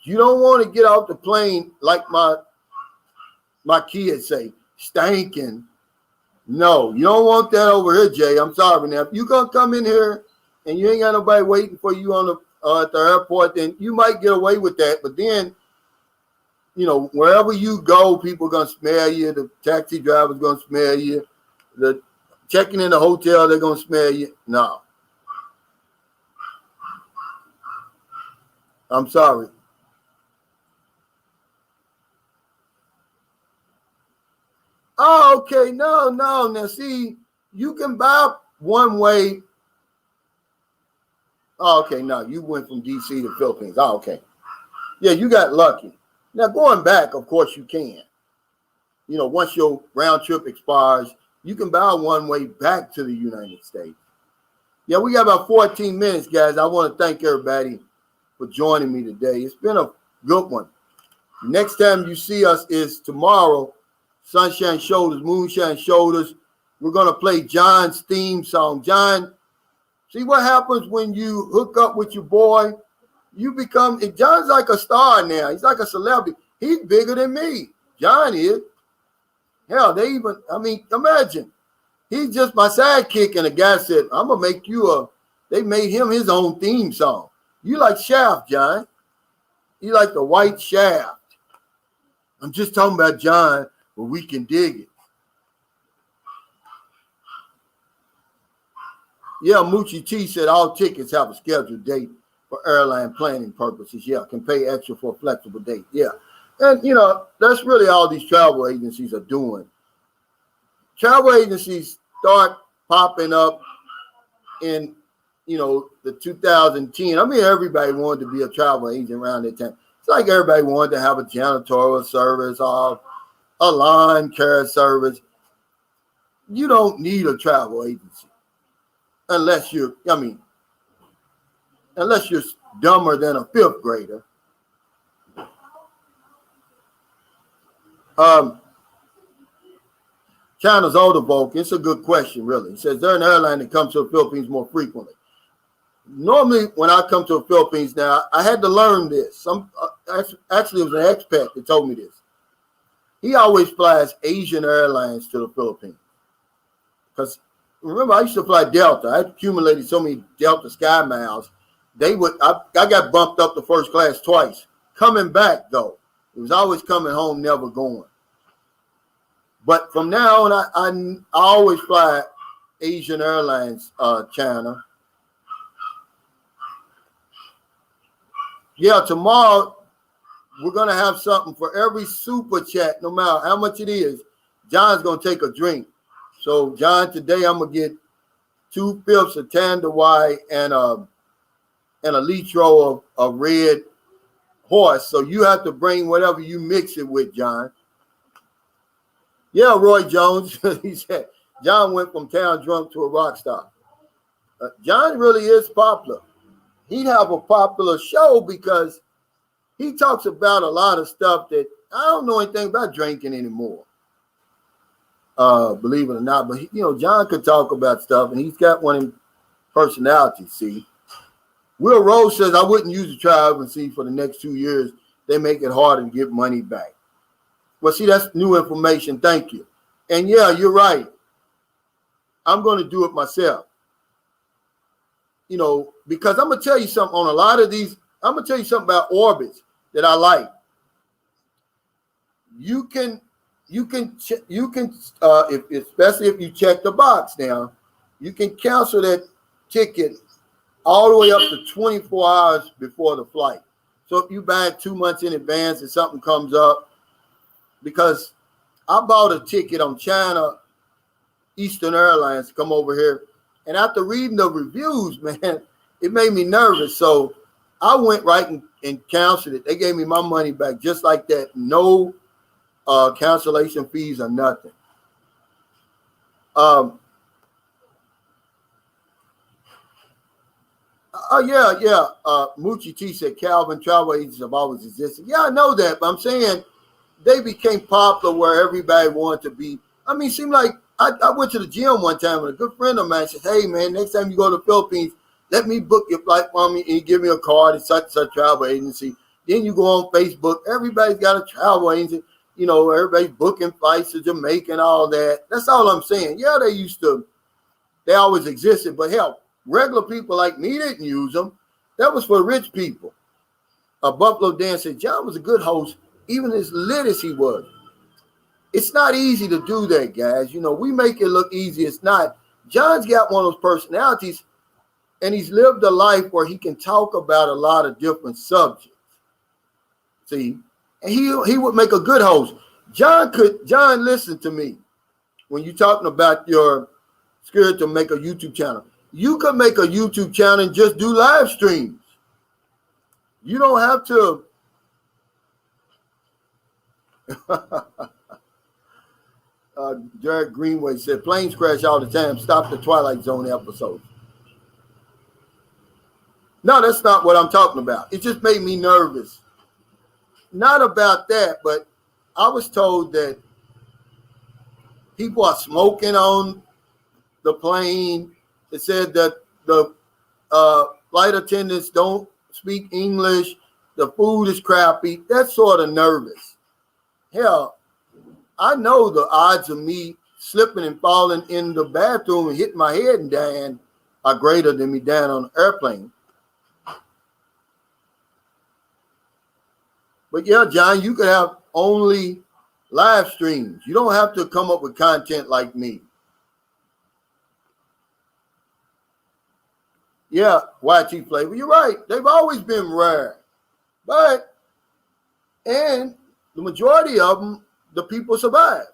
You don't want to get off the plane like my kids say, stinking. No, you don't want that over here, Jay. I'm sorry. Now, if you're going to come in here and you ain't got nobody waiting for you on the at the airport, then you might get away with that. But then, you know, wherever you go, people are gonna smell you. The taxi driver's gonna smell you. The checking in the hotel, they're gonna smell you. No, I'm sorry. Oh, okay. No. Now, see, you can buy one way. Oh, okay. No, you went from DC to Philippines. Oh, okay. Yeah, you got lucky. Now, going back, of course, you can. You know, once your round trip expires, you can buy one way back to the United States. Yeah, we got about 14 minutes, guys. I want to thank everybody for joining me today. It's been a good one. Next time you see us is tomorrow. Sunshine Shoulders, Moonshine Shoulders. We're going to play John's theme song. John, see what happens when you hook up with your boy? You become, John's like a star now. He's like a celebrity. He's bigger than me. John is. Hell, they even, I mean, imagine. He's just my sidekick, and the guy said, I'm going to make you they made him his own theme song. You like Shaft, John. You like the white Shaft. I'm just talking about John, but we can dig it. Yeah, Moochie T said all tickets have a scheduled date for airline planning purposes. Yeah, can pay extra for a flexible date. Yeah. And, you know, that's really all these travel agencies are doing. Travel agencies start popping up in, you know, the 2010. I mean, everybody wanted to be a travel agent around that time. It's like everybody wanted to have a janitorial service or a lawn care service. You don't need a travel agency unless you're dumber than a fifth grader. China's older folk, it's a good question, really. It says, they're an airline that comes to the Philippines more frequently. Normally, when I come to the Philippines now, I had to learn this. Actually, it was an expat that told me this. He always flies Asian Airlines to the Philippines. Because, remember, I used to fly Delta. I accumulated so many Delta Sky miles. I got bumped up to first class twice. Coming back, though. It was always coming home, never going. But from now on, I always fly Asian Airlines, China. Yeah, tomorrow we're going to have something for every super chat, no matter how much it is. John's going to take a drink. So, John, today I'm going to get 2/5 of Tanduay and a litro of red horse. So you have to bring whatever you mix it with, John. Yeah, Roy Jones. He said, John went from town drunk to a rock star. John really is popular. He'd have a popular show because he talks about a lot of stuff that I don't know anything about drinking anymore. Believe it or not. But, John could talk about stuff, and he's got one in personality, see. Will Rose says, I wouldn't use the trial and see for the next 2 years. They make it hard and get money back. Well, see, that's new information. Thank you. And, yeah, you're right. I'm going to do it myself. Because I'm going to tell you something on a lot of these. I'm going to tell you something about orbits that I like. You can, especially if you check the box now, you can cancel that ticket all the way up to 24 hours before the flight. So if you buy it 2 months in advance and something comes up, because I bought a ticket on China Eastern Airlines to come over here, and after reading the reviews, man, it made me nervous. So I went right and canceled it. They gave me my money back just like that. No cancellation fees or nothing. Moochie T said Calvin travel agents have always existed. Yeah, I know that, but I'm saying they became popular where everybody wanted to be. I mean, it seemed like I went to the gym one time and a good friend of mine said, hey, man, next time you go to the Philippines, let me book your flight for me, and you give me a card. It's such a travel agency. Then you go on Facebook. Everybody's got a travel agency. Everybody's booking flights to Jamaica and all that. That's all I'm saying. Yeah, they always existed, but hell, Regular people like me didn't use them. That was for rich people. Buffalo Dan said, John was a good host, even as lit as he was. It's not easy to do that, guys. You know, we make it look easy. It's not. John's got one of those personalities, and he's lived a life where he can talk about a lot of different subjects. See, and he would make a good host. John, listen to me. When you're talking about your scared to make a YouTube channel, you could make a YouTube channel and just do live streams. You don't have to. Jared Greenway said, planes crash all the time. Stop the Twilight Zone episode. No, that's not what I'm talking about. It just made me nervous. Not about that, but I was told that people are smoking on the plane. It said that the flight attendants don't speak English. The food is crappy. That's sort of nervous. Hell, I know the odds of me slipping and falling in the bathroom and hitting my head and dying are greater than me dying on an airplane. But yeah, John, you could have only live streams. You don't have to come up with content like me. Yeah, YT flavor. You're right. They've always been rare. And the majority of them, the people survive.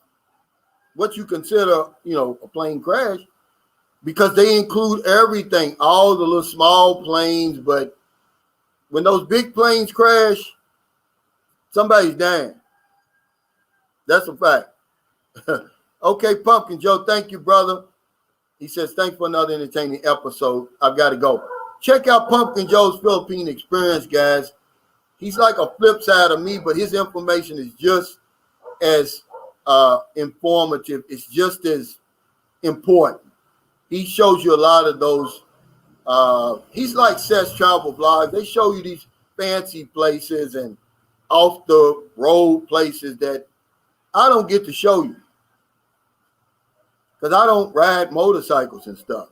What you consider, a plane crash, because they include everything, all the little small planes. But when those big planes crash, somebody's dying. That's a fact. Okay, Pumpkin Joe, thank you, brother. He says, thanks for another entertaining episode. I've got to go. Check out Pumpkin Joe's Philippine Experience, guys. He's like a flip side of me, but his information is just as informative. It's just as important. He shows you a lot of those. He's like Seth's travel vlog. They show you these fancy places and off the road places that I don't get to show you because I don't ride motorcycles and stuff.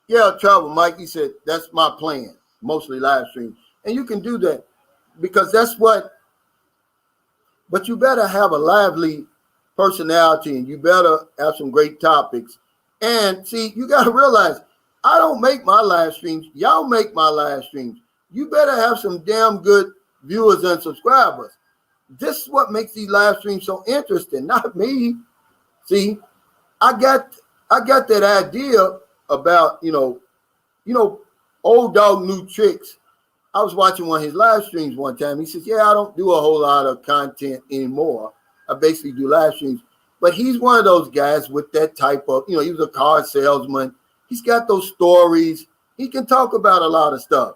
Yeah, travel, Mike. He said, that's my plan, mostly live stream. And you can do that because but you better have a lively personality and you better have some great topics. And see, you got to realize, I don't make my live streams. Y'all make my live streams. You better have some damn good viewers and subscribers. This is what makes these live streams so interesting, not me. See, I got that idea about, old dog new tricks. I was watching one of his live streams one time. He says, yeah, I don't do a whole lot of content anymore. I basically do live streams. But he's one of those guys with that type of, he was a car salesman. He's got those stories. He can talk about a lot of stuff.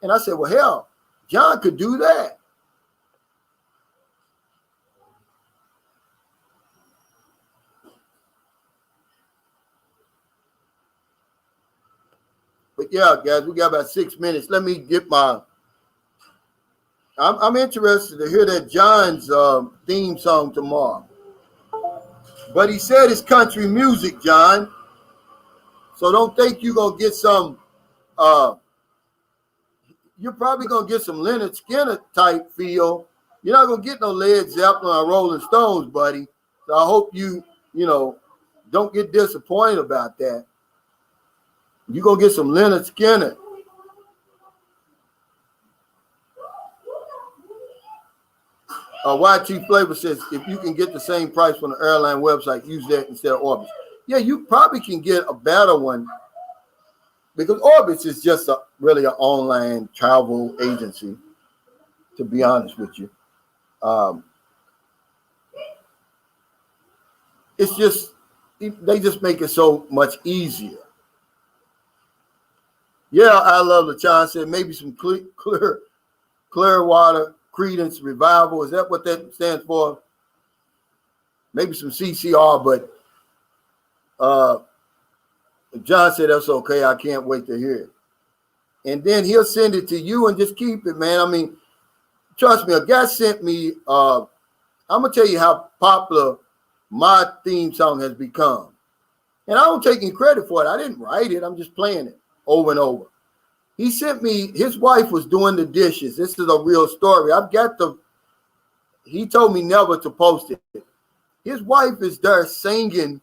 And I said, well, hell, John could do that. But yeah, guys, we got about 6 minutes. Let me get I'm interested to hear that John's theme song tomorrow. But he said it's country music, John. So don't think you're going to get some, you're probably going to get some Leonard Skinner type feel. You're not going to get no Led Zeppelin or Rolling Stones, buddy. So I hope you don't get disappointed about that. You're going to get some Leonard Skinner. YT Flavor says, if you can get the same price from the airline website, use that instead of Orbitz. Yeah, you probably can get a better one because Orbitz is just really an online travel agency, to be honest with you. It's just, they just make it so much easier. Yeah, I love the John said maybe some Clearwater Credence Revival. Is that what that stands for? Maybe some CCR, but John said that's okay. I can't wait to hear it. And then he'll send it to you and just keep it, man. I mean, trust me, a guy sent me, I'm going to tell you how popular my theme song has become. And I don't take any credit for it. I didn't write it. I'm just playing it over and over. He sent me, his wife was doing the dishes. This is a real story. He told me never to post it. His wife is there singing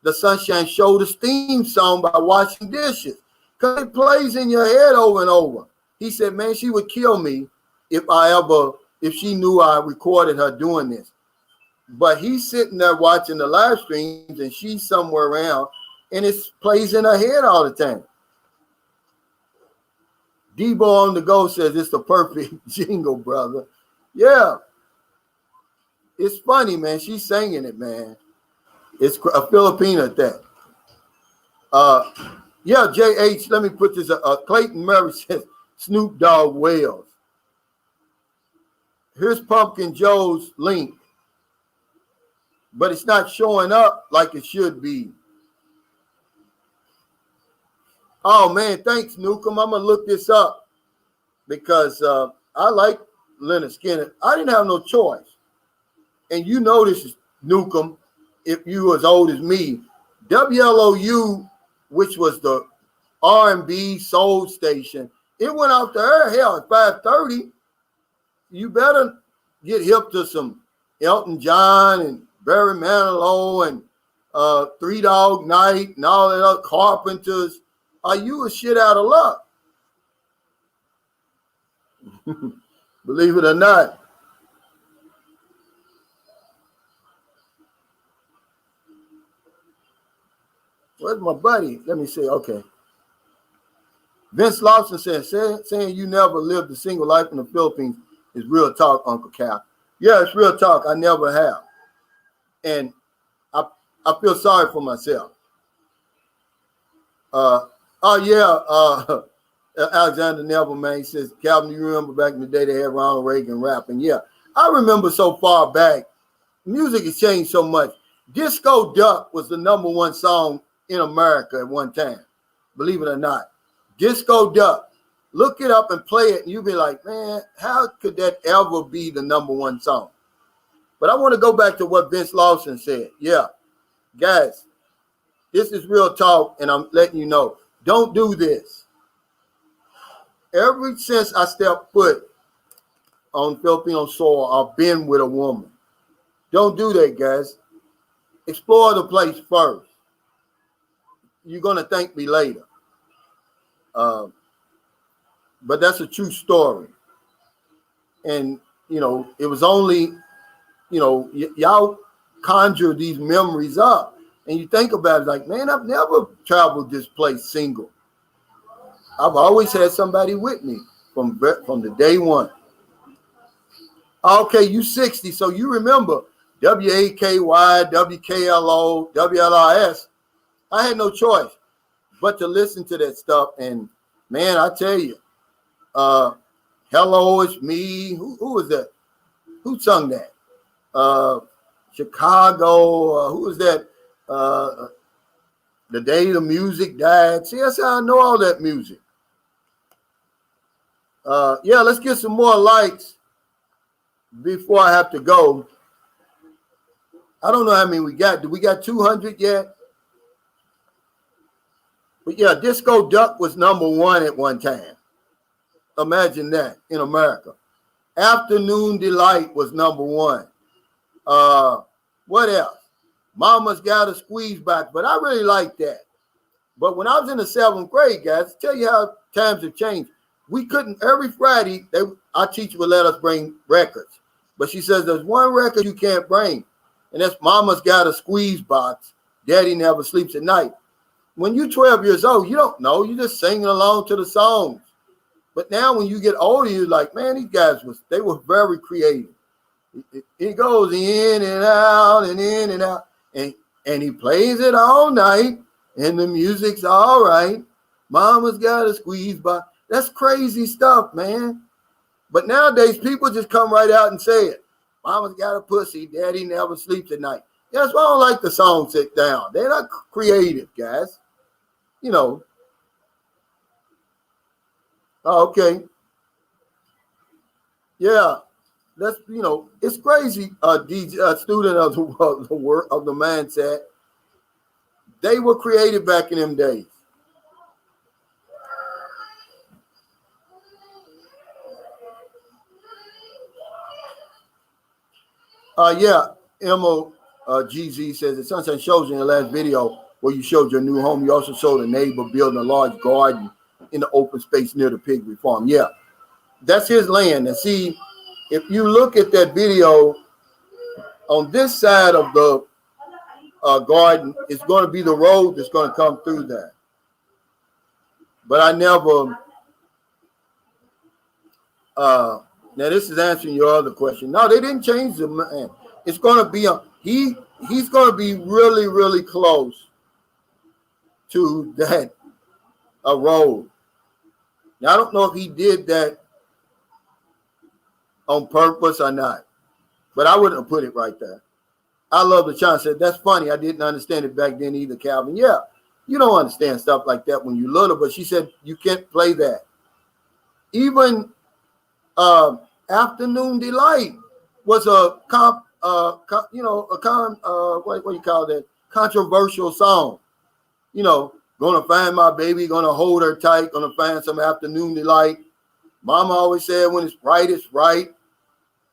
the Sunshine Show, the theme song by washing dishes. Because it plays in your head over and over. He said, man, she would kill me if she knew I recorded her doing this. But he's sitting there watching the live streams and she's somewhere around and it plays in her head all the time. Debo on the go says it's the perfect jingle, brother. Yeah. It's funny, man. She's singing it, man. It's a Filipino at that. Yeah, JH, let me put this. Clayton Murray says Snoop Dogg Wales. Here's Pumpkin Joe's link. But it's not showing up like it should be. Oh, man, thanks, Newcomb. I'm going to look this up because I like Leonard Skinner. I didn't have no choice. And you know this is Newcomb, if you as old as me. WLOU, which was the R&B soul station, it went off the air, hell, at 5:30. You better get hip to some Elton John and Barry Manilow and Three Dog Night and all that other Carpenters. Are you a shit out of luck? Believe it or not. Where's my buddy? Let me see. Okay. Vince Lawson says, saying you never lived a single life in the Philippines is real talk, Uncle Cal. Yeah, it's real talk. I never have. And I feel sorry for myself. Alexander Neville, man, he says, Calvin, you remember back in the day they had Ronald Reagan rapping? Yeah, I remember so far back. Music has changed so much. Disco Duck was the #1 song in America at one time. Believe it or not. Disco Duck. Look it up and play it, and you'll be like, man, how could that ever be the #1 song? But I want to go back to what Vince Lawson said. Yeah, guys, this is real talk, and I'm letting you know. Don't do this. Ever since I stepped foot on Filipino soil, I've been with a woman. Don't do that, guys. Explore the place first. You're going to thank me later. But that's a true story. And, you know, it was only, you know, y'all conjure these memories up. And you think about it like, man, I've never traveled this place single. I've always had somebody with me from the day one. Okay, you 60, so you remember WAKY, WKLO, WLRS. I had no choice but to listen to that stuff. And, man, I tell you, Hello, It's Me. Who was that? Who sung that? Chicago. Who was that? The Day the Music Died. See, that's how I know all that music. Yeah, let's get some more likes before I have to go. I don't know how many we got. Do we got 200 yet? But yeah, Disco Duck was #1 at one time. Imagine that in America. Afternoon Delight was #1. What else? Mama's Got a Squeeze Back, but I really like that. But when I was in the 7th grade, guys, tell you how times have changed. We couldn't, every Friday, our teacher would let us bring records. But she says, there's one record you can't bring, and that's Mama's Got a Squeeze Box. Daddy Never Sleeps at Night. When you're 12 years old, you don't know. You're just singing along to the songs. But now when you get older, you're like, man, these guys, they were very creative. It goes in and out and in and out. And he plays it all night, and the music's all right. Mama's Got a Squeeze Box. That's crazy stuff, man. But nowadays, people just come right out and say it. Mama's got a pussy. Daddy never sleeps at night. Yeah, that's why I don't like the song Sit Down. They're not creative, guys. You know. Oh, okay. Yeah. That's it's crazy. Student of the work of the mindset. They were created back in them days. GZ says the Sunshine shows in the last video where you showed your new home. You also showed a neighbor building a large garden in the open space near the piggery farm. Yeah, that's his land. And see, if you look at that video, on this side of the garden, it's going to be the road that's going to come through that. But I never. Now this is answering your other question. No, they didn't change the man. It's going to be he's going to be really, really close to that road. Now I don't know if he did that on purpose or not, but I wouldn't have put it right there. I love the child said, that's funny. I didn't understand it back then either, Calvin. Yeah, you don't understand stuff like that when you're little, but she said you can't play that. Even Afternoon Delight was what do you call that? Controversial song. Gonna find my baby, gonna hold her tight, gonna find some afternoon delight. Mama always said when it's right, it's right.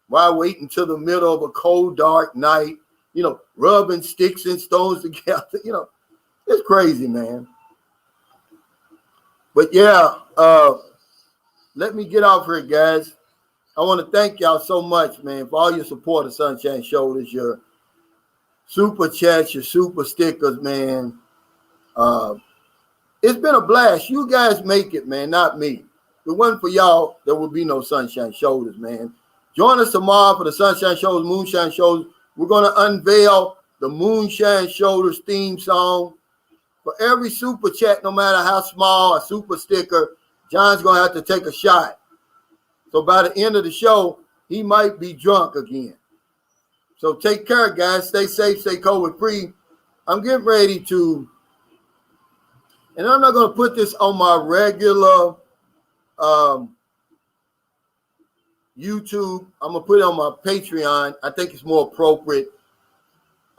Why wait until the middle of a cold, dark night? Rubbing sticks and stones together. It's crazy, man. But yeah, let me get off here, guys. I want to thank y'all so much, man, for all your support of Sunshine Shoulders, your super chats, your super stickers, man. It's been a blast. You guys make it, man, not me. If it wasn't for y'all, there would be no Sunshine Shoulders, man. Join us tomorrow for the Sunshine Shoulders, Moonshine Shoulders. We're going to unveil the Moonshine Shoulders theme song. For every super chat, no matter how small, a super sticker, John's going to have to take a shot. So by the end of the show, he might be drunk again. So take care, guys. Stay safe, stay COVID-free. I'm getting ready to, and I'm not going to put this on my regular YouTube. I'm going to put it on my Patreon. I think it's more appropriate.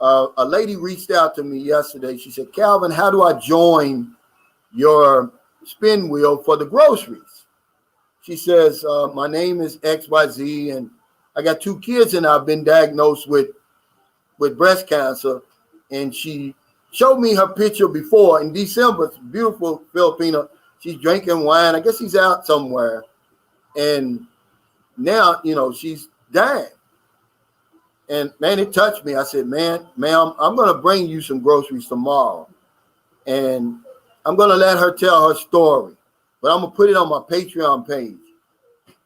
A lady reached out to me yesterday. She said, Calvin, how do I join your spin wheel for the groceries? She says, my name is XYZ, and I got 2 kids, and I've been diagnosed with breast cancer. And she showed me her picture before in December. It's a beautiful Filipino. She's drinking wine. I guess she's out somewhere. And now, she's dying. And, man, it touched me. I said, ma'am, I'm going to bring you some groceries tomorrow. And I'm going to let her tell her story. But I'm going to put it on my Patreon page.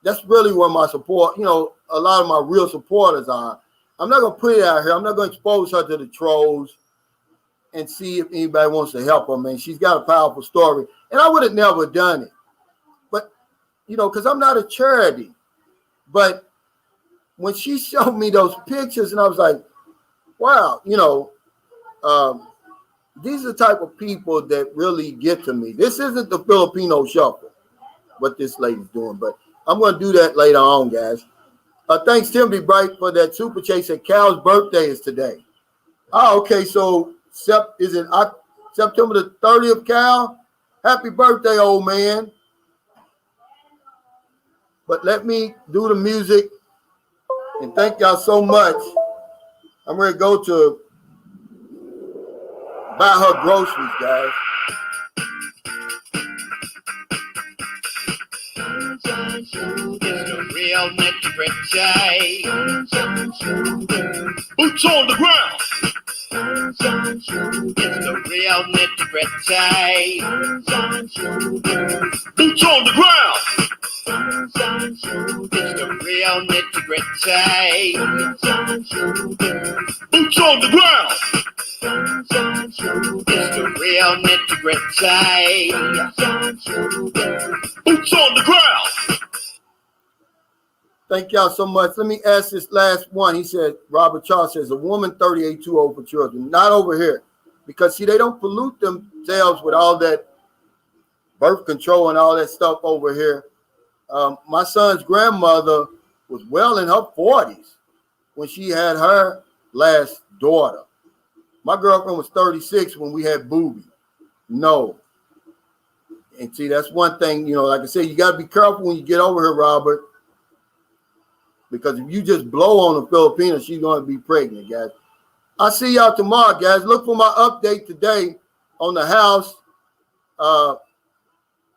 That's really where my support, a lot of my real supporters are. I'm not going to put it out here. I'm not going to expose her to the trolls and see if anybody wants to help her, man. She's got a powerful story. And I would have never done it. But, because I'm not a charity. But when she showed me those pictures, and I was like, wow, these are the type of people that really get to me. This isn't the Filipino Shuffle, what this lady's doing, but I'm going to do that later on, guys. Thanks, Timothy Bright, for that super chase. That Cal's birthday is today. Oh, okay, so is it September the 30th, Cal? Happy birthday, old man. But let me do the music, and thank y'all so much. I'm ready to go to buy her groceries, guys. It's the real nitty-gritty. Boots on the ground. It's the real nitty-gritty. Boots on the ground. It's the real nitty-gritty. Boots on the ground. It's the real nitty-gritty. Boots on the ground. Thank y'all so much. Let me ask this last one. He said, Robert Charles says, a woman 38 too old for children. Not over here. Because, see, they don't pollute themselves with all that birth control and all that stuff over here. My son's grandmother was well in her 40s when she had her last daughter. My girlfriend was 36 when we had Booby. No. And see, that's one thing, you know, like I said, you got to be careful when you get over here, Robert, because if you just blow on a Filipino, she's going to be pregnant, guys. I'll see y'all tomorrow, guys. Look for my update today on the house.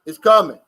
It's coming.